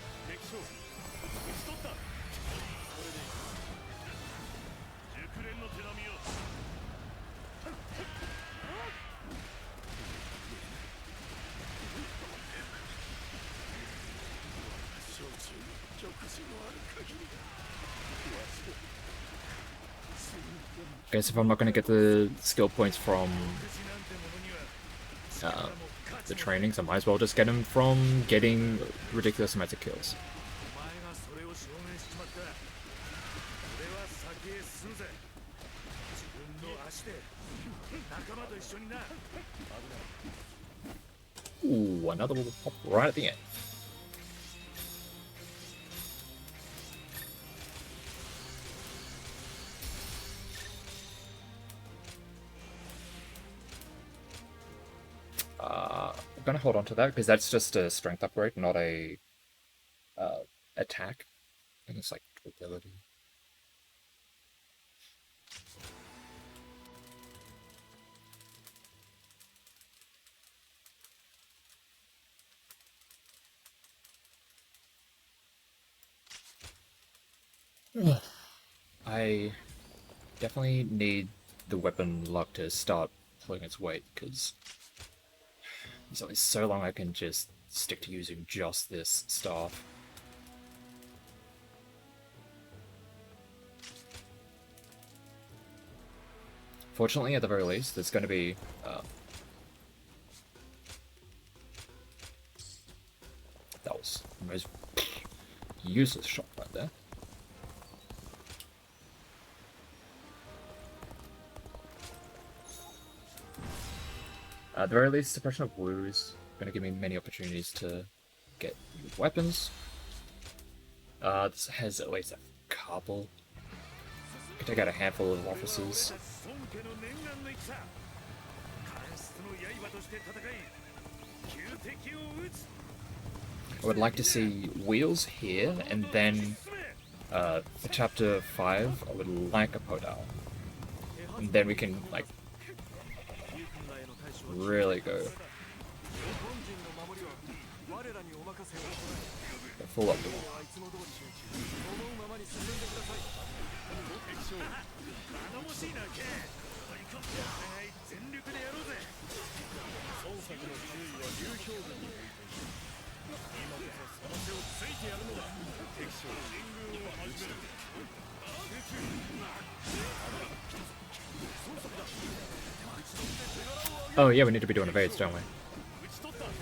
F: Guess if I'm not going to get the skill points from the trainings, I might as well just get them from getting ridiculous amounts of kills. Ooh, another will pop right at the end. I'm gonna hold on to that because that's just a strength upgrade, not a attack. I think it's like ability. I definitely need the weapon luck to start pulling its weight because there's only so long I can just stick to using just this staff. Fortunately, at the very least, there's going to be that was the most useless shot right there. At the very least, suppression of Wu is going to give me many opportunities to get new weapons. This has at least a couple. I can take out a handful of officers. I would like to see wheels here, and then for chapter 5, I would like a Podal. And then we can, like, really go The full up.
C: いつも通り思うままに進んでください。敵将
B: 頼もしいなケイ。お互い全力でやろうぜ。
C: 孫作の注意は流氷軍に置いている。今こそその手をついてやるのだ。敵将進軍を始める。集中。孫作だ。打ち取って手柄を上げる。
F: Oh yeah, we need to be doing evades, don't we?
C: 打ち取った。孫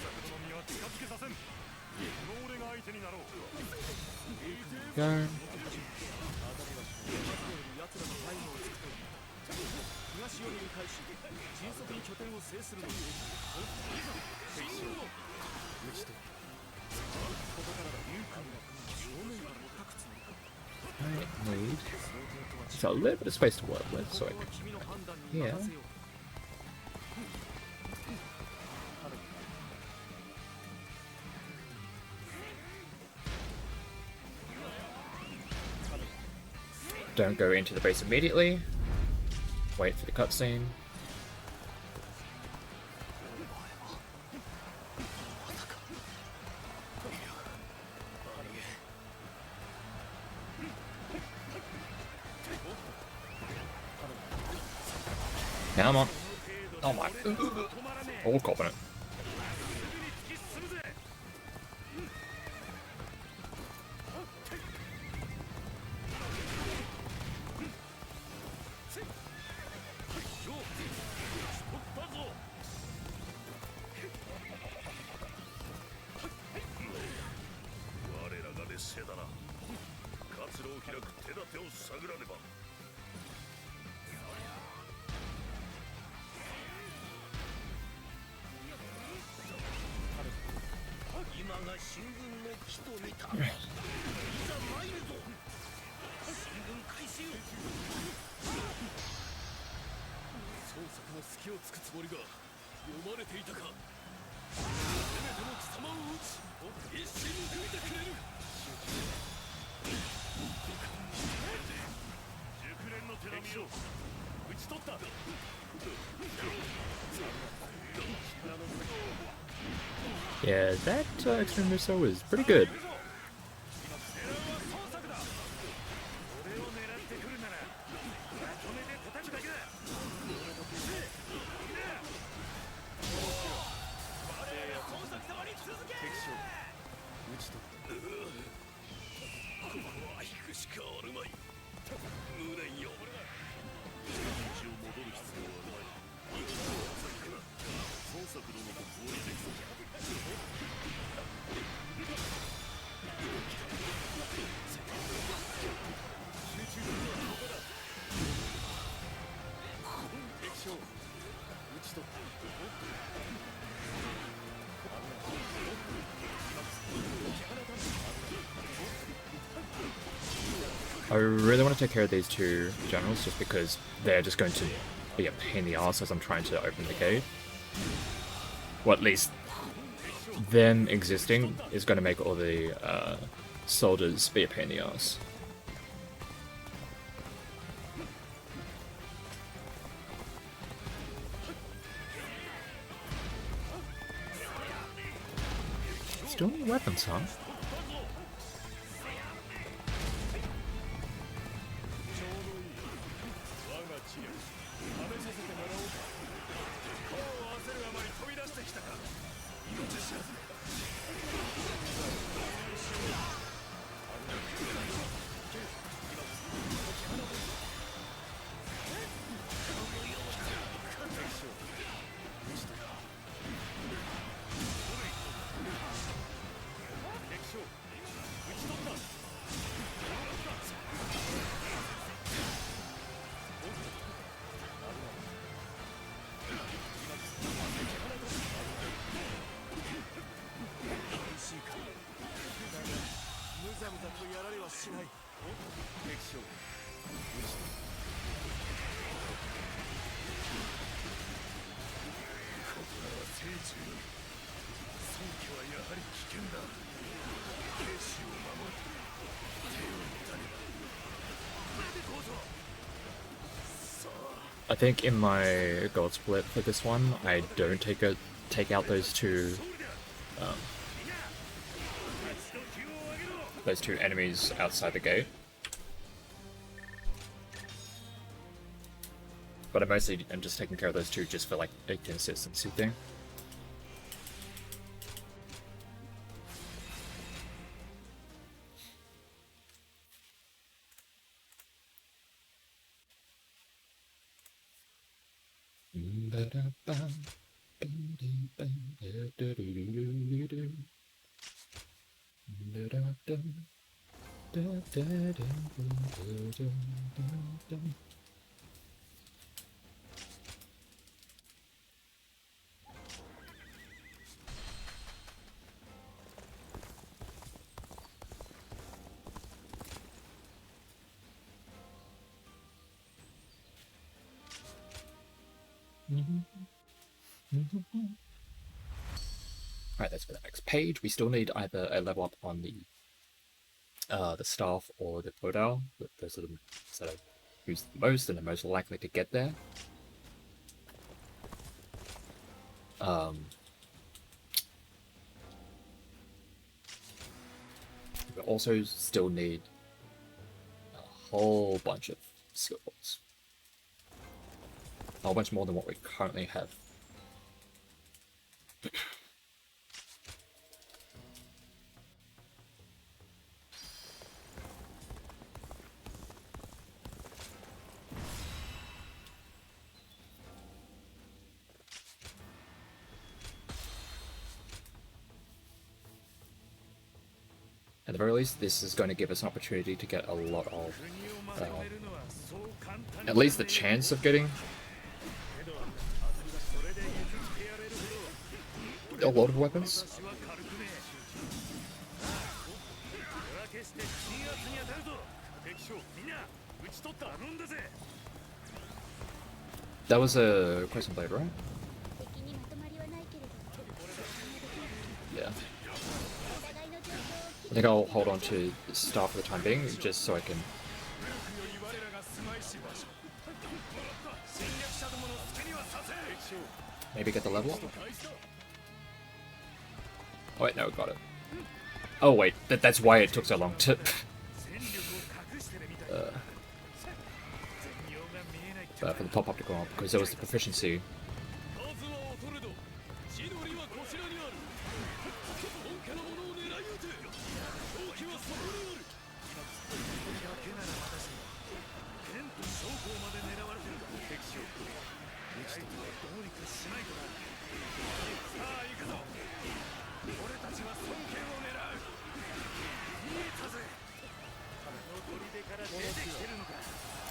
C: 作の身は近づけさせん。この俺が相手になろう。
F: Go.
C: 東寄りに返し、迅速に拠点を制するのだ。敵将打ち取った。ここからだ。正面から叩くつもりか。
F: I need just a little bit of space to work with, so I
C: 君の判断に
F: can.
C: 任せよう。
F: Don't go into the base immediately. Wait for the cutscene. Come on. Oh my. All confident. Yeah, that extra Muso is pretty good. I really want to take care of these two generals just because they're just going to be a pain in the ass as I'm trying to open the gate. Well, at least them existing is going to make all the soldiers be a pain in the ass. Still no weapons, huh? I think in my gold split for this one, I don't take a take out those two enemies outside the gate. But I'm just taking care of those two just for like a consistency thing. Alright, that's for the next page. We still need either a level up on the staff or the Bodao. Those are the that are used the most and are most likely to get there. We also still need a whole bunch of skill points. A whole bunch more than what we currently have. At the very least, this is going to give us an opportunity to get a lot of, at least the chance of getting a lot of weapons. That was a Crescent Blade, right? Yeah. I think I'll hold on to the staff for the time being, just so I can... maybe get the level up? Oh wait, no, got it. Oh wait, that's why it took so long to... for the pop-up to go up, because there was the proficiency.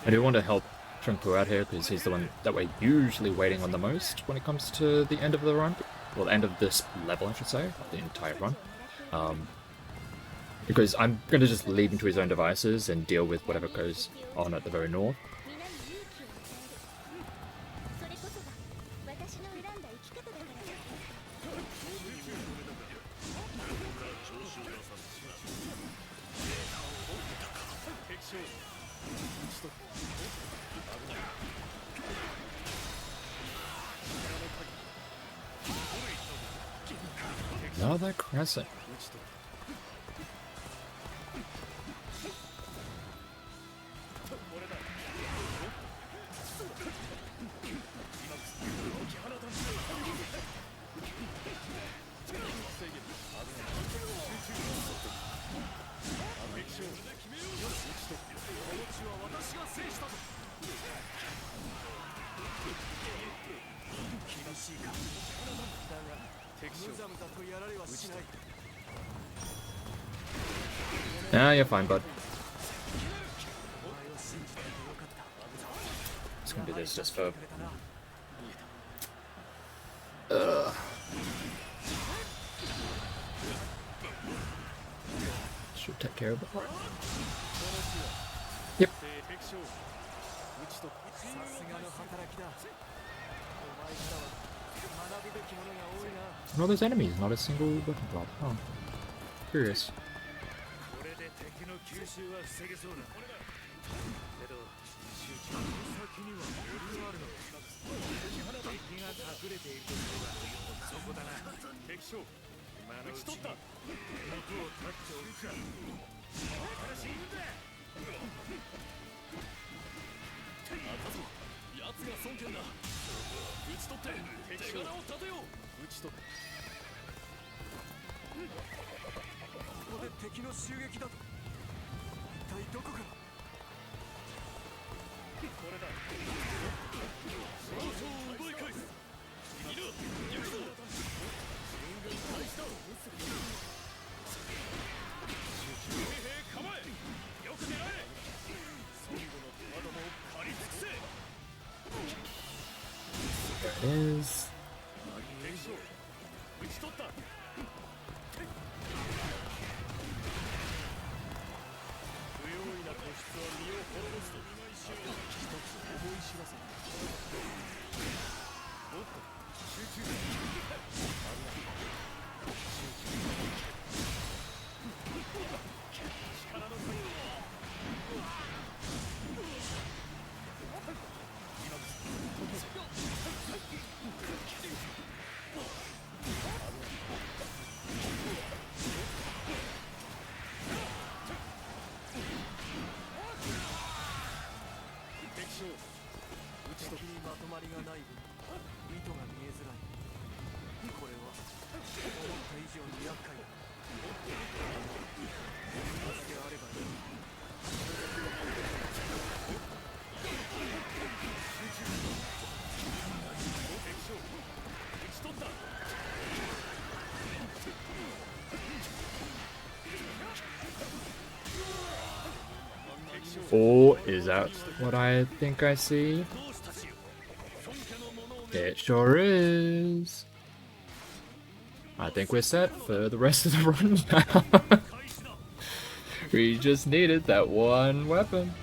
F: I do want to help Trunku out here because he's the one that we're usually waiting on the most when it comes to the end of the run. Well, the end of this level, I should say, of the entire run. Because I'm going to just leave him to his own devices and deal with whatever goes on at the very north. Another crescent. Nah, you're fine, bud. Just gonna do this just for... Should take care of it. Yep. No, there's enemies, not a single weapon drop. Oh. Curious.
B: 将今のうちに元を断っておるか。新しいんだ。
C: 奴が孫権だ。討ち取って手柄を立てよう。
B: 討ち取っ
C: ここで敵の襲撃だと。一体どこから。
B: これだ。
C: 少々奪い返す。いる行くぞ。援軍開始だ。
B: 兵構え。よく狙え。孫悟の手どもを借り尽くせ。
F: There it is.
B: 敵将討ち取った。不用意な突出は身を滅ぼすと。一つ思い知らせ。おっと集中。ありがとう。集中。力の限り。今こ敵将撃ち取りにまとまりがない分意図が見えづらい。これは思った以上に厄介だ。助けあればいい。敵将撃ち取った。
F: Oh, is that what I think I see? It sure is. I think we're set for the rest of the run now. We just needed that one weapon.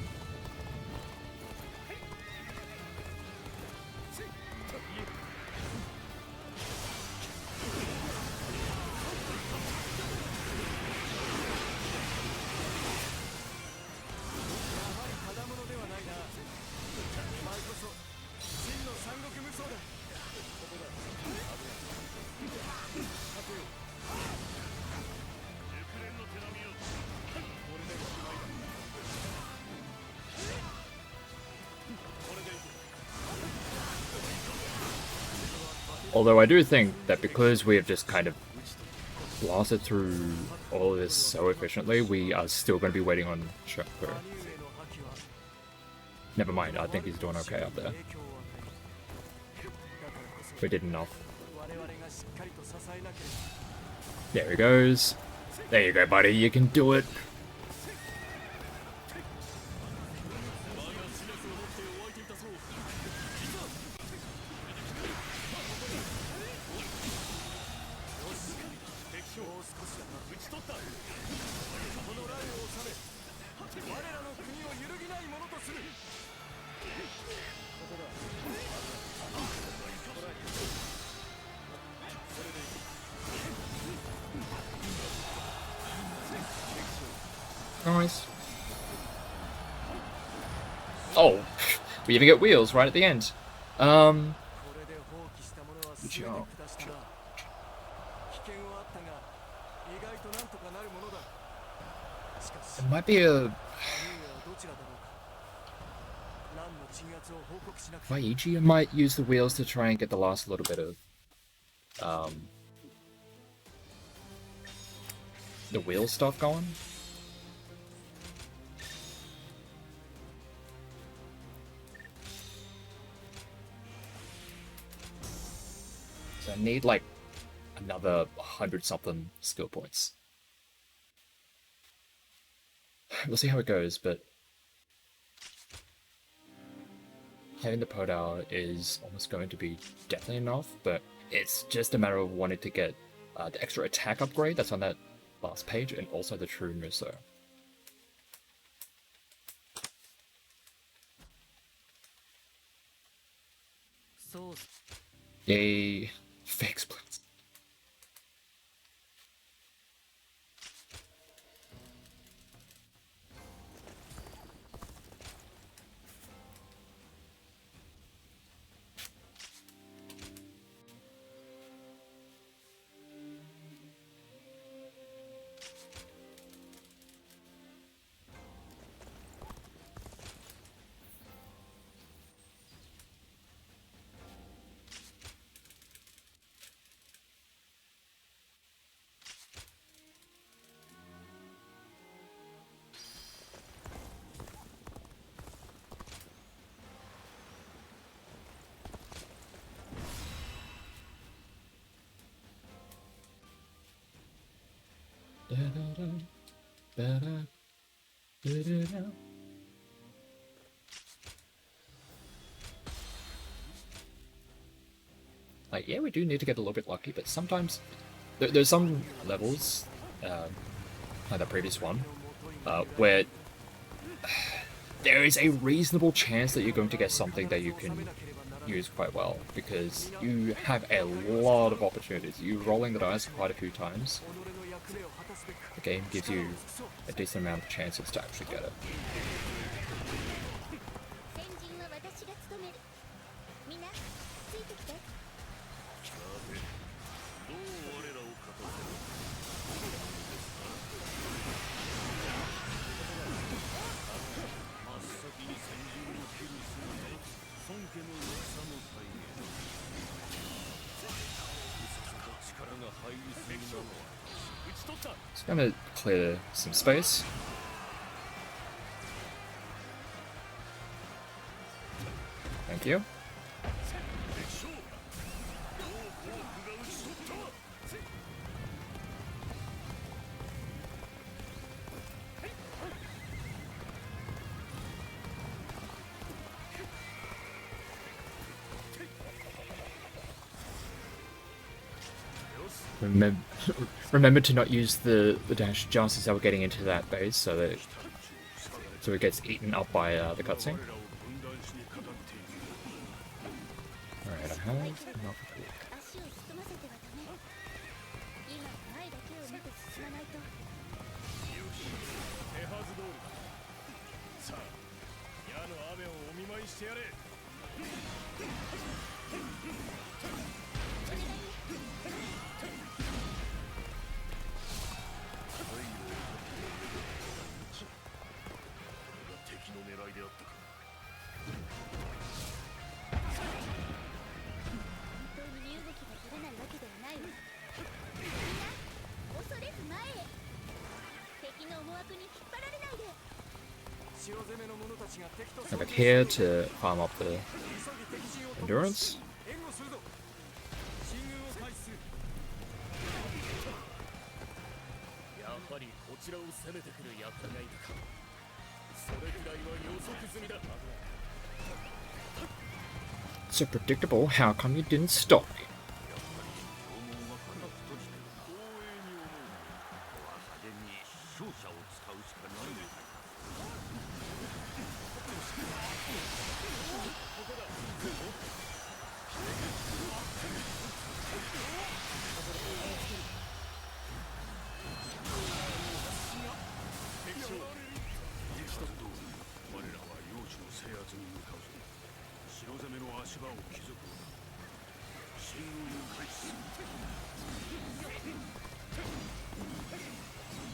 F: Although I do think that because we have just kind of blasted through all of this so efficiently, we are still going to be waiting on Shoko. Never mind, I think he's doing okay up there. We did enough. There he goes. There you go, buddy, you can do it. Nice. Oh, we even get wheels right at the end. It might be a Waiji might use the wheels to try and get the last little bit of the wheel stuff going. So I need like another 100-something skill points. We'll see how it goes, but having the Podal is almost going to be definitely enough, but it's just a matter of wanting to get the extra attack upgrade that's on that last page, and also the true Muso. Yay, fake splits. Like, yeah, we do need to get a little bit lucky, but sometimes there's some levels, like the previous one, where there is a reasonable chance that you're going to get something that you can use quite well, because you have a lot of opportunities. You're rolling the dice quite a few times. The game gives you a decent amount of chances to actually get it.
G: 先陣は私が務める。みんなついてきて。
B: どう我らを勝たせる真っ先に先陣を切る姿孫家の戦の体現うささか力が入りすぎなのは打ち取った
F: Just gonna clear some space. Thank you.
B: 敵将両フォークが打ち取った
F: Remember, remember to not use the dash just as they were getting into that base, so that it gets eaten up by the cutscene.
B: 我らを分断しにかかっている
F: Alright, I have enough of it.
G: 足をすくませてはダメ。今は前だけを見て進まないと。
B: よし手はず通りださあ矢の雨をお見舞いしてやれ 敵の狙いであったか
G: 本当に身動きが取れないわけではないわ。みんな恐れず前へ。敵の思惑に引っ張られないで。
F: Come back here to farm up the endurance.
C: やはりこちらを攻めてくる輩がいたかそれくらいは予測済みだ
F: So predictable, how come you didn't stop me?
B: 光に勝者を使うしかないのだ 我らは領地の制圧に向かうぞ城攻めの足場を築くのだ進軍を開始する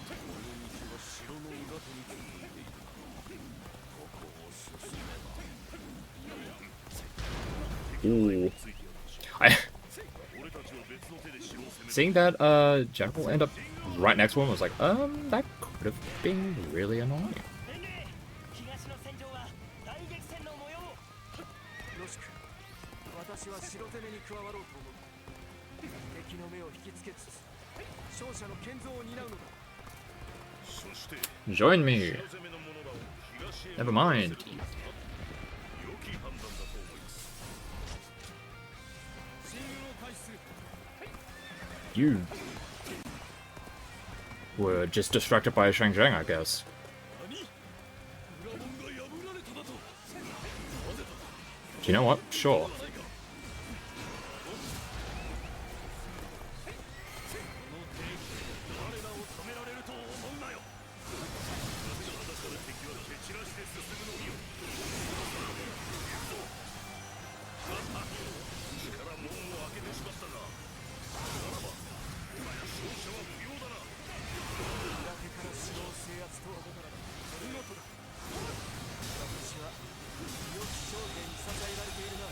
B: この道は城の裏手に続いているここを進めば
F: Ooh. I
B: 俺たちは別の手で城を攻め
F: seeing that general end up right next to him was like, that could have been really annoying.
E: 伝令東の戦場は大激戦の模様
C: よしく私は城攻めに加わろうと思う敵の目を引きつけつつ勝者の建造を担うのだ
B: そして
F: Join me.
B: 城攻めの者らを東へ
F: Never mind.
B: 良き判断だと思います
C: 進軍を開始する
F: You were just distracted by Shang Zheng, I guess.
B: 何裏門が破られただと
F: Do you know what? Sure.
B: 我らを止められると思うなよ私の裸から敵は蹴散らして進むのみよ力門を開けてしまったがならば今や勝者は不要だな
C: 裏手から城を制圧とは見事だ私は良き将兵に支えられているな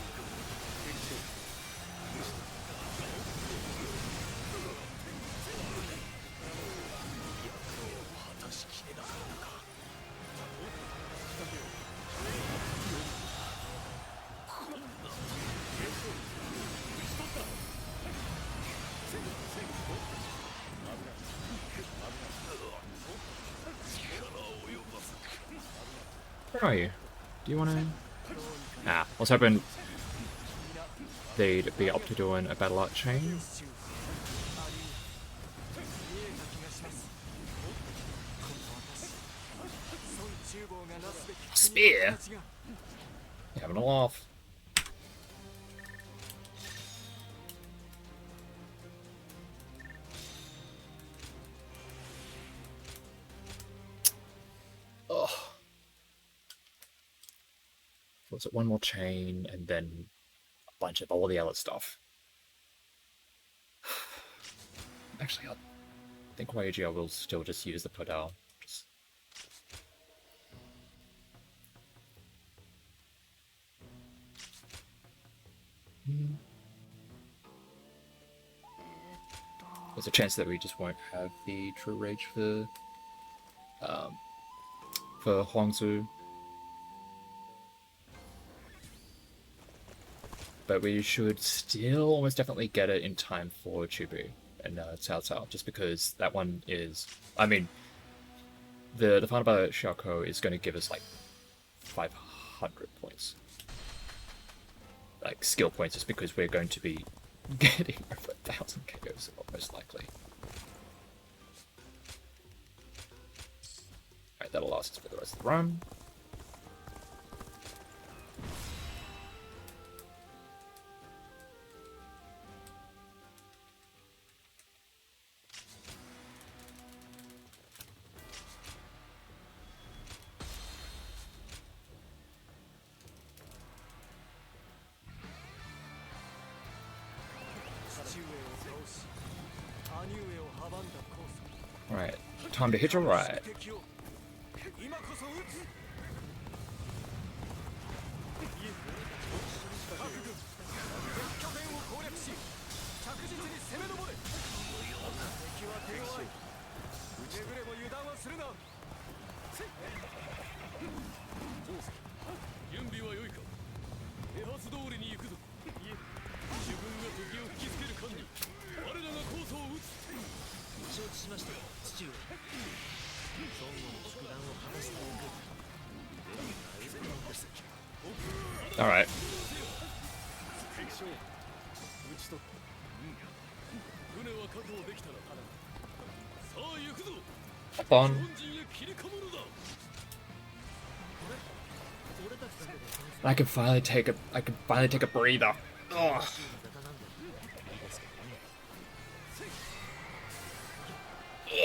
F: Where are you? Do you want to? Nah, I was hoping they'd be up to doing a battle art chain. Spear? You having a laugh? Ugh. Was it one more chain and then a bunch of all the other stuff? Actually, I think YGL will still just use the Podal. Just... There's a chance that we just won't have the True Rage for Huangzu. But we should still almost definitely get it in time for Chubu and Cao Cao, just because that one is... I mean, the fun about Xiaoko is going to give us like 500 points. Like skill points, just because we're going to be getting over 1,000 KOs most likely. Alright, that'll last us for the rest of the run. Alright, time to hitch a ride. Alright. Hop on. I can finally take a breather. Ugh.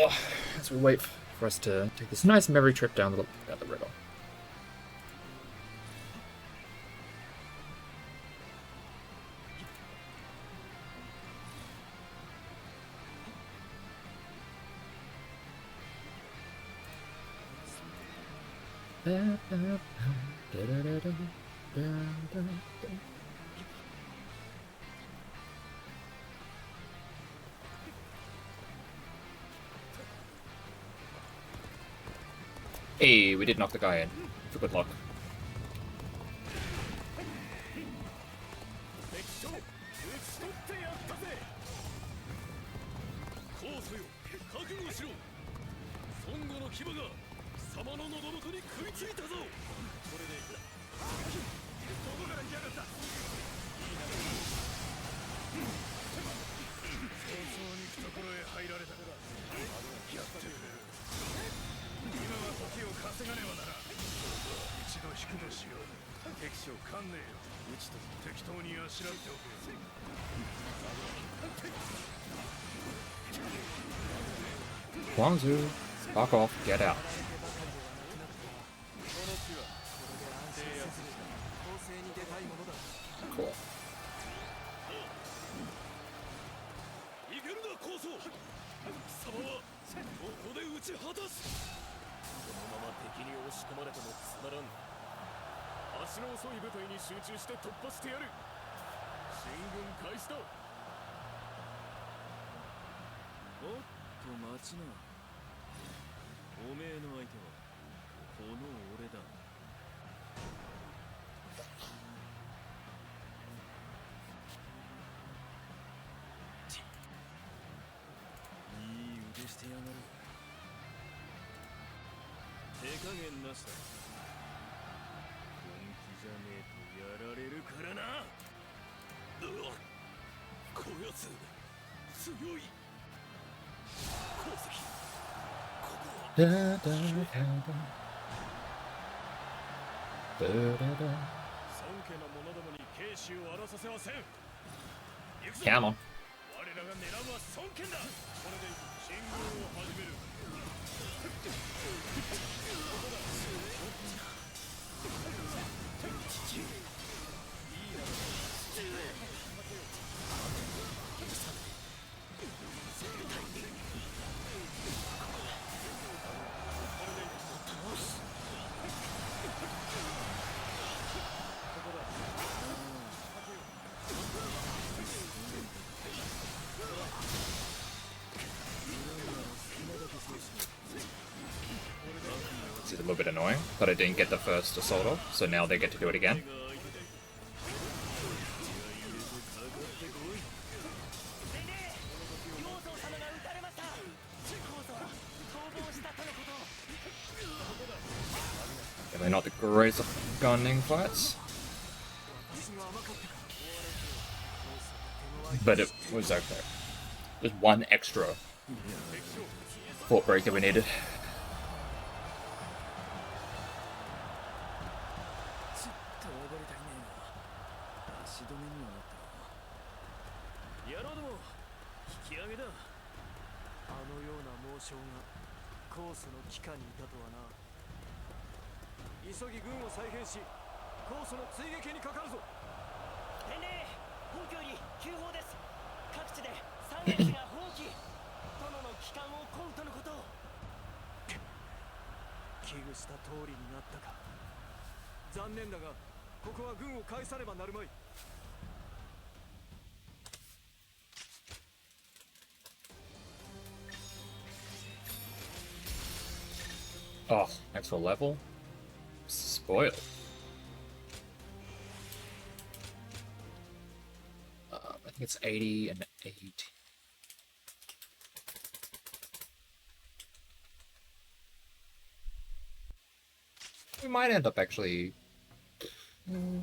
F: Ugh. As we wait for us to take this nice merry trip down the river. Hey, we did knock the guy in. For good luck. Guangzhou, fuck off, get out. Cool.
B: つ強い鉱石ここは
F: だだだだだだだ
B: 尊家の者どもに慶州を荒らさせはせん。行くぞ。
F: Come on.
B: 我らが狙うは孫権だ。これで進軍を始める。
F: This is a little bit annoying, but I didn't get the first assault off, so now they get to do it again.
E: でね教祖様が撃たれました。教祖は逃亡したとのこと。
F: Yeah, they're not the greatest of gunning fights, but it was okay. Just one extra fort break that we needed.
C: ちっと暴れたいねえが足止めにはなったな。野郎ども引き上げだ。あのような猛将がコースの機関にいたとはな。急ぎ軍を再編しコースの追撃にかかるぞ。
E: でね本拠より急報です。各地で三撃が放棄。殿の機関をコンとのこと。
C: 危惧した通りになったか。残念だがここは軍を返さねばなるまい。
F: Oh, extra level? Spoiled. I think it's 80 and 80. We might end up actually... Yeah.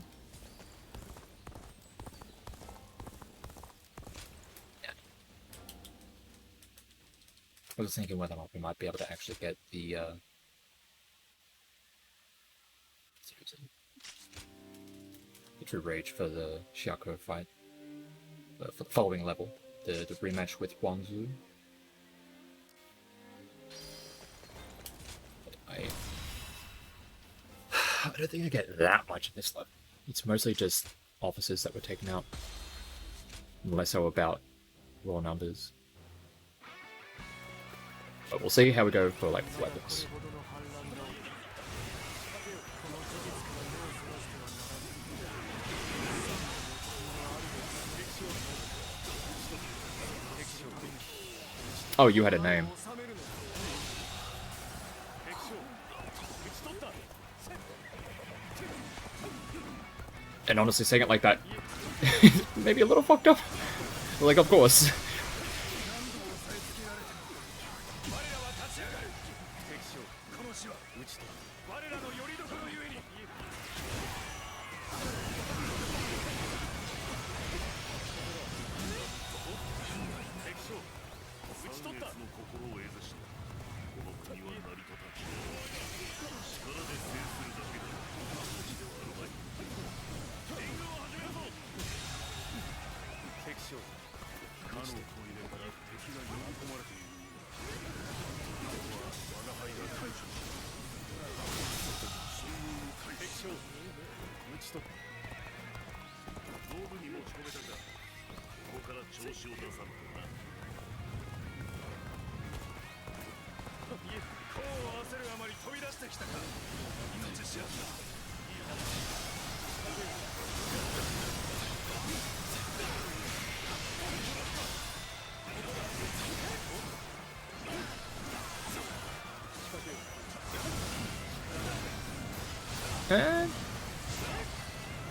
F: I was thinking whether or not we might be able to actually get the true rage for the Xiako fight for the following level, the rematch with Guangzhou. But I don't think I get that much in this level. It's mostly just officers that were taken out, less so about raw numbers. But we'll see how we go for like weapons. Oh, you had a name. And honestly, saying it like that, maybe a little fucked up. Like, of course.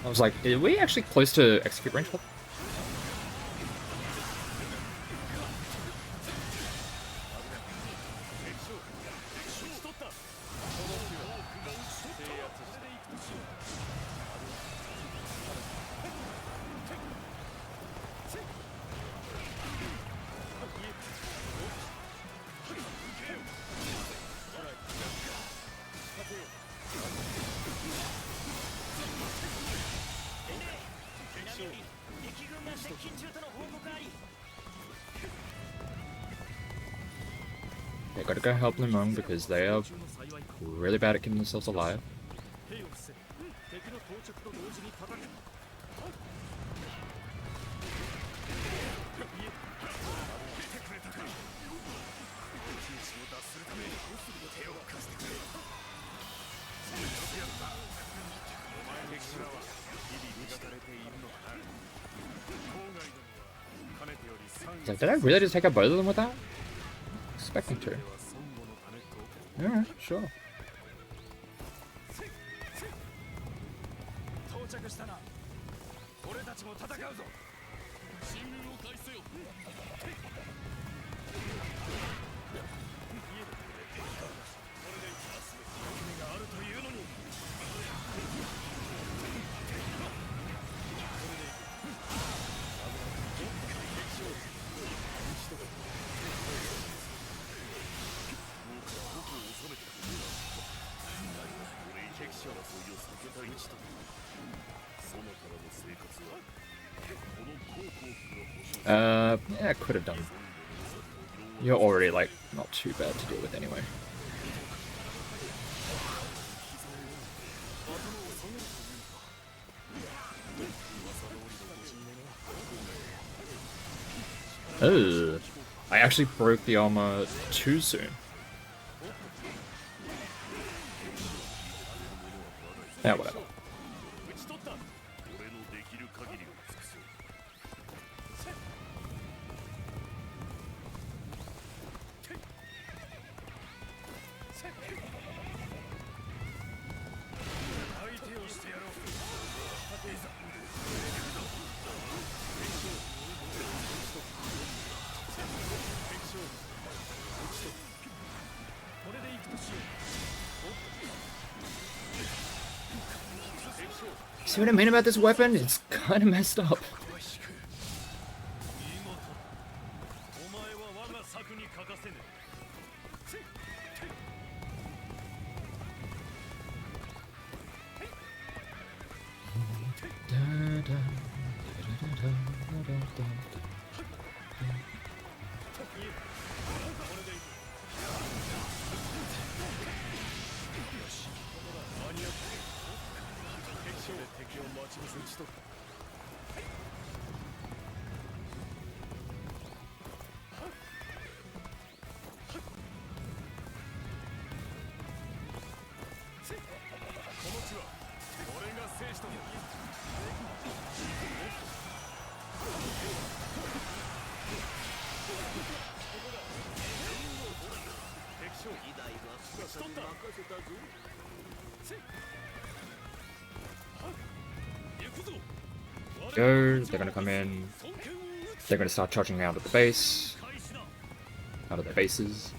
F: I was like, are we actually close to execute range? Yeah, gotta go help Limon because they are really bad at keeping themselves alive.
C: 兵を伏せ敵の到着と同時に叩く
F: It's like, did I really just take out both of them with that? Expecting to. Alright, sure.
C: 到着したな俺たちも戦うぞ進軍を開始せよがあるというのに
F: Yeah, I could have done. You're already, like, not too bad to deal with anyway. Oh, I actually broke the armor too soon. Yeah, whatever. See what I mean about this weapon? It's kind of messed up. Go, they're gonna come in. They're gonna start charging out of the base. Out of their bases.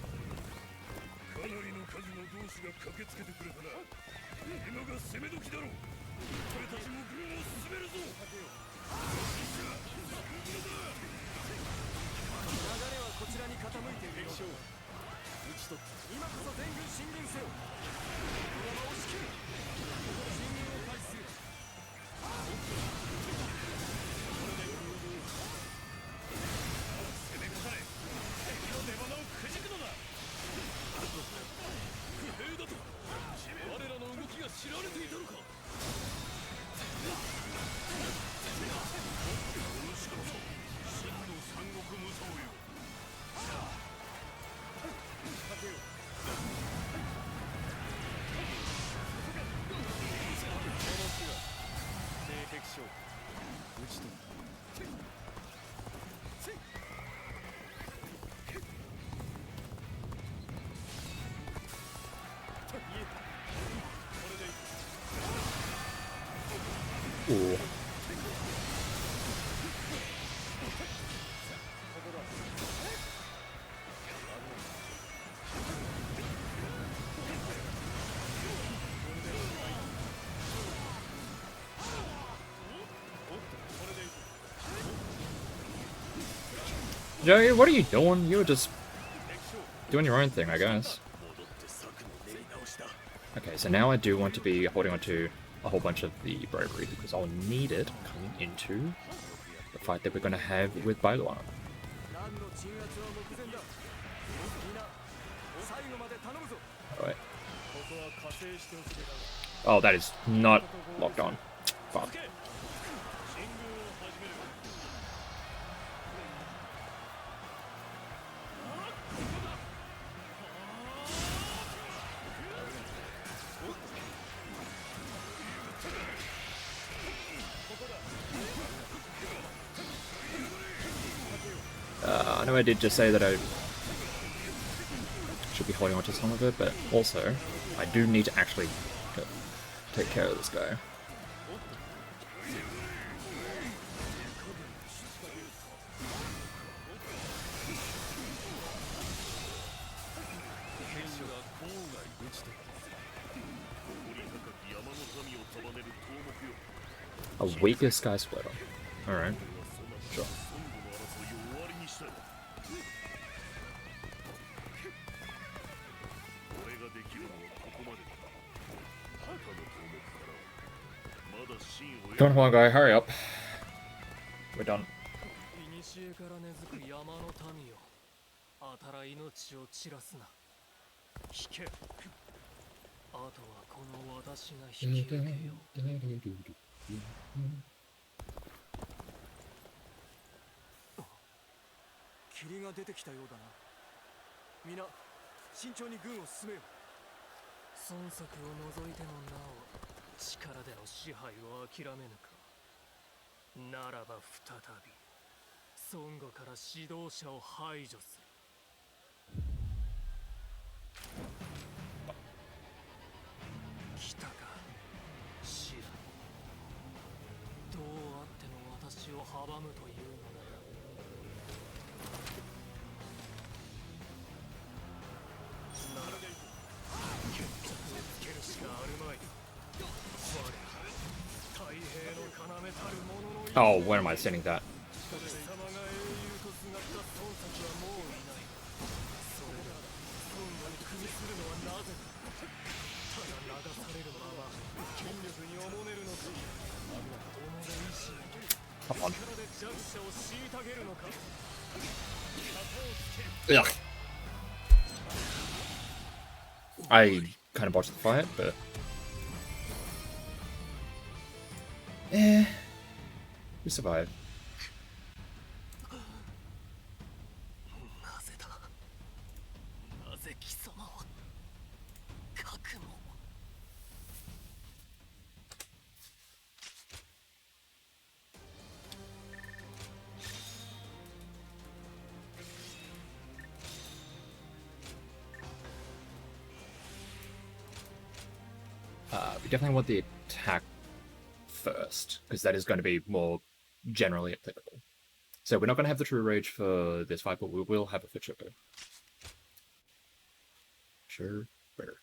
F: Ooh. Joey, what are you doing? You were just doing your own thing, I guess. Okay, so now I do want to be holding on to a whole bunch of the bravery because I'll need it coming into the fight that we're gonna have with Bailuan.
C: ランの鎮圧は目前だ。みんな最後まで頼むぞ。
F: Alright.
B: ここは加勢しておくべきだ。
F: Oh, that is not locked on. Fuck.
B: 進軍を始める。
F: I know I did just say that I should be holding on to some of it, but also I do need to actually take care of this guy. A weaker Sky Splitter. Alright. Sure.
B: 俺ができるのはここまでだ。他の項目からはまだ真を
F: Come on, guy, hurry up. We're done.
C: 古から根付く山の民よ。あたら命を散らすな。引け。あとはこの私が引き受けよう。霧が出てきたようだな。皆、慎重に軍を進めよ。孫作を除いてもなお、力での支配を諦めぬか。ならば再び、孫悟から指導者を排除する。来たか、シラ。どうあっても私を阻むというのなら。なら、決着をつけるしかあるまい。我、太平の要たる者の。
F: Oh, when am I sending that?
C: 貴様が英雄とすがった孫作はもういない。それが孫悟に首するのはなぜだ。ただ流されるまま権力におもねるのか。己の意志を力で弱者を虐げるのか。型をつける。
F: Ugh. I kind of botched the fight, but we survived.
C: なぜだ。なぜ貴様は覚悟を。
F: We definitely want the attack first, because that is going to be more generally applicable. So we're not going to have the True Rage for this fight, but we will have it for Choco. Sure, better.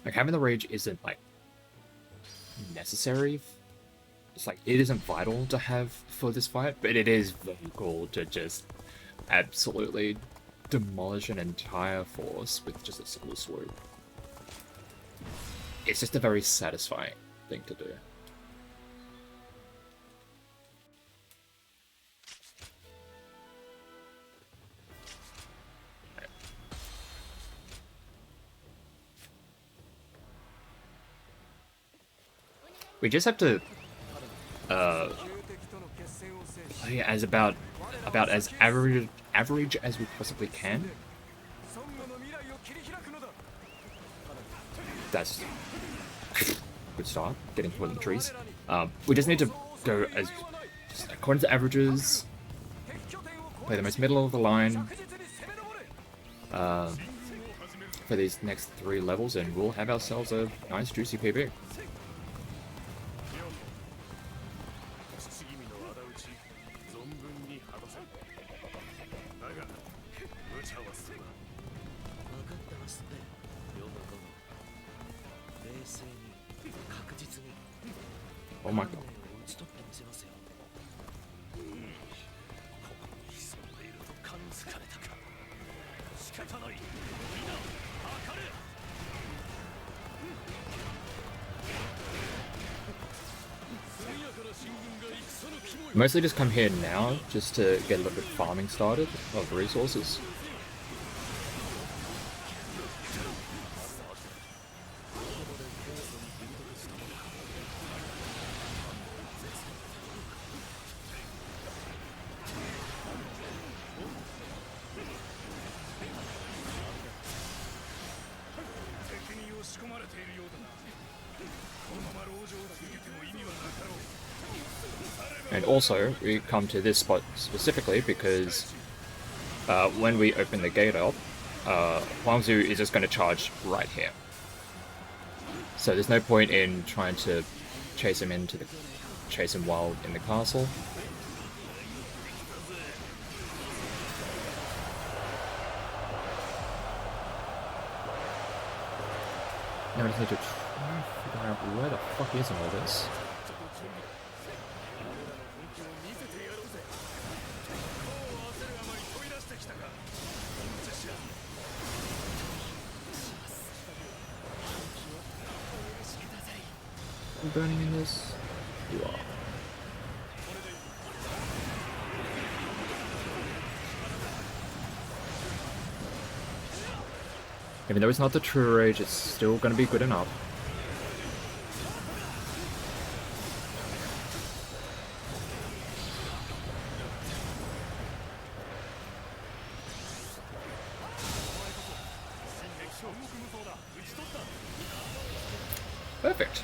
F: Like, having the rage isn't, like, necessary. It's like, it isn't vital to have for this fight, but it is very cool to just absolutely demolish an entire force with just a single swoop. It's just a very satisfying thing to do. We just have to play as about as average as we possibly can. That's good start, getting put in the trees. We just need to go as according to averages, play the most middle of the line for these next 3 levels, and we'll have ourselves a nice juicy PB.
C: かってますねヨマ殿冷静に確実に
F: Oh my god.
C: 打ち取ってみせますよここに潜んでいると感づかれたか仕方ない皆測れ
F: Mostly just come here now, just to get a little bit of farming started of resources. And also, we come to this spot specifically because when we open the gate up, Huangzu is just going to charge right here. So there's no point in trying to chase him while in the castle. Now I just need to try and figure out where the fuck is all this. I'm burning in this. You are. Even though it's not the true rage, it's still gonna be good enough. Perfect.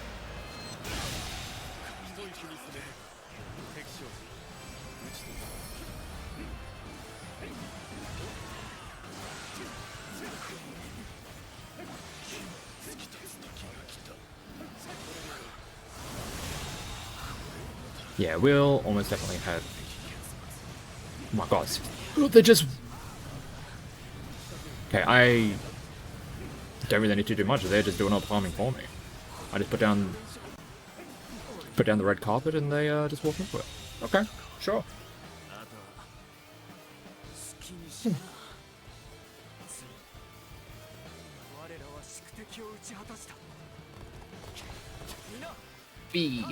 F: Yeah, we'll almost definitely have... Oh my god, they're just... Okay, I don't really need to do much, they're just doing all the farming for me. I just put down the red carpet and they just walk into it. Okay, sure. B.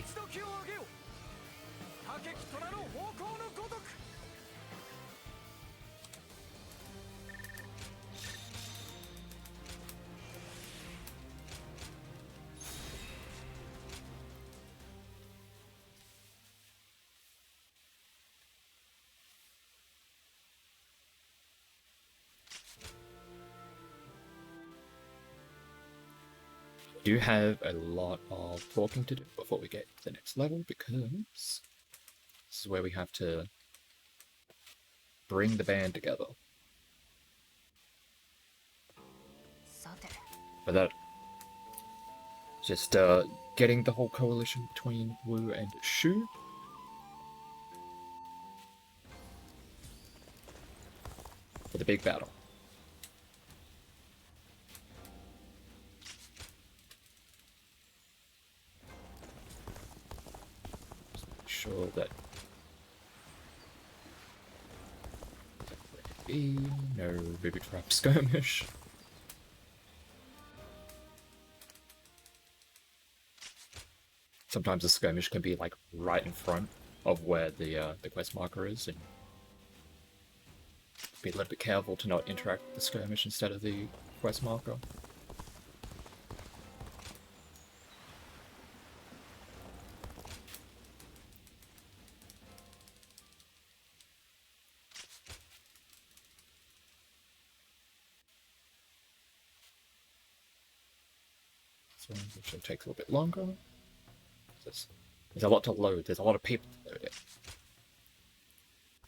F: Do have a lot of talking to do before we get to the next level because this is where we have to bring the band together. But that just getting the whole coalition between Wu and Shu. For the big battle. Sure that be no booby trap skirmish. Sometimes a skirmish can be like right in front of where the quest marker is, and be a little bit careful to not interact with the skirmish instead of the quest marker. So which takes a little bit longer. There's a lot to load. There's a lot of people to load it.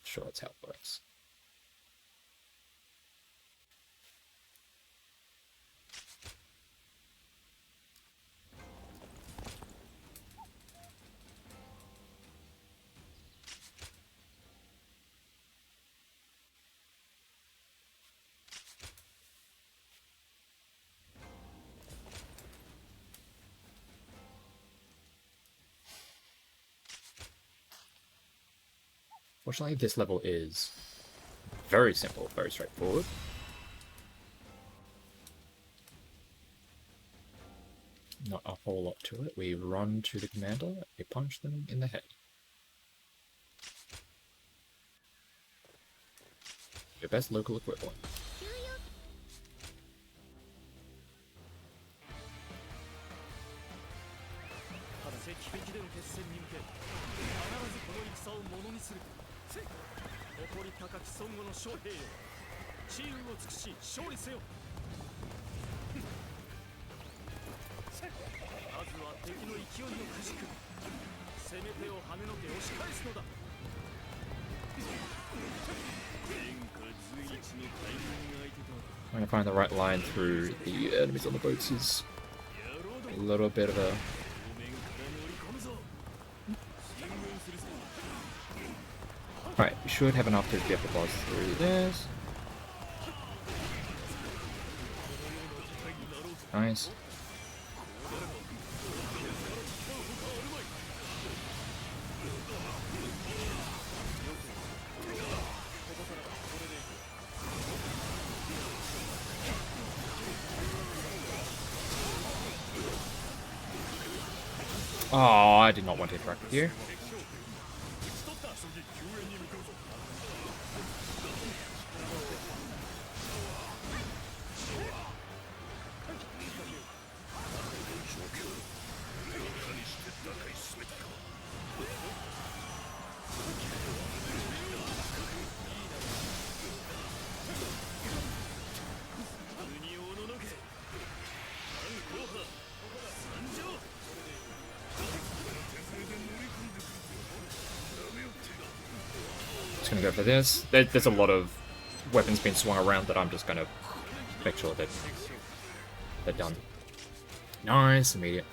F: Sure, that's how it works. Fortunately, this level is very simple, very straightforward. Not a whole lot to it. We run to the commander, we punch them in the head. Your best local equivalent.
C: ただ石壁での決戦に向け必ずこの戦をものにする誇り高き孫悟の将兵よ知恵を尽くし勝利せよまずは敵の勢いをくじく攻め手を跳ねのけ押し返すのだ天下随一の大軍相手だ
F: Trying to find the right line through the enemies on the boats is a little bit of a... Right, we should have enough to get the boss through this. Nice. Oh, I did not want to interact with you. Just gonna go for this. There's a lot of weapons being swung around that I'm just gonna make sure that they're done. Nice, immediate.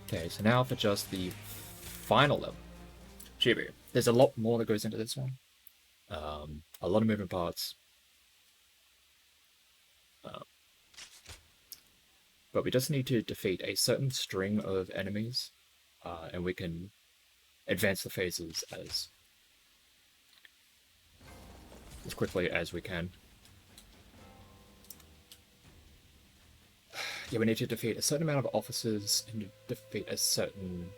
F: Okay, so now for just the final level. Chibi. There's a lot more that goes into this one. A lot of moving parts. But we just need to defeat a certain string of enemies, and we can advance the phases as quickly as we can. Yeah, we need to defeat a certain amount of officers and defeat a certain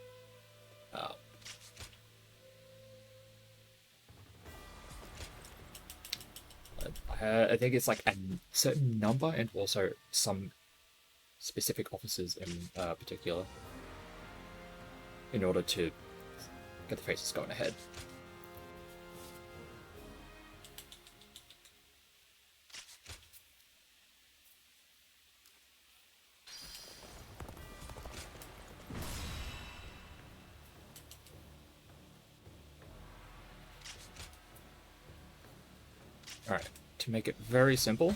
F: I think it's like a certain number and also some specific officers in particular in order to get the faces going ahead. Alright, to make it very simple,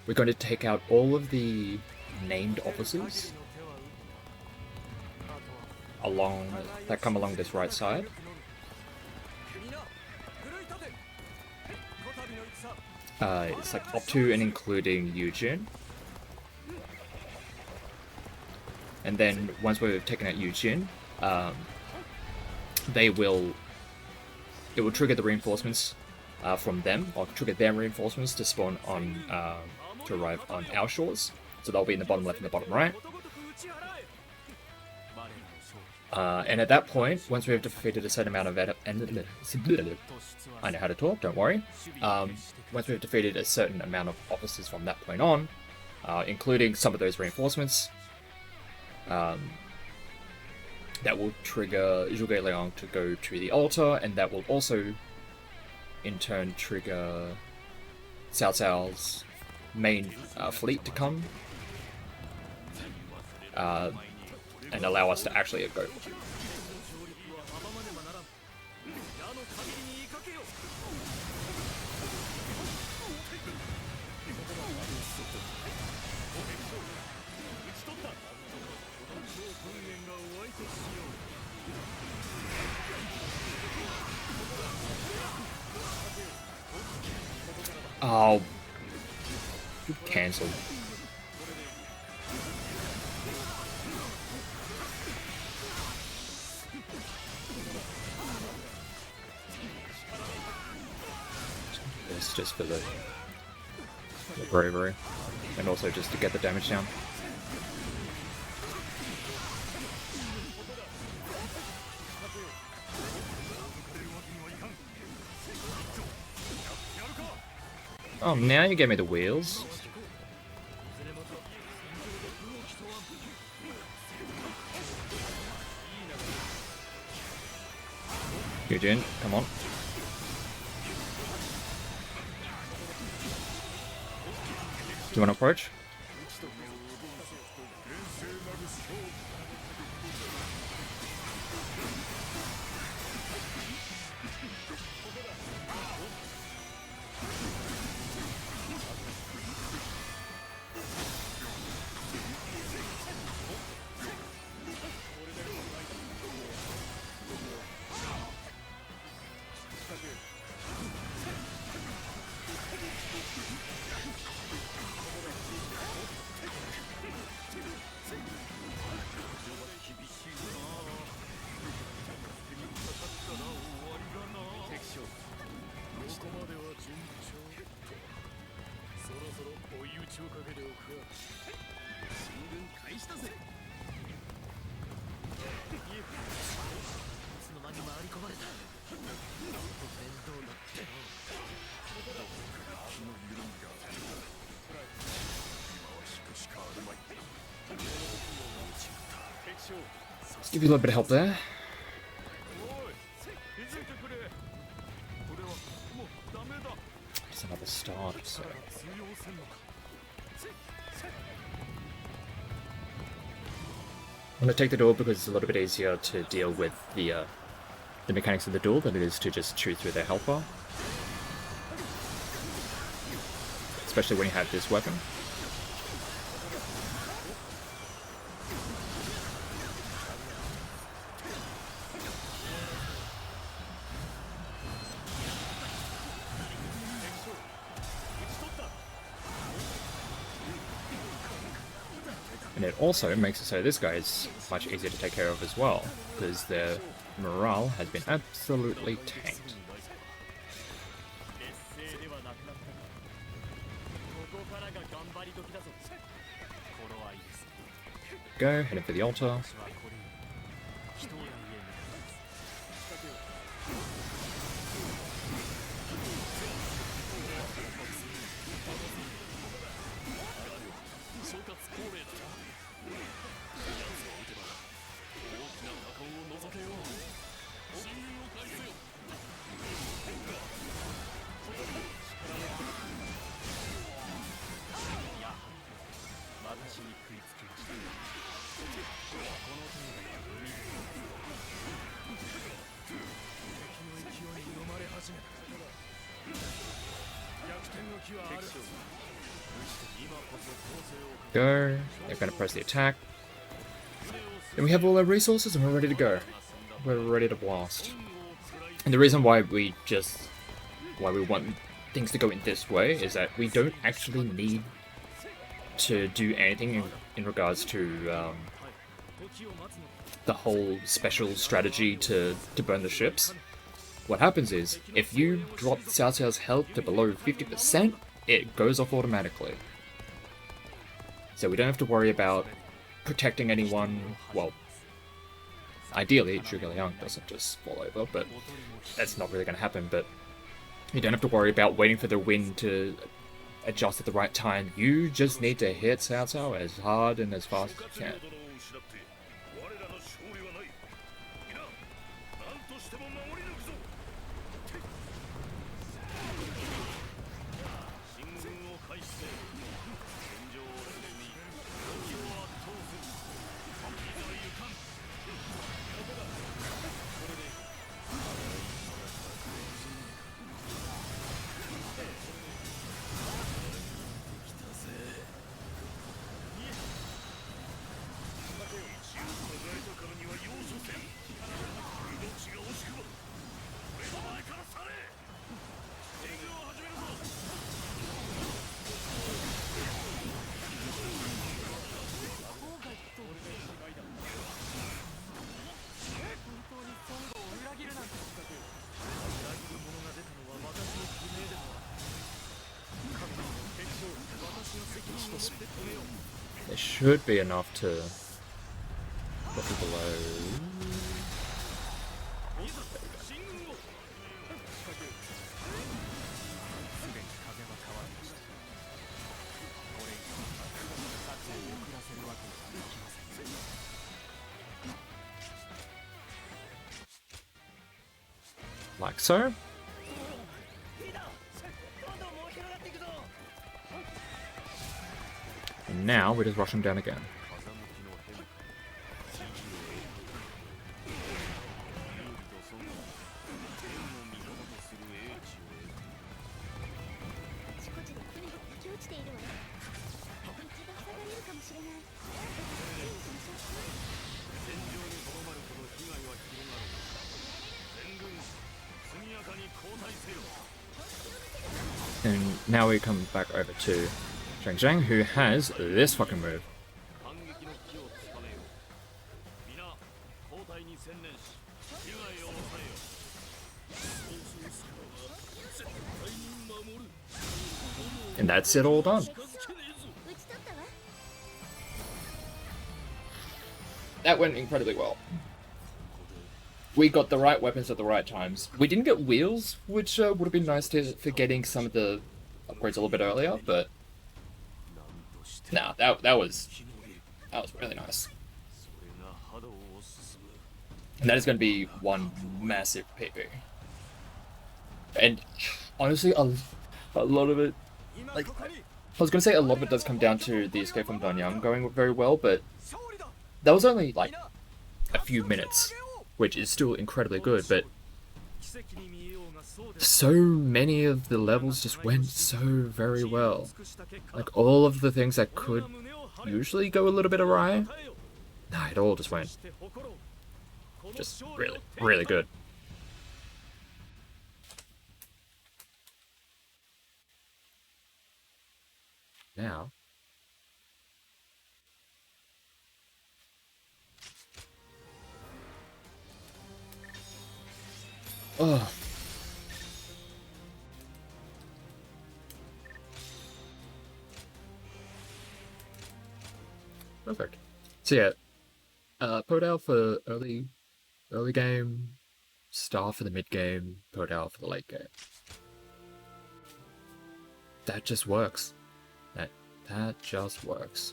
F: we're going to take out all of the named officers that come along this right side. It's like up to and including Eugene. And then once we've taken out Eugene, it will trigger the reinforcements from them, or trigger their reinforcements to spawn on, to arrive on our shores. So they'll be in the bottom left and the bottom right. And at that point, once we've defeated a certain amount of I know how to talk, don't worry. Once we've defeated a certain amount of officers from that point on, including some of those reinforcements, that will trigger Zhuge Liang to go to the altar, and that will also, in turn, trigger Cao Cao's main fleet to come and allow us to actually go. Oh, cancelled. It's just for the bravery, and also just to get the damage down. Oh, now you gave me the wheels. Eugene, come on. Do you want to approach? Let's give you a little bit of help there. Just another start, so. I'm going to take the duel because it's a little bit easier to deal with the mechanics of the duel than it is to just chew through their health bar. Especially when you have this weapon. And it also makes it so this guy is much easier to take care of as well, because their morale has been absolutely tanked. Go, heading for the altar. Go. They're going to press the attack. And we have all our resources and we're ready to go. We're ready to blast. And the reason why we want things to go in this way is that we don't actually need to do anything in regards to the whole special strategy to burn the ships. What happens is, if you drop Cao Cao's health to below 50%, it goes off automatically. So we don't have to worry about protecting anyone. Well, ideally, Zhuge Liang doesn't just fall over, but that's not really going to happen. But you don't have to worry about waiting for the wind to adjust at the right time. You just need to hit Cao Cao as hard and as fast as you can.
A: There should be enough to put it below.
C: 進軍を
A: Like so.
E: リーダーどんどん燃え広がっていくぞ
A: And now we just rush them down again.
C: 風向きの変化指示を得た有利と損は天を味方とする英知を得た
G: あちこちで船が焼き落ちているわ。道が塞がれるかもしれない。注意しましょう。
C: 戦場にとどまるほど被害は広がる全軍速やかに交代せよ
A: And now we come back over to Zhang Zhang, who has this fucking move.
C: 反撃の機をつかめよ皆交代に専念し被害を抑えよ
A: And that's it all done.
G: 撃ち取ったわ。
F: That went incredibly well. We got the right weapons at the right times. We didn't get wheels, which would have been nice for getting some of the upgrades a little bit earlier, but nah, that was really nice.
C: それが波動を進む
F: And that is going to be one massive PB. And honestly, a lot of it, like, I was going to say a lot of it does come down to the escape from Danyang going very well, but that was only like a few minutes, which is still incredibly good, but
C: 奇跡に見えようがそうで
A: so many of the levels just went so very well. Like all of the things that could usually go a little bit awry, nah, it all just went just really, really good. Now, oh, perfect. So yeah, Podal for early game, Star for the mid game, Podal for the late game. That just works. That just works.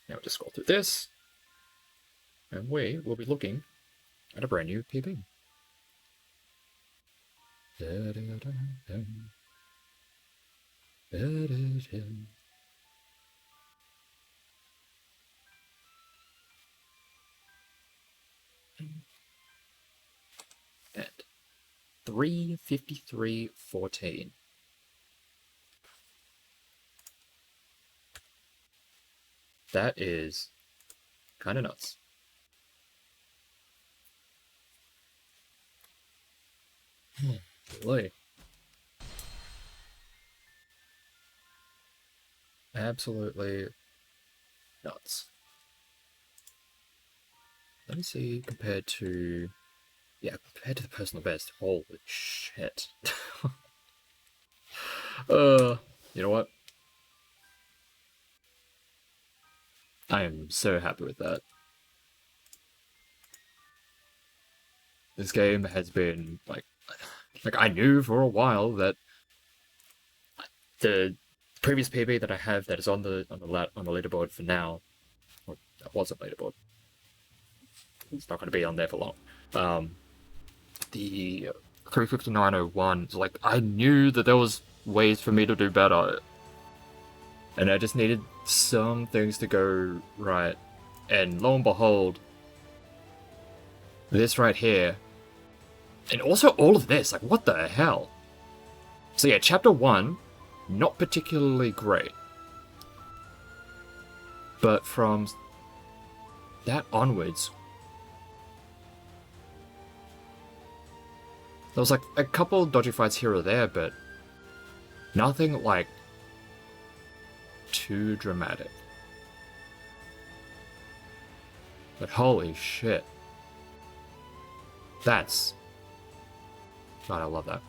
A: Now we'll just scroll through this, and we will be looking at a brand new PB. And 3:53:14. That is kind of nuts. Really. Absolutely nuts. Let me see compared to... Yeah, compared to the personal best. Holy shit. You know what? I am so happy with that. This game has been like I knew for a while that the previous PB that I have that is on the leaderboard for now, or that wasn't leaderboard. It's not going to be on there for long. The 35901, like I knew that there was ways for me to do better, and I just needed some things to go right, and lo and behold, this right here, and also all of this, like what the hell? So yeah, chapter 1, not particularly great, but from that onwards, there was like a couple dodgy fights here or there, but nothing like too dramatic. But holy shit. That's
F: God, I love that.